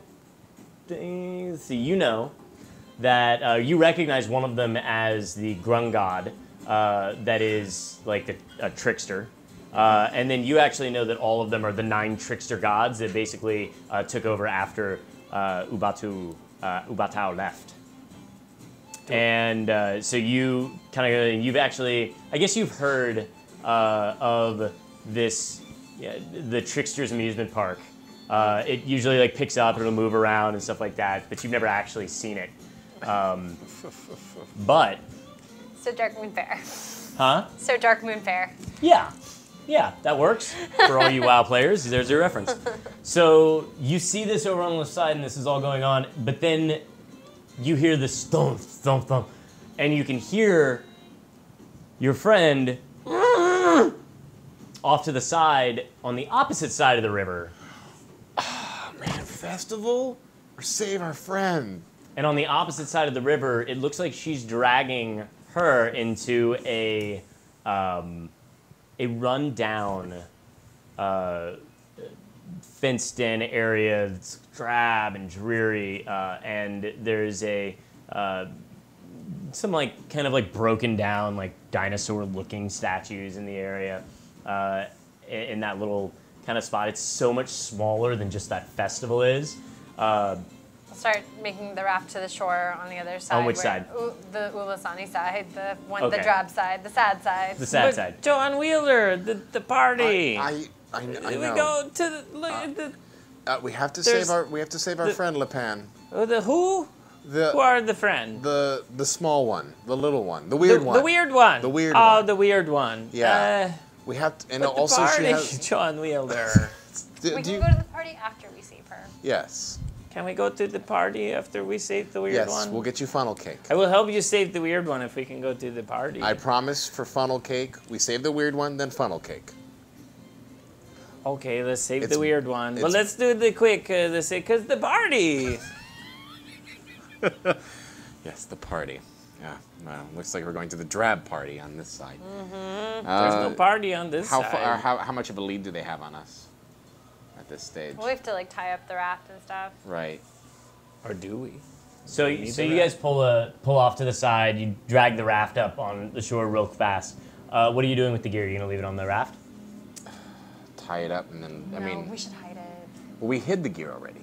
things. So you know that you recognize one of them as the Grung God, that is like a trickster. And then you actually know that all of them are the 9 trickster gods that basically took over after Ubatao left. And so you've actually, I guess you've heard of this, the Trickster's Amusement Park. It usually like picks up, it'll move around and stuff like that, but you've never actually seen it. But So Dark Moon Fair. huh? So Dark Moon Fair. Yeah, that works for all you WoW players. There's your reference. So you see this over on the side, and this is all going on, but then you hear this thump, thump, thump, and you can hear your friend off to the side on the opposite side of the river. Oh, man, festival? Or save our friend? And on the opposite side of the river, it looks like she's dragging her into a rundown, fenced-in area that's drab and dreary, and there's some like kind of like broken down like dinosaur-looking statues in the area. In that little kind of spot, it's so much smaller than just that festival is. I'll start making the raft to the shore on the other side. On which side? The Ulasani side, the one, Okay. the drab side, the sad side. The sad side. John Wheeler, the party. I know. We go to the look at the. We have to There's save our friend Lepan. The who? Who are the friend? The small one, the little one, the weird one. The weird one. The weird Oh, one. the weird one. Yeah. We have to, and But also the she party, has. John Wheeler. We can go to the party after we save her. Yes. Can we go to the party after we save the weird Yes, one? we'll get you funnel cake. I will help you save the weird one if we can go to the party. I promise for funnel cake, we save the weird one, then funnel cake. Okay, let's save It's- the weird one. But it's- let's do the quick, because the party. Yes, the party. Yeah, well, looks like we're going to the drab party on this side. There's no party on this how side. far, how much of a lead do they have on us at this stage? Well, we have to like tie up the raft and stuff. Right. Or do we? So, need so the you guys pull off to the side. You drag the raft up on the shore real fast. What are you doing with the gear? You gonna leave it on the raft? Tie it up and then, I No, mean, we should hide it. we hid the gear already.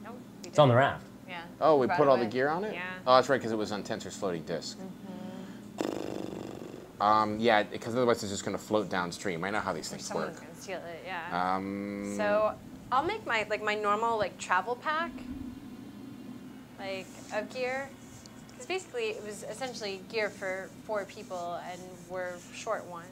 No, we It's on the raft. Yeah. Oh, we Brought put it all the away. gear on it? Yeah. Oh, that's right, because it was on Tensor's floating disk. Yeah, because otherwise it's just going to float downstream. I know how these things Someone's work. gonna steal it. Yeah. Um, So I'll make my normal travel pack, of gear, because basically it was essentially gear for 4 people and we're short 1.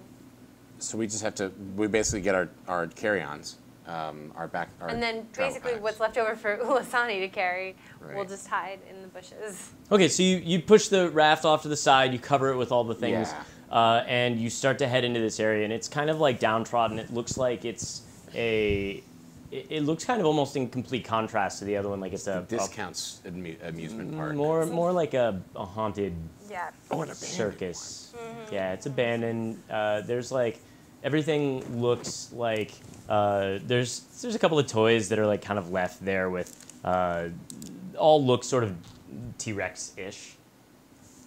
so we just have to, we basically get our carry-ons, our back, our And then travel basically packs. what's left over for Ulasani to carry, we'll Right. just hide in the bushes. Okay, so you push the raft off to the side. You cover it with all the things, and you start to head into this area. And it's kind of like downtrodden. It looks like it's it looks kind of almost in complete contrast to the other one. Like it's a Discounts amusement park. more like a haunted Yeah. circus. Yeah, it's abandoned. There's everything looks like there's a couple of toys that are kind of left there with all look sort of T-Rex-ish,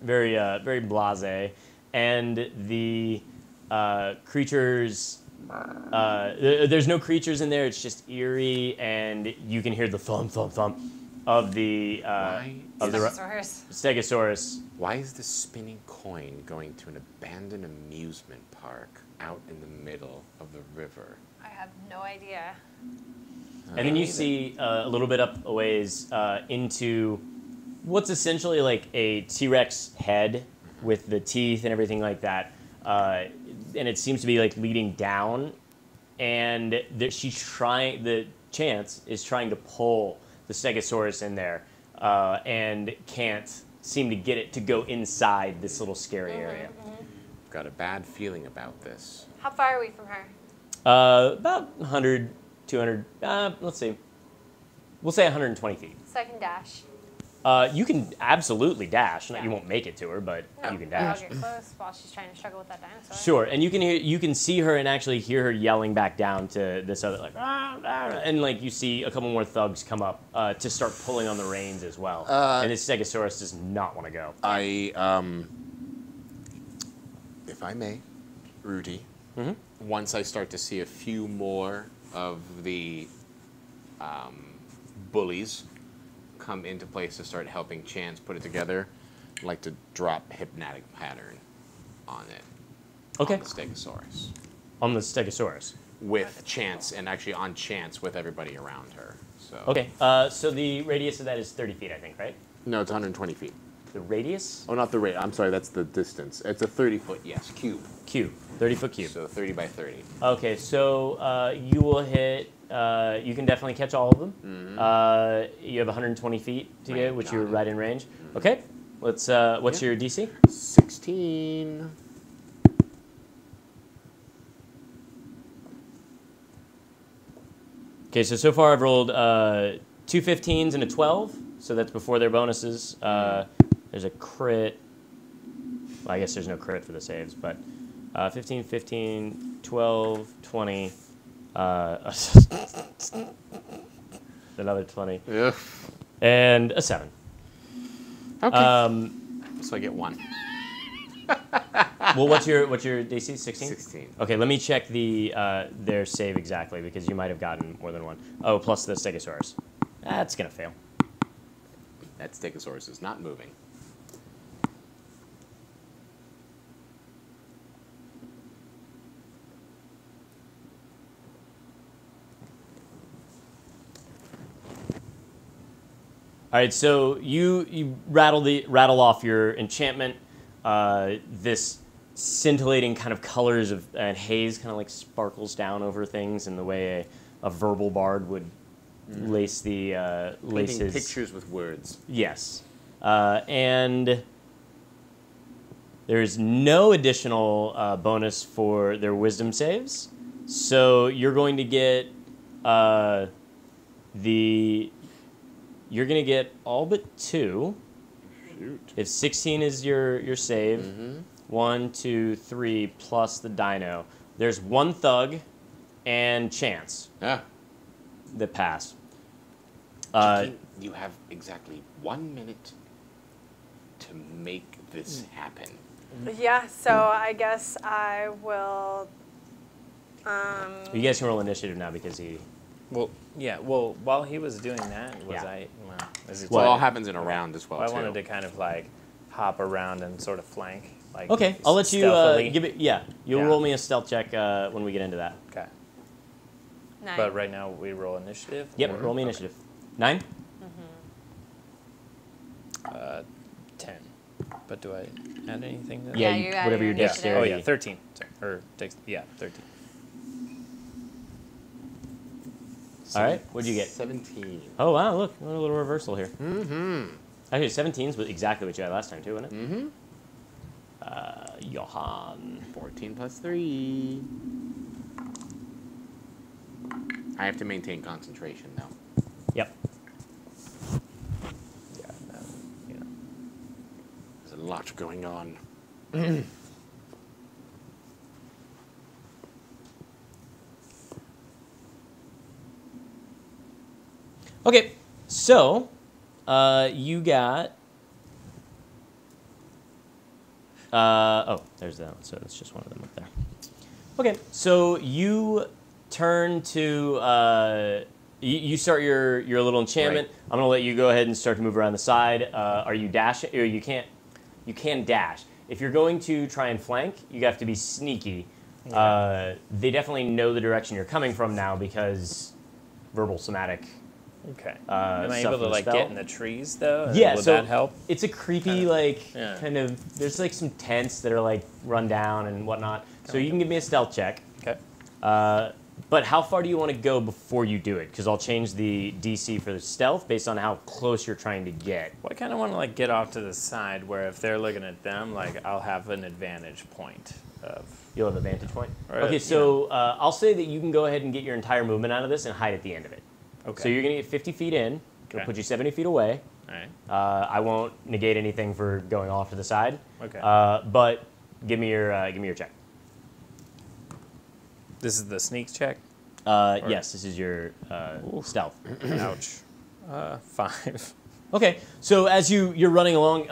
very very blasé, and the creatures. There's no creatures in there. It's just eerie, and you can hear the thump thump thump of the Stegosaurus. Stegosaurus. Why is this spinning coin going to an abandoned amusement park out in the middle of the river? I have no idea. And then you see a little bit up a ways into what's essentially like a T-Rex head with the teeth and everything like that. And it seems to be leading down. And the Chance is trying to pull the Stegosaurus in there and can't seem to get it to go inside this little scary area. I've got a bad feeling about this. How far are we from her? About 100, 200, let's see. We'll say 120 feet. So I can dash. You can absolutely dash. Yeah. You won't make it to her, but No, you can I'll dash. get close while she's trying to struggle with that dinosaur. Sure, and you can see her and actually hear her yelling back down to this other and you see a couple more thugs come up to start pulling on the reins as well. And this Stegosaurus does not want to go. If I may, Rudy, once I start to see a few more of the bullies come into place to start helping Chance put it together, I'd like to drop Hypnotic Pattern on it. Okay. On the Stegosaurus. On the Stegosaurus. With Chance, and actually on Chance with everybody around her. So. Okay, so the radius of that is 30 feet, I think, right? No, it's 120 feet. The radius? Oh, not the rate. I'm sorry, that's the distance. It's a 30-foot, yes, cube. Cube, 30-foot cube. So 30 by 30. Okay, so you will hit. You can definitely catch all of them. You have 120 feet to get, which you're right in range. Okay, let's. What's your DC? 16. Okay, so far I've rolled 2 15s and a 12, so that's before their bonuses. There's a crit. Well, I guess there's no crit for the saves, but 15, 15, 12, 20. Another 20. Ugh. And a 7. Okay. So I get 1. Well, what's your DC? 16? 16. Okay, let me check their save exactly because you might have gotten more than 1. Oh, plus the Stegosaurus. That's gonna fail. That Stegosaurus is not moving. All right, so you rattle off your enchantment. This scintillating kind of colors and haze kind of sparkles down over things in the way a verbal bard would lace the lace Painting his pictures with words. Yes, and there's no additional bonus for their wisdom saves, so you're going to get You're going to get all but 2. Shoot. If 16 is your save, 1, 2, 3, plus the dino. There's 1 thug and Chance Yeah. that pass. You have exactly 1 minute to make this happen. Yeah, so I guess I will. You guys can roll initiative now because he. Well, yeah. Well, while he was doing that, was Yeah. this is Well, it what- all happens in a round as well, I too. wanted to kind of like hop around and sort of flank. Like Okay, I'll let you stealthily. give it. Yeah, you'll Yeah. roll me a stealth check when we get into that. Okay. 9. But right now we roll initiative. Yep, or- roll me initiative. 9. 10. But do I add anything to that? Yeah, you add whatever your your Yeah. initiative. Oh dexterity. yeah, 13. Sorry. Or yeah, 13. All right, what'd you get? 17. Oh wow, look, a little reversal here. Mm-hmm. Actually, 17's was exactly what you had last time too, wasn't it? Mm-hmm. Johan. 14 plus 3. I have to maintain concentration, though. Yep. Yeah. You know. There's a lot going on. Okay, so you got. Oh, there's that one. So it's just one of them up there. Okay, so you turn to. You start your little enchantment. Right. I'm gonna let you go ahead and start to move around the side. Are you dashing? Or you can't. You can dash. If you're going to try and flank, you have to be sneaky. They definitely know the direction you're coming from now because verbal somatic. Okay. Am I stuff able to from the like spell. get in the trees though? Yeah, Would so that help? it's a creepy, Kinda, like, yeah. kind of, there's like some tents that are like run down and whatnot. So you can give me a stealth check. Okay. But how far do you want to go before you do it? Because I'll change the DC for the stealth based on how close you're trying to get. Well, I kind of want to like get off to the side where if they're looking at them, like I'll have an advantage point of. You'll have a vantage point. Or, Okay, you so I'll say that you can go ahead and get your entire movement out of this and hide at the end of it. Okay. So you're going to get 50 feet in. It'll Okay. put you 70 feet away. All right. I won't negate anything for going off to the side. Okay. But give me your check. This is the sneak check. Yes, this is your stealth. Ouch. 5. Okay, so as you're running along,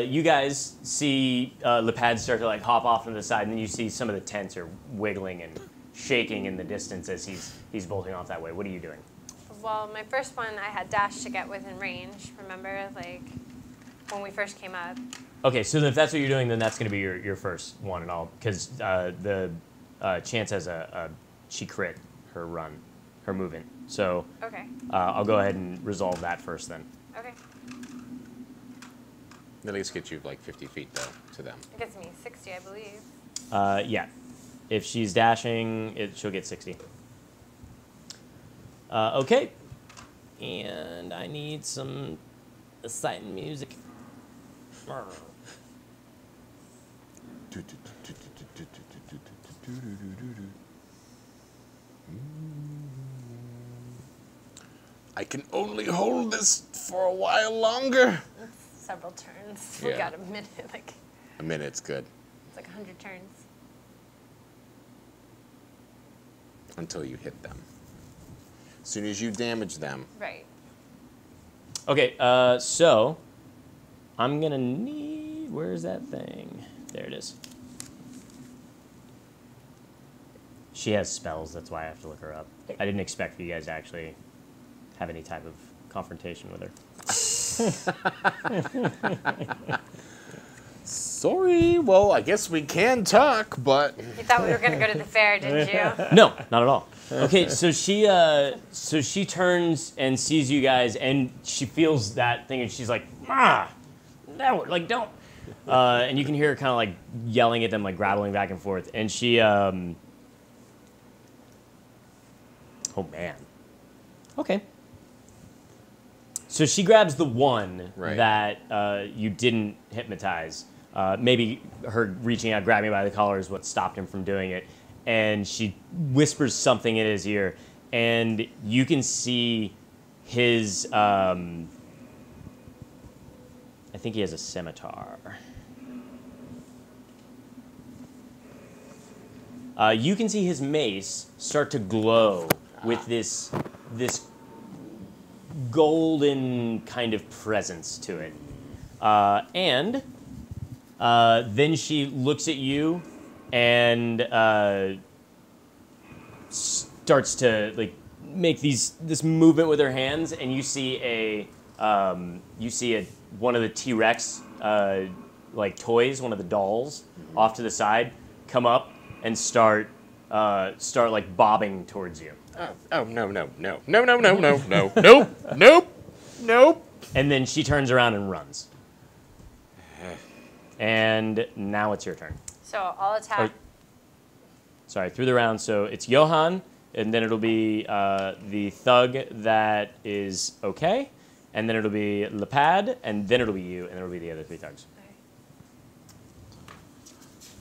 you guys see Lepad start to like hop off to the side, and then you see some of the tents are wiggling and shaking in the distance as he's bolting off that way. What are you doing? Well, my first one, I had dash to get within range. Remember, like when we first came up. Okay, so if that's what you're doing, then that's going to be your first one and all, because the Chance has she crit her run, her movement. So Okay. I'll go ahead and resolve that first then. Okay. At least get you like 50 feet, though, to them. It gets me 60, I believe. Yeah, if she's dashing, she'll get 60. Okay, and I need some exciting music. I can only hold this for a while longer. Several turns. Yeah. We got a minute. Like A minute's good. it's like 100 turns. Until you hit them. As soon as you damage them, Right. Okay, so I'm gonna need. Where's that thing? There it is. She has spells. That's why I have to look her up. I didn't expect for you guys to actually have any type of confrontation with her. sorry. Well, I guess we can talk, but You thought we were gonna go to the fair, didn't you? No, not at all. Okay, so she turns and sees you guys, and she feels that thing, and she's like, no, like don't. And you can hear her kind of like yelling at them, like grappling back and forth, and she. Oh man. Okay. So she grabs the one Right. that you didn't hypnotize. Maybe her reaching out, grabbing by the collar is what stopped him from doing it. And she whispers something in his ear, and you can see his. I think he has a scimitar. You can see his mace start to glow with this golden kind of presence to it. And then she looks at you and starts to like make this movement with her hands, and you see one of the T-Rex like toys, one of the dolls, off to the side, come up and start like bobbing towards you. Oh, no, no, no, no, no, no, no, no, nope, nope, nope. And then she turns around and runs. And now it's your turn. So I'll attack. Sorry, through the round. So it's Johan, and then it'll be the thug that is okay, and then it'll be Lepad, and then it'll be you, and then it'll be the other 3 thugs.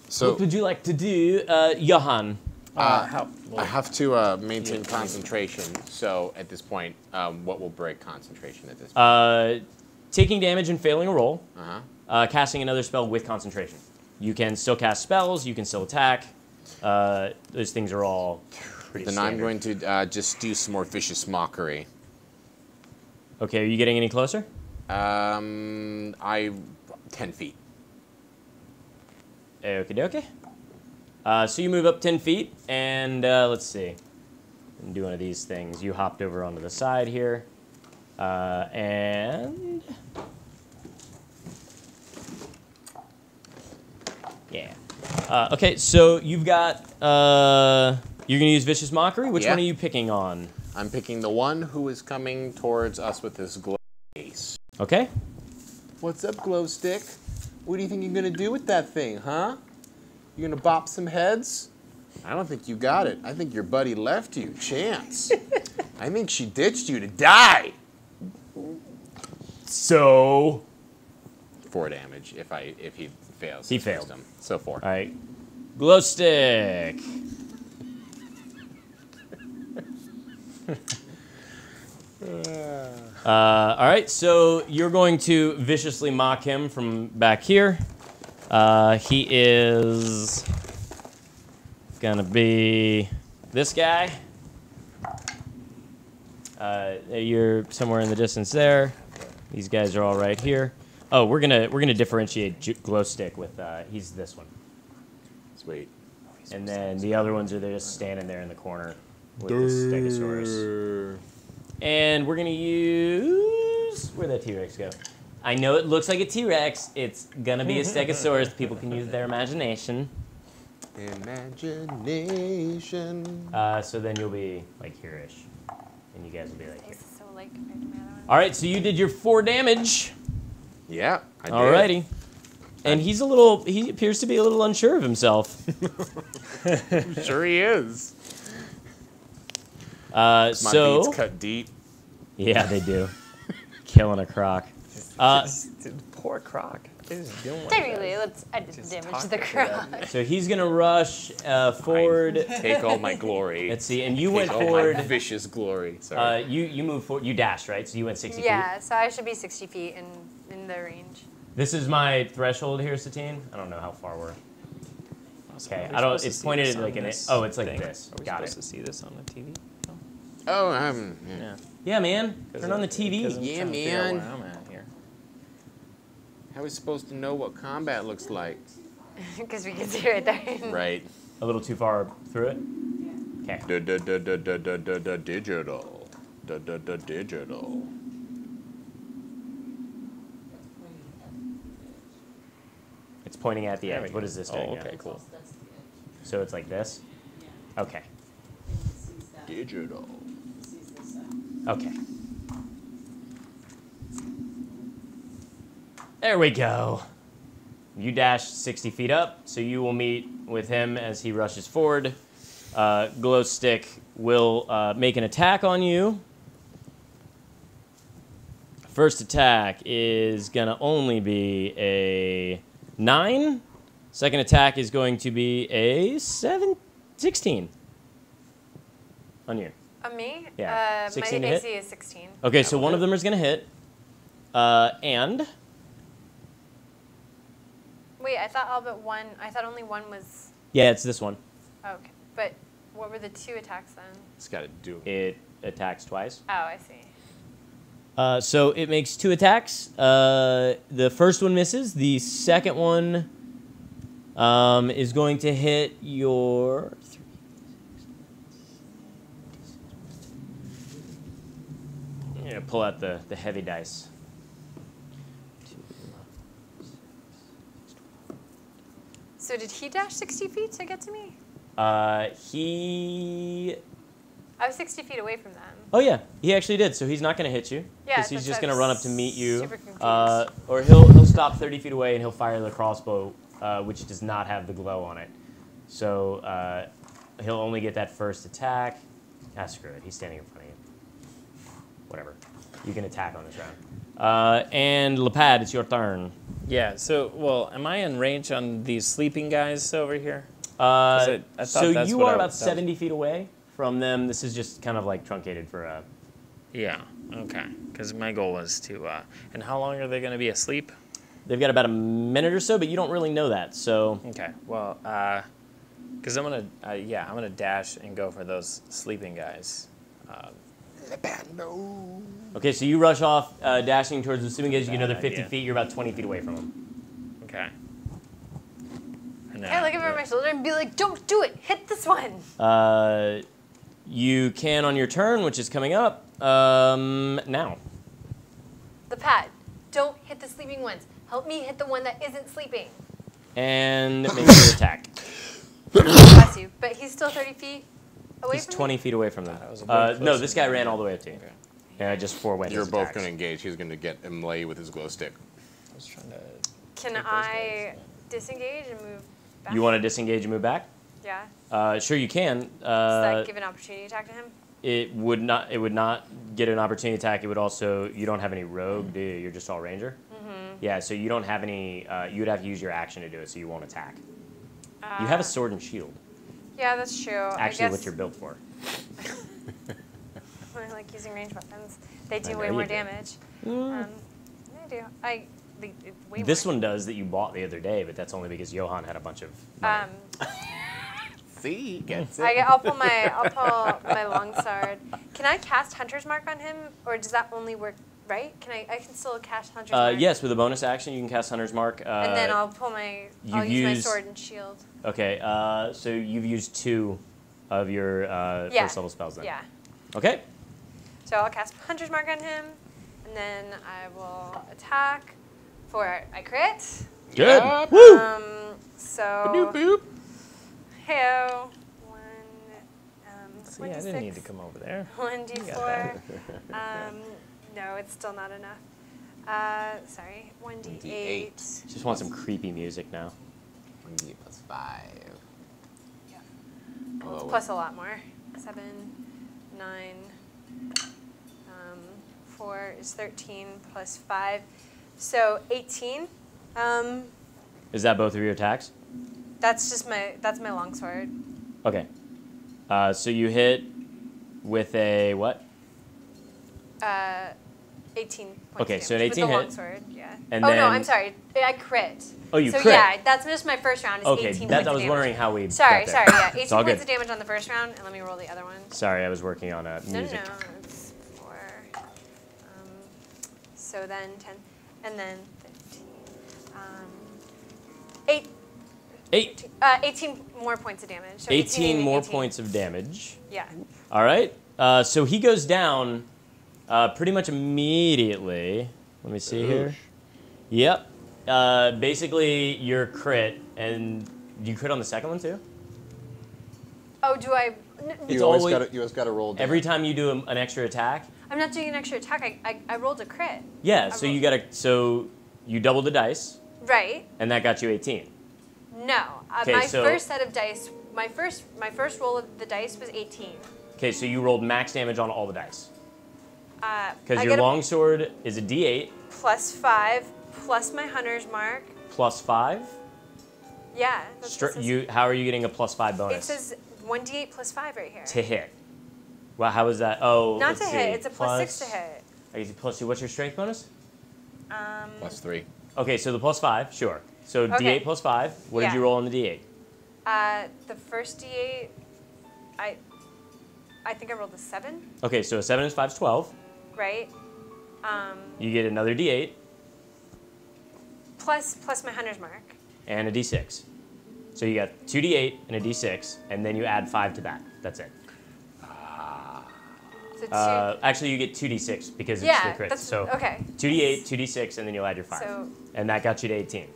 So what would you like to do, Johan? I have to maintain concentration. So at this point, what will break concentration at this point? Taking damage and failing a roll. Casting another spell with concentration. You can still cast spells. You can still attack. Those things are all pretty Then standard. I'm going to just do some more vicious mockery. Okay, are you getting any closer? 10 feet. Okie dokie. So you move up 10 feet, and let's see. Do one of these things. You hopped over onto the side here. And... yeah. Okay, so you've got... you're going to use Vicious Mockery? Which one are you picking on? I'm picking the one who is coming towards us with this glow face. Okay. What's up, glow stick? What do you think you're going to do with that thing, huh? You going to bop some heads? I don't think you got it. I think your buddy left you. Chance. I think she ditched you to die. So... 4 damage if he fails. He failed. Wisdom. So 4. All right. Glow stick. All right, so you're going to viciously mock him from back here. He is gonna be this guy. You're somewhere in the distance there. These guys are all right here. Oh, we're gonna differentiate glow stick with he's this one. Sweet. And then the other ones are just standing there in the corner with the Stegosaurus. And we're gonna use where'd that T-Rex go? I know it looks like a T-Rex. It's gonna be a Stegosaurus. People can use their imagination. Imagination. So then you'll be like here-ish, and you guys will be like here. So like compared to my other one. All right, so you did your 4 damage. Yeah, I did. Alrighty. And he appears to be a little unsure of himself. I'm sure he is. My beats cut deep. Yeah, they do. Killing a croc. Poor croc. Technically, I did damage to the croc. So he's gonna rush forward. Take all my glory. Let's see, and you Take went all forward. my vicious glory. Sorry. You moved forward. You dashed, right? So you went 60 feet. Yeah, so I should be 60 feet in the range. This is my threshold here, Satine. I don't know how far we're. Okay, I don't. It's pointed at like an. Oh, it's like this. Are we Got supposed it. to see this on the TV? No. Oh, Yeah. Yeah, man. Turn on the TV. Yeah, I'm trying to figure out man. where I'm at here. How are we supposed to know what combat looks like? Because we can see right there. Right. A little too far through it. Okay. Digital. Digital. It's pointing at the There we edge. go. What is this doing? Oh, now? okay, cool. So it's like this. Okay. Digital. Okay. There we go. You dash 60 feet up, so you will meet with him as he rushes forward. Glow stick will make an attack on you. First attack is gonna only be a 9. Second attack is going to be a 16 on you. On me? Yeah. My 16 to hit? AC is 16. Okay, so one of them is gonna hit. And Wait, I thought all but one. I thought only one was. yeah, it's this one. Oh, okay. But what were the 2 attacks then? It's got to do. It attacks twice. Oh, I see. So it makes 2 attacks. The first one misses. The second one is going to hit your... I'm going to pull out the heavy dice. So did he dash 60 feet to get to me? He... I was 60 feet away from them. Oh yeah, he actually did. So he's not going to hit you. Yeah, Because he's that's just why I going to was run up to meet you. super confused. Or he'll stop 30 feet away and he'll fire the crossbow, which does not have the glow on it. So he'll only get that first attack. Ah, screw it. He's standing in front of you. Whatever. You can attack on this round. And Lepad, it's your turn. Yeah, so, well, am I in range on these sleeping guys over here? So that's you what are I- about that was- 70 feet away from them. This is just kind of like truncated for a... Yeah, okay. Because my goal was to, and how long are they going to be asleep? They've got about a minute or so, but you don't really know that, so... Okay, well, because I'm going to, yeah, I'm going to dash and go for those sleeping guys. Okay, so you rush off, dashing towards the sleeping guys. You get another 50 idea. feet. You're about 20 feet away from them. Okay. And I look over my shoulder and be like, don't do it. Hit this one. You can on your turn, which is coming up now. The pad. Don't hit the sleeping ones. Help me hit the one that isn't sleeping. And make your attack. Bless you. But he's still 30 feet away He's from 20 me? feet away from them. That was a bit No, closer this guy than ran that. all the way up to you. Okay. Yeah, just 4 ways. You're both going to engage. He's going to get melee with his glow stick. I was trying to... Can take those I guys. disengage and move back? You want to disengage and move back? Yeah. Sure, you can. Does that give an opportunity attack to him? It would not. It would not get an opportunity attack. It would also. You don't have any rogue, do you? You're just all ranger. Mm-hmm. Yeah. So you don't have any. You would have to use your action to do it, so you won't attack. You have a sword and shield. Yeah, that's true. Actually, I guess what you're built for. I like using ranged weapons. They do know way you more do. damage. They do. Way This more. one does that you bought the other day, but that's only because Johan had a bunch of money. See, gets it. I'll pull my longsword. Can I cast Hunter's Mark on him, or does that only work? Right? I can still cast Hunter's Mark. Yes, with a bonus action, you can cast Hunter's Mark. And then I'll use my used- sword and shield. Okay, so you've used 2 of your first level spells then. Yeah. Okay. So I'll cast Hunter's Mark on him, and then I will attack for I crit. Good. Yep. Woo! So. Boop, boop. Heyo. See, I didn't need to come over there. 1d4. No, it's still not enough. Sorry. 1d8. Just want some creepy music now. 1d plus 5. Yeah. Oh, Plus a lot more. 7, 9, 4 is 13 plus 5. So 18. Is that both of your attacks? That's my longsword. Okay. So you hit with a what? 18 points. Okay, of so an damage 18 with the hit. longsword, yeah. And oh no, then- I'm sorry. I crit. Oh, you so crit. yeah, that's just my first round. Is Okay, 18 that points I of was damage. wondering how we. Sorry, got there. sorry. Yeah, 18 It's all points good. of damage on the first round, and let me roll the other one. Sorry, I was working on music. No, it's 4. So then 10, and then 15. 18 more points of damage. So 18 more 18. points of damage. Yeah. All right. So he goes down pretty much immediately. Let me see here. Yep. Basically, your crit, and you crit on the second one too? Oh, do I? It's You always always- got to roll. Every time you do an extra attack? I'm not doing an extra attack. I rolled a crit. Yeah, so you gotta, so you double the dice, Right. and that got you 18. No. Okay, My so- first set of dice. My first roll of the dice was 18. Okay, so you rolled max damage on all the dice. Because I your get a longsword is a d8 plus 5 plus my hunter's mark. plus 5. Yeah. That's what it says. How are you getting a plus 5 bonus? It says 1d8 plus 5 right here. To hit. Well, how is that? Oh, Not let's to see. hit. It's a plus 6 to hit. I guess plus 2. What's your strength bonus? Plus 3. Okay, so the plus 5, sure. So Okay. d8 plus 5. What did Yeah. you roll on the d8? The first d8, I think I rolled a 7, Okay, so a 7 is 5 is 12. right? You get another D8 plus my hunter's mark. and a D6. So you got 2D8 and a D6, and then you add 5 to that. That's it. So 2. Actually, you get 2D6 because it's Yeah, the crit. that's- So okay. 2D8, 2D6, and then you'll add your 5. So- and that got you to 18.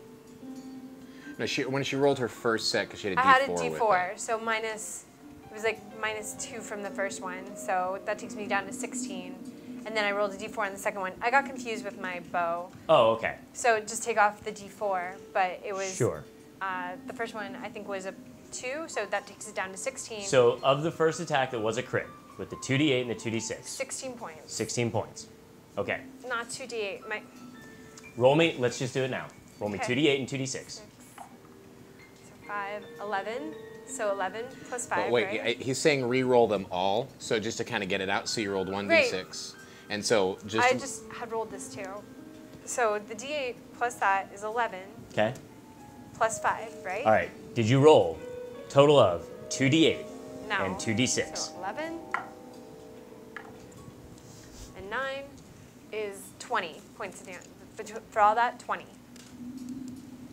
No, when she rolled her first set, because she had a I D4 had a with D4, it. so it was like -2 from the first one, so that takes me down to 16. And then I rolled a D4 on the second one. I got confused with my bow, Oh, okay. so just take off the D4, but it was Sure. the first one I think was a 2, so that takes it down to 16. So of the first attack that was a crit, with the 2D8 and the 2D6, 16 points. 16 points. Okay. Not 2D8. Roll me, let's just do it now. Roll me Okay. 2D8 and 2D6. So 5, 11. So 11 plus 5, But wait, right? he's saying re-roll them all. So just to kind of get it out, so you rolled 1d6. And so I just had rolled this too. So the D8 plus that is 11 Okay. plus 5, right? All right. Did you roll total of 2D8 No. and 2D6? So 11 and 9 is 20 points of damage. For all that, 20.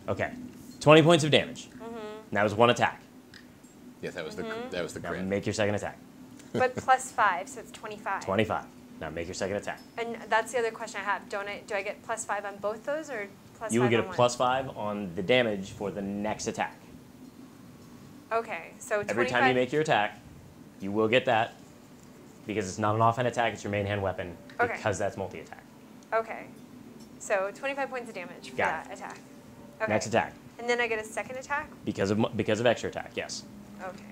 Okay. 20 points of damage. And that was one attack. Yes, that was the Now crit. make your second attack. But plus 5, so it's 25. 25. Now make your second attack. And that's the other question I have. Do I get plus 5 on both those, or plus 5 You will get a on one? +5 on the damage for the next attack. Okay, so 25. Every time you make your attack, you will get that because it's not an offhand attack, it's your main hand weapon Okay. because that's multi-attack. Okay. So 25 points of damage for Got that attack. Okay. Next attack And then I get a second attack? because of extra attack, yes. Okay.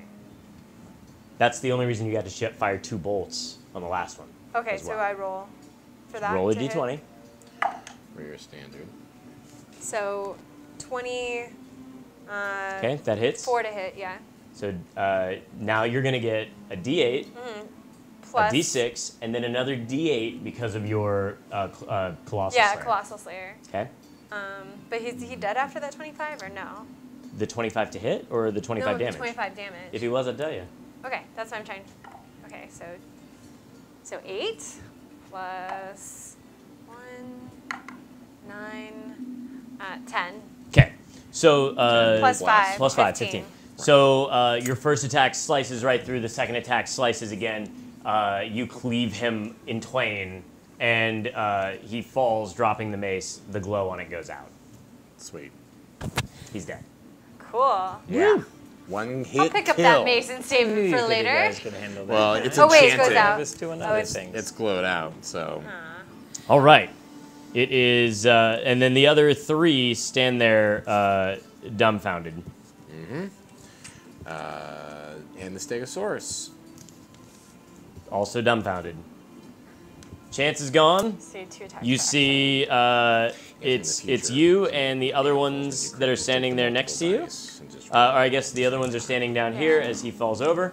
That's the only reason you got to fire 2 bolts on the last one. Okay, as so well. I roll for that. Roll a to hit. d20. For your standard. So 20. Okay, that hits. 4 to hit, yeah. So now you're going to get a d8, Plus. a d6, and then another d8 because of your Colossal Yeah, Slayer. Colossal Slayer. Okay. But is he dead after that 25 or no? The 25 to hit or the 25 no, damage? the 25 damage. If he was, I'd tell you. Okay, that's what I'm trying. Okay, so 8 plus 1, 9, 10. Okay. So Plus 5. plus 5, 15. So your first attack slices right through. The second attack slices again. You cleave him in twain, and he falls, dropping the mace. The glow on it goes out. Sweet. He's dead. Cool. Yeah. One hit I'll pick up kill. that mace and save it You for think later. You guys could handle that. Well, it's Oh, wait, it enchanted. goes out. This to Oh, another it's- thing. It's glowed out, so. All right. It is, and then the other 3 stand there dumbfounded. And the Stegosaurus. Also dumbfounded. Chance is gone. See 2 attacks. You back. see, it's future. you and the other ones that are standing there next to you. Or I guess the other ones are standing down here as he falls over.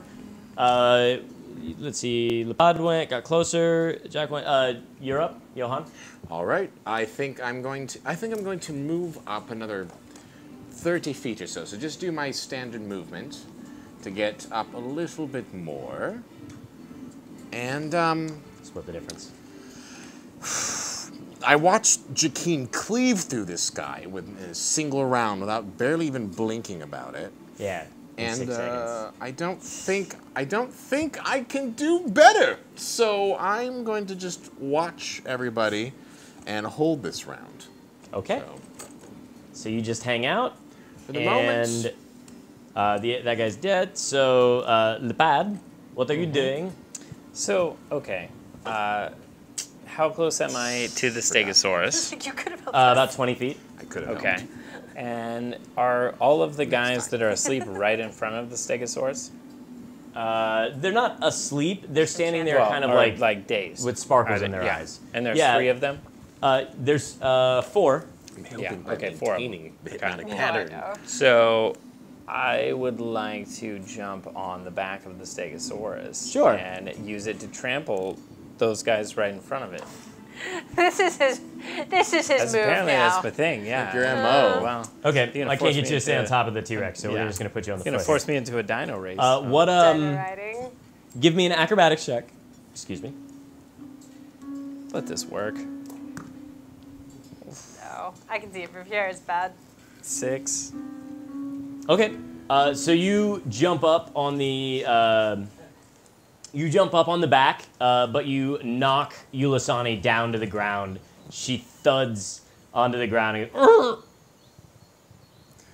Let's see. Lepad went, got closer. Jack went. You're up, Johan. All right. I think I'm going to move up another 30 feet or so. So just do my standard movement to get up a little bit more. And Split the difference. I watched Jakeen cleave through this guy with a single round without barely even blinking about it. Yeah. in And 6 seconds. I don't think I can do better. So I'm going to just watch everybody and hold this round. Okay. So, So you just hang out. for the and moment, that guy's dead. So Lepad, what are you doing? So, okay. How close am I to the Stegosaurus? You could have helped us. About 20 feet. I could have Okay. And are all of the guys that are asleep right in front of the Stegosaurus? They're not asleep. They're standing there, Well, kind of or like dazed. with sparkles Are in they- their yeah. eyes. And there's Yeah. 3 of them? There's 4. I'm helping Yeah, by okay, 4 of them. maintaining the Okay. hypnotic Oh, I pattern. know. So I would like to jump on the back of the Stegosaurus. Sure. And use it to trample those guys right in front of it. This is his That's move apparently now. that's the thing, yeah. Like your MO. Wow. Okay, You're gonna I force can't get me you to stay on into- top of the T-Rex, so we're Yeah. just gonna put you on the It's gonna foot. force me into a dino race. What Dino riding. give me an acrobatics check. Excuse me. Let this work. No, I can see it from here. It's bad. 6. Okay. So you jump up on the back, but you knock Yulasani down to the ground. She thuds onto the ground and goes,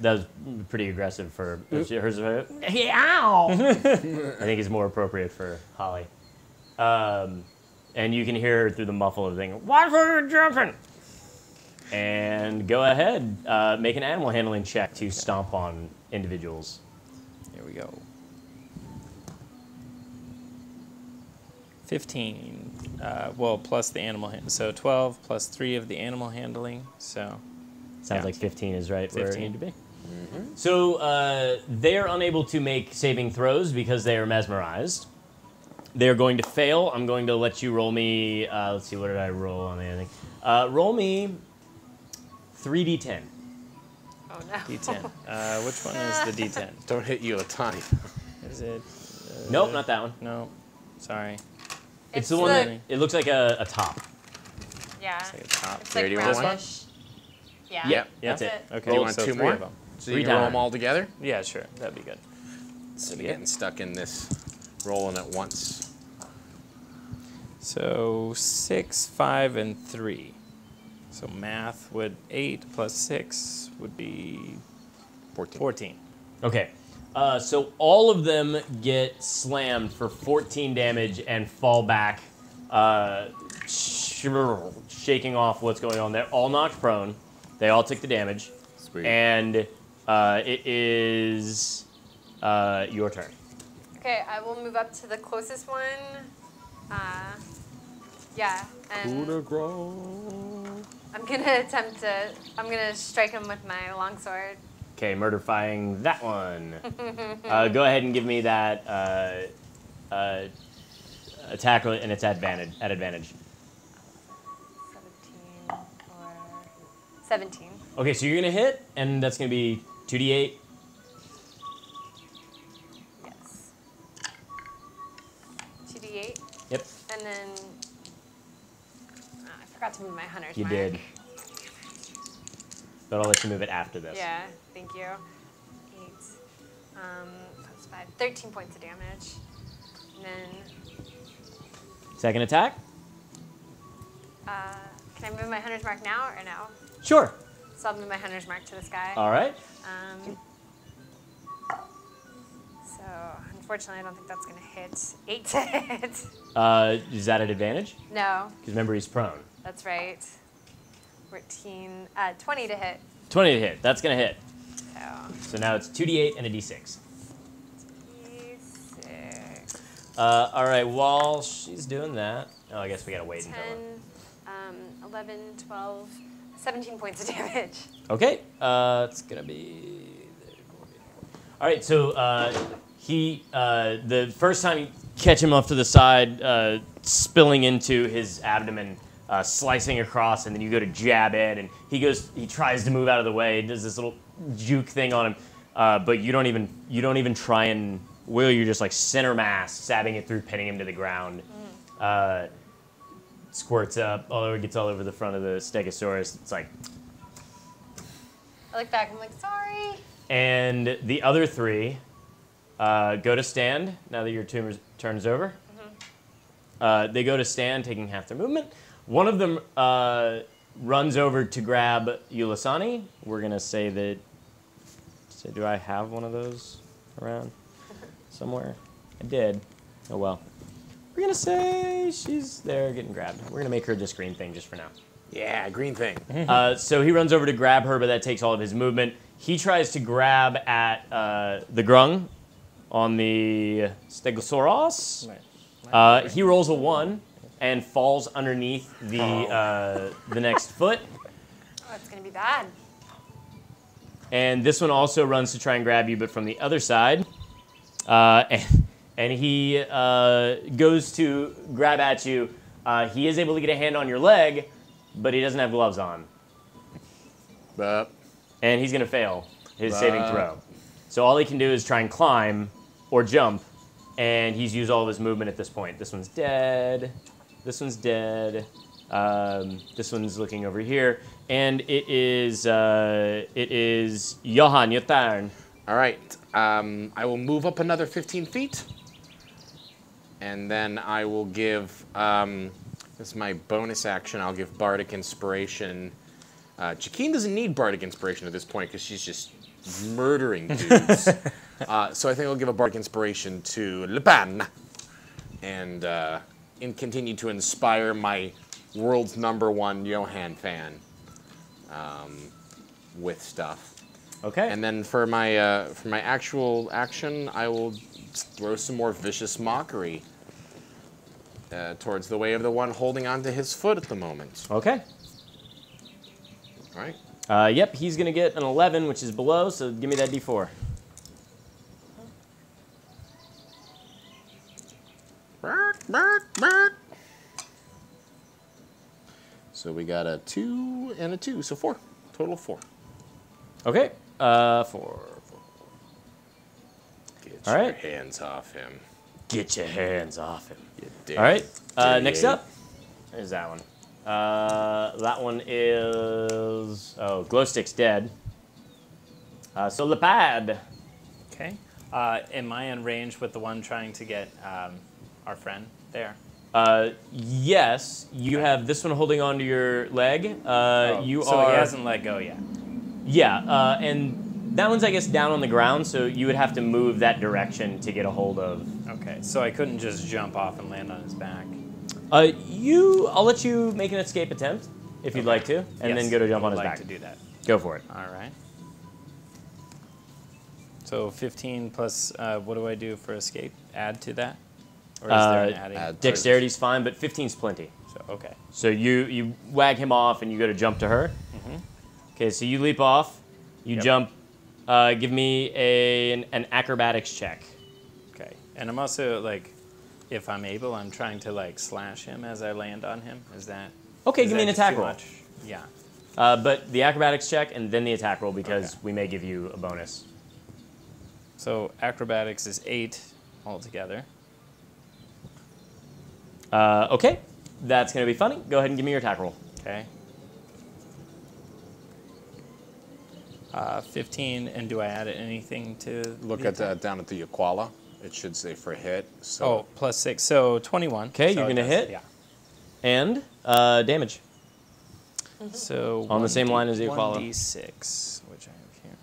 that was pretty aggressive for hers. Ow! I think it's more appropriate for Holly. And you can hear her through the muffle of the thing. Why are you jumping? And go ahead, make an animal handling check to stomp on individuals. Here we go. 15. Well, plus the animal handling. So 12 plus 3 of the animal handling. So Sounds yeah. like 15 is right where it 15. need to be. So they are unable to make saving throws because they are mesmerized. They're going to fail. I'm going to let you roll me. Let's see, what did I roll on the other thing? Roll me 3d10. Oh no. D10. Which one is the D10? Don't hit you a ton. Is it? Nope, not that one. No. Sorry. It's the one the- that it looks like a top. Yeah. It's like a top. It's Here, like do you want one? roundish. Yeah. Yep. That's That's it. it. Okay. Do you want so 2 3 more? of them. So Three you can roll times. them all together? Yeah, sure. That'd be good. So you're getting stuck in this rolling at once. So 6, 5, and 3. So math would 8 plus 6 would be 14. 14. Okay. So all of them get slammed for 14 damage and fall back, shaking off what's going on. They're all knocked prone. They all took the damage. Sweet. And it is your turn. Okay, I will move up to the closest one. Yeah, and I'm gonna strike him with my longsword. Okay, murderfying that one. Go ahead and give me that attack, and it's at advantage. 17 or 17. Okay, so you're gonna hit, and that's gonna be 2d8. Yes. 2d8. Yep, And then I forgot to move my hunter's you mark. did. But I'll let you move it after this. Yeah, thank you. 8 plus 5, 13 points of damage. And then Second attack? can I move my hunter's mark now or no? Sure. So I'll move my hunter's mark to this guy. All right. So unfortunately, I don't think that's gonna hit. 8 to hit. Is that an advantage? No, Because remember, he's prone. that's right. 14, 20 to hit. 20 to hit. That's going to hit. So So now it's 2d8 and a d6. D6, All right, while she's doing that... Oh, I guess we got to wait 10, until... 11, 12, 17 points of damage. Okay, it's going to be... All right, so the first time you catch him off to the side, spilling into his abdomen, slicing across, and then you go to jab it, and he tries to move out of the way, does this little juke thing on him, but you don't even try and wheel. You're just like center mass, stabbing it through, pinning him to the ground. Squirts up, although it gets all over the front of the Stegosaurus. It's like, I look back, I'm like, sorry. and the other three go to stand now that your turn is over. They go to stand, taking half their movement. One of them runs over to grab Yulasani. We're going to say that... So do I have one of those around somewhere? I did. Oh, well. We're going to say she's there getting grabbed. We're going to make her this green thing just for now. Yeah, green thing. So he runs over to grab her, but that takes all of his movement. He tries to grab at the grung on the Stegosaurus. He rolls a 1 and falls underneath the next foot. Oh, it's gonna be bad. And this one also runs to try and grab you, but from the other side. And he goes to grab at you. He is able to get a hand on your leg, but he doesn't have gloves on. And he's going to fail his saving throw. So all he can do is try and climb or jump, and he's used all of his movement at this point. This one's dead. This one's dead. This one's looking over here, and it is Johan, your turn. All right. I will move up another 15 feet. And then I will give, this is my bonus action, I'll give Bardic Inspiration. Jaquine doesn't need Bardic Inspiration at this point because she's just murdering dudes. So I think I'll give a Bardic Inspiration to Lepan. And continue to inspire my world's #1 Johan fan with stuff. Okay. And then for my actual action, I will throw some more vicious mockery towards the way of the one holding onto his foot at the moment. Okay. All right. Yep, he's going to get an 11, which is below, so give me that D4. So we got a 2 and a 2, so 4. Total 4. Okay. 4. Get All your right. hands off him. Get your hands off him. You dirty, All right. dirty Next ape. up, there's that one. That one is Glowstick's dead. So Lepad. Okay. Am I in range with the one trying to get our friend there? Yes, you have this one holding onto your leg. You so are. he hasn't let go yet. Yeah, and that one's I guess down on the ground, so you would have to move that direction to get a hold of. Okay, so I couldn't just jump off and land on his back. I'll let you make an escape attempt if you'd like to, and Yes, then go to jump I on would his like back. to do that. Go for it. All right. So 15 plus, what do I do for escape? Add to that? Or is there an adding? add. Dexterity's fine, but 15's plenty. So, okay. So you wag him off and you go to jump to her. Okay, so you leap off, you Yep. jump. Give me an acrobatics check. Okay. And I'm also, like, if I'm able, I'm trying to, like, slash him as I land on him. Is that... Okay, is give me that an just attack too roll. much? Yeah. But the acrobatics check and then the attack roll because Okay. we may give you a bonus. So acrobatics is 8 altogether. Okay, that's going to be funny. Go ahead and give me your attack roll. Okay. 15, and do I add anything to Look the at attack? down at the Aquala. It should say for hit. So Oh, plus 6, so 21. Okay, So you're it gonna does- hit? Yeah. And damage. So On the same line as the Aquala. 1d6, which I have here.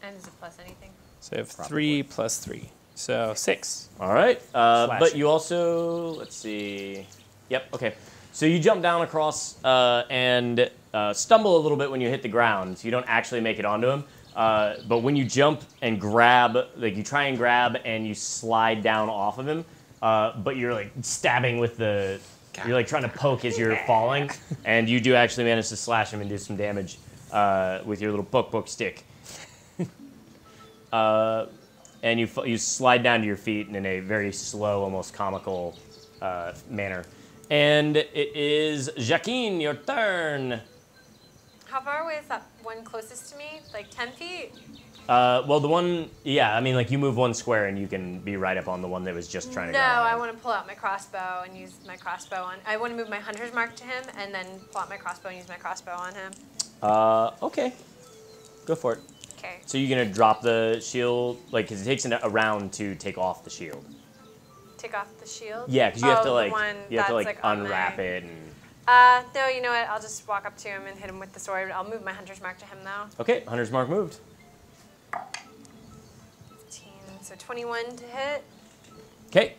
And is it plus anything? So I have 3 plus 3. So 6. All right, but Slashing. you also, let's see. Yep, okay. So you jump down across and stumble a little bit when you hit the ground. So you don't actually make it onto him. But when you jump and grab, like you try and grab and you slide down off of him, but you're like stabbing with the, you're like trying to poke as you're falling, and you do actually manage to slash him and do some damage with your little poke stick. And you slide down to your feet in a very slow, almost comical manner. And it is Jaquine, your turn. How far away is that one closest to me? Like 10 feet? Well, the one, yeah, I mean, like you move one square and you can be right up on the one that was just trying to No, go. I want to pull out my crossbow and use my crossbow on. I want to move my hunter's mark to him and then pull out my crossbow and use my crossbow on him. Okay. Go for it. Okay. So you're going to drop the shield, like, because it takes a round to take off the shield. Take off the shield? Yeah, because you have to, the like, one you have to, that's, like, on unwrap my- it and... No, you know what? I'll just walk up to him and hit him with the sword. I'll move my hunter's mark to him though. Okay, hunter's mark moved. 15, so 21 to hit. Okay.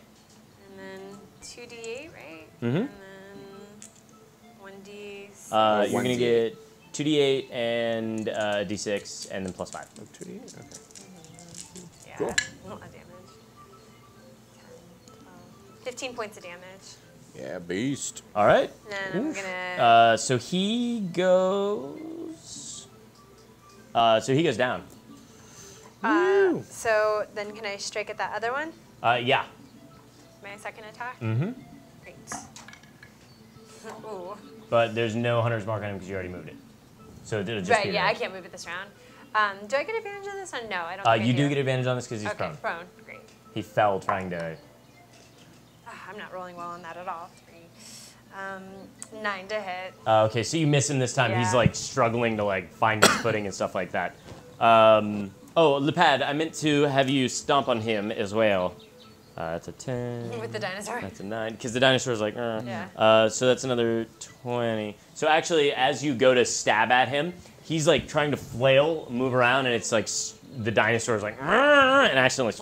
And then 2d8, right? Mm-hmm. And then 1d6. You're going to get 2d8 and d6 and then plus 5. 2d8. Okay. Yeah, cool. a lot of damage. 10, 12, 15 points of damage. Yeah, beast. All right. And then I'm gonna. So he goes... so he goes down. So then can I strike at that other one? Yeah. My second attack? Mm-hmm. Great. Ooh. But there's no hunter's mark on him because you already moved it. So it'll just Right, be yeah, I range. can't move it this round. Do I get advantage on this one? No, I don't think I You do get advantage on this because he's Okay, prone. prone. Great. He fell trying to... I'm not rolling well on that at all. 3. 9 to hit. Okay, so you miss him this time. He's Yeah. like struggling to like find his footing and stuff like that. Oh, Lepad, I meant to have you stomp on him as well. That's a 10. With the dinosaur. That's a 9, because the dinosaur's like, Yeah. so that's another 20. So actually, as you go to stab at him, he's like trying to flail, move around, and it's like the dinosaur's like, and accidentally.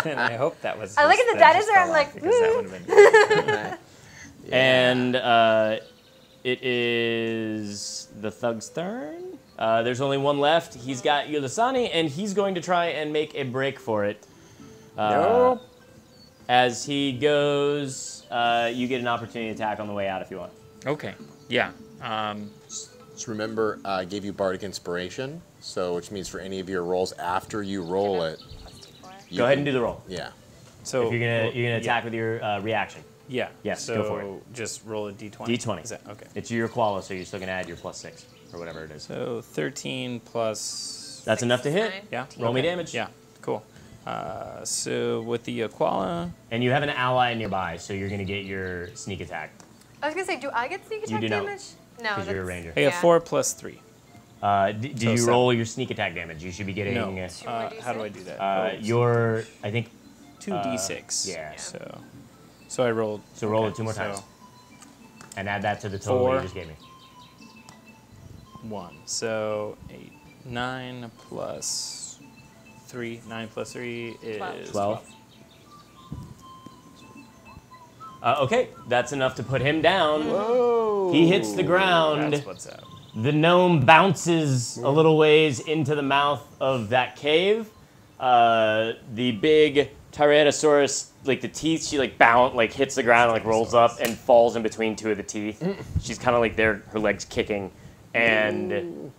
And I hope that was. I look at the that just dinosaur, I'm fell like, off, because that would have been. And it is the thug's turn. There's only one left. He's got Yulasani, and he's going to try and make a break for it. No. As he goes, you get an opportunity attack on the way out if you want. Okay. Yeah. Just remember, I gave you Bardic Inspiration, so which means for any of your rolls after you roll it, Go ahead and do the roll. Yeah. So If you're gonna attack with your reaction. Yeah. Yes, So go for it. just roll a d20. D20. Is that okay? It's your koala, so you're still gonna add your +6 or whatever it is. So 13 plus. That's enough to hit. 9. Yeah. Roll me okay. damage. Yeah. Cool. So with the koala. And you have an ally nearby, so you're gonna get your sneak attack I was gonna say, do I get sneak attack do not, damage? No, because you're a that's- ranger. I got Yeah. 4 plus 3. Did So you 7. roll your sneak attack damage? You should be getting. No. Two more How do I D6? do that? Your, I think. 2d6. Yeah. So I rolled. So roll okay, it 2 more so times, and add that to the total you 4. just gave me. 1. So 8, 9 plus 3. 9 plus 3 is 12. Okay, that's enough to put him down. Whoa. He hits the ground. That's what's up. The gnome bounces a little ways into the mouth of that cave. The big Tyrannosaurus, like the teeth, she like hits the ground, like rolls up and falls in between 2 of the teeth. She's kind of like there, her legs kicking, and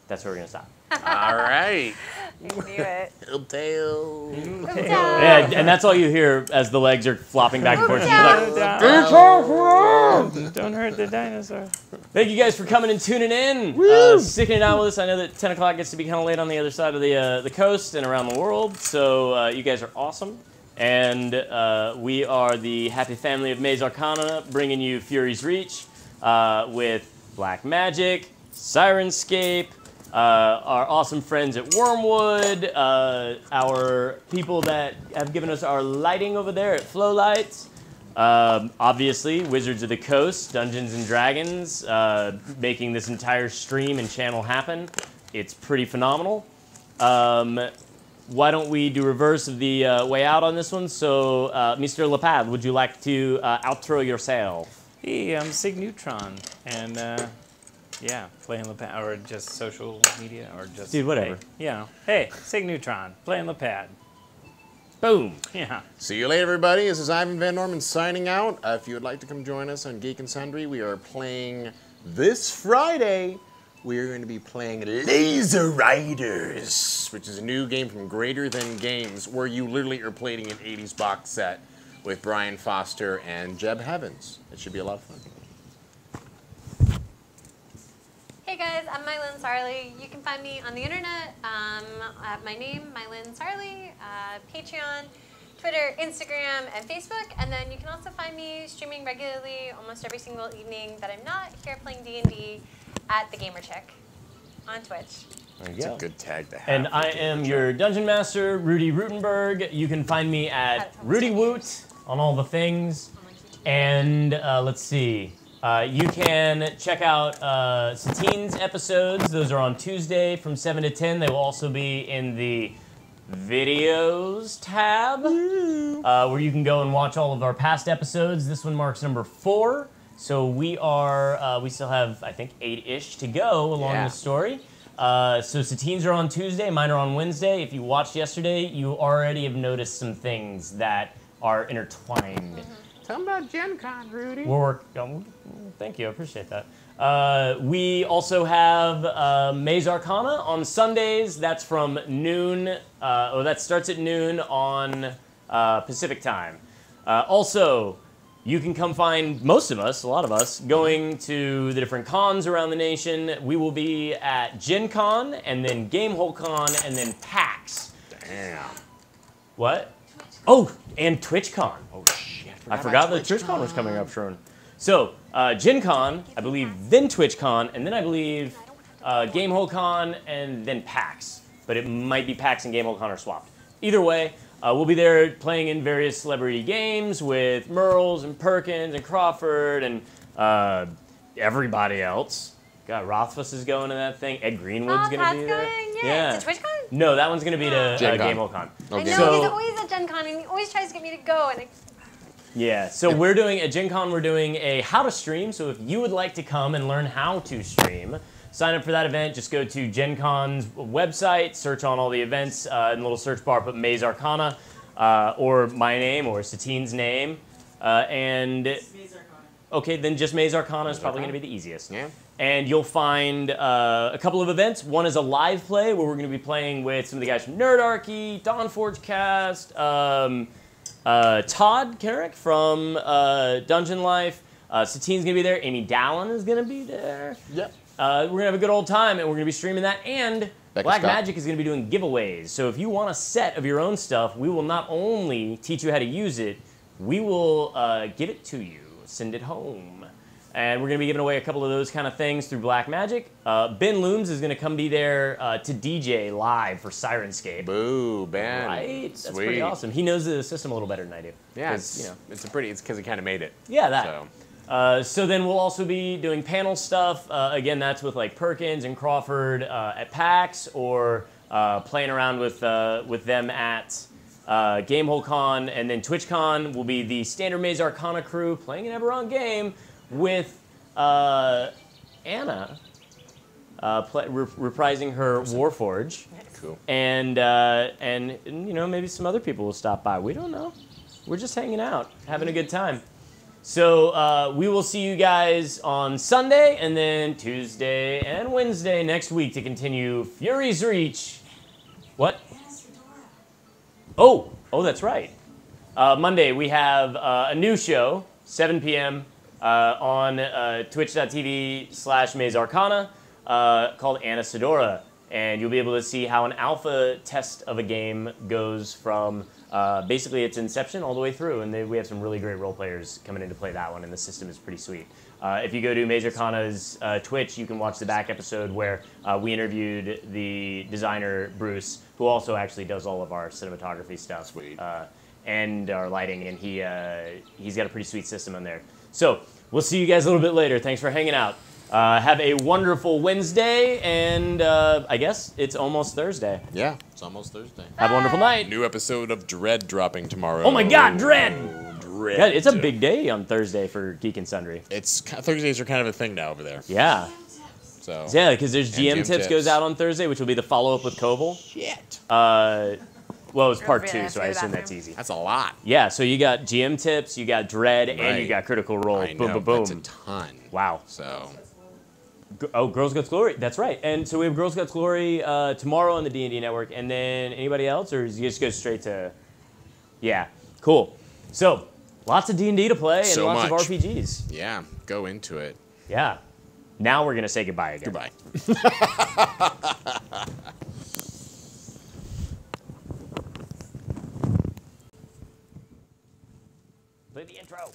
that's where we're gonna stop. All right. I knew it. Tail. Yeah, and that's all you hear as the legs are flopping back and forth. She's like, Don't hurt the dinosaur. thank you guys for coming and tuning in, sticking it out with us. I know that 10 o'clock gets to be kind of late on the other side of the coast and around the world, so you guys are awesome. And we are the happy family of Maze Arcana, bringing you Fury's Reach with Black Magic, Sirenscape, our awesome friends at Wormwood, our people that have given us our lighting over there at Flowlights. Obviously, Wizards of the Coast, Dungeons and Dragons, making this entire stream and channel happen. It's pretty phenomenal. Why don't we do reverse of the way out on this one? So, Mr. Lepad, would you like to outro yourself? Hey, I'm Sig Neutron, and yeah, playing Lepad, or just social media, or just Dude, whatever. Hey, you know, hey, Sig Neutron, playing Lepad. Boom. Yeah. See you later, everybody. This is Ivan Van Norman signing out. If you would like to come join us on Geek and Sundry, we are playing this Friday. We are going to be playing Laser Riders, which is a new game from Greater Than Games, where you literally are playing an 80s box set with Brian Foster and Jeb Heavens. It should be a lot of fun. Hey guys, I'm Mylin Sarley. You can find me on the internet. I have my name, Mylin Sarley, Patreon, Twitter, Instagram, and Facebook. And then you can also find me streaming regularly almost every single evening that I'm not here playing D&D at The Gamer Chick on Twitch. There you It's go. a good tag to have. And I am your Dungeon Master, Ruty Rutenberg. You can find me at Ruty Woot on all the things. And let's see. You can check out Satine's episodes. Those are on Tuesday from 7 to 10. They will also be in the videos tab, where you can go and watch all of our past episodes. This one marks number 4. So we still have, I think, 8-ish to go along the story. So Satine's are on Tuesday, mine are on Wednesday. If you watched yesterday, you already have noticed some things that are intertwined. Tell them about Gen Con, Rudy. Thank you, I appreciate that. We also have Maze Arcana on Sundays. That's from noon, that starts at noon on Pacific time. Also, you can come find most of us, a lot of us, going to the different cons around the nation. We will be at Gen Con, and then Gamehole Con, and then PAX. Damn. What? Oh, and TwitchCon. Oh, shit. I forgot that TwitchCon was coming up, Sharon. So, Gen Con, I believe, then TwitchCon, and then I believe GameholeCon, and then PAX. But it might be PAX and GameholeCon are swapped. Either way, we'll be there playing in various celebrity games with Merles and Perkins and Crawford and everybody else. God, Rothfuss is going to that thing. Ed Greenwood's going to be there. Yeah. Is it TwitchCon? No, that one's going to be to GameholeCon. I know, So, he's always at Gen Con, and he always tries to get me to go. And yeah, so we're doing, at Gen Con, we're doing a how to stream. So if you would like to come and learn how to stream, sign up for that event. Just go to Gen Con's website, search on all the events, in the little search bar, put Maze Arcana, or my name, or Satine's name, and... Okay, then just Maze Arcana is probably going to be the easiest. Yeah. And you'll find a couple of events. One is a live play where we're going to be playing with some of the guys from Nerdarchy, Dawnforge Cast, Todd Carrick from Dungeon Life. Satine's going to be there. Amy Dallin is going to be there. Yep. We're going to have a good old time, and we're going to be streaming that. And Becca Black Scott. Magic is going to be doing giveaways. So if you want a set of your own stuff, we will not only teach you how to use it, we will give it to you. Send it home. And we're going to be giving away a couple of those kind of things through Black Magic. Ben Looms is going to come be there to DJ live for Sirenscape. Boo, Ben. Right? That's Sweet. pretty awesome. He knows the system a little better than I do. Yeah, 'Cause, you know. it's because he kind of made it. Yeah, that. So. So then we'll also be doing panel stuff. Again, that's with like Perkins and Crawford at PAX, or playing around with them at GameholeCon, and then TwitchCon will be the standard Maze Arcana crew playing an Eberron game with Anna reprising her Warforge. Cool. And you know, maybe some other people will stop by. We don't know. We're just hanging out, having a good time. So we will see you guys on Sunday, and then Tuesday and Wednesday next week to continue Fury's Reach. What? Oh, that's right. Monday we have a new show, 7 p.m. On twitch.tv/Maze Arcana called Anna Sedora. And you'll be able to see how an alpha test of a game goes from basically its inception all the way through. And we have some really great role players coming in to play that one, and the system is pretty sweet. If you go to Maze Arcana's Twitch, you can watch the back episode where we interviewed the designer, Bruce, who also actually does all of our cinematography stuff. Sweet. And our lighting, and he's got a pretty sweet system in there. So we'll see you guys a little bit later. Thanks for hanging out. Have a wonderful Wednesday, and I guess it's almost Thursday. Yeah, it's almost Thursday. Have a wonderful night. New episode of Dread dropping tomorrow. Oh my God, Dread! Dread. Yeah, it's a big day on Thursday for Geek and Sundry. Thursdays are kind of a thing now over there. Yeah. So. Yeah, because there's And GM Tips goes out on Thursday, which will be the follow-up with Koval. Shit. Well, it was part Really 2, nice so to I go to the assume that's bathroom. easy. That's a lot. Yeah, so you got GM Tips, you got Dread, and you Right. got Critical Role. I Boom, know, boom, boom. That's a ton. Wow. So. Oh, Girls Guts Glory. That's right. And so we have Girls Guts Glory tomorrow on the D&D Network. And then anybody else, or you just go straight to... Yeah, cool. So, lots of D&D to play and So lots much. of RPGs. Yeah, go into it. Yeah. Now we're going to say goodbye again. Goodbye. Play the intro.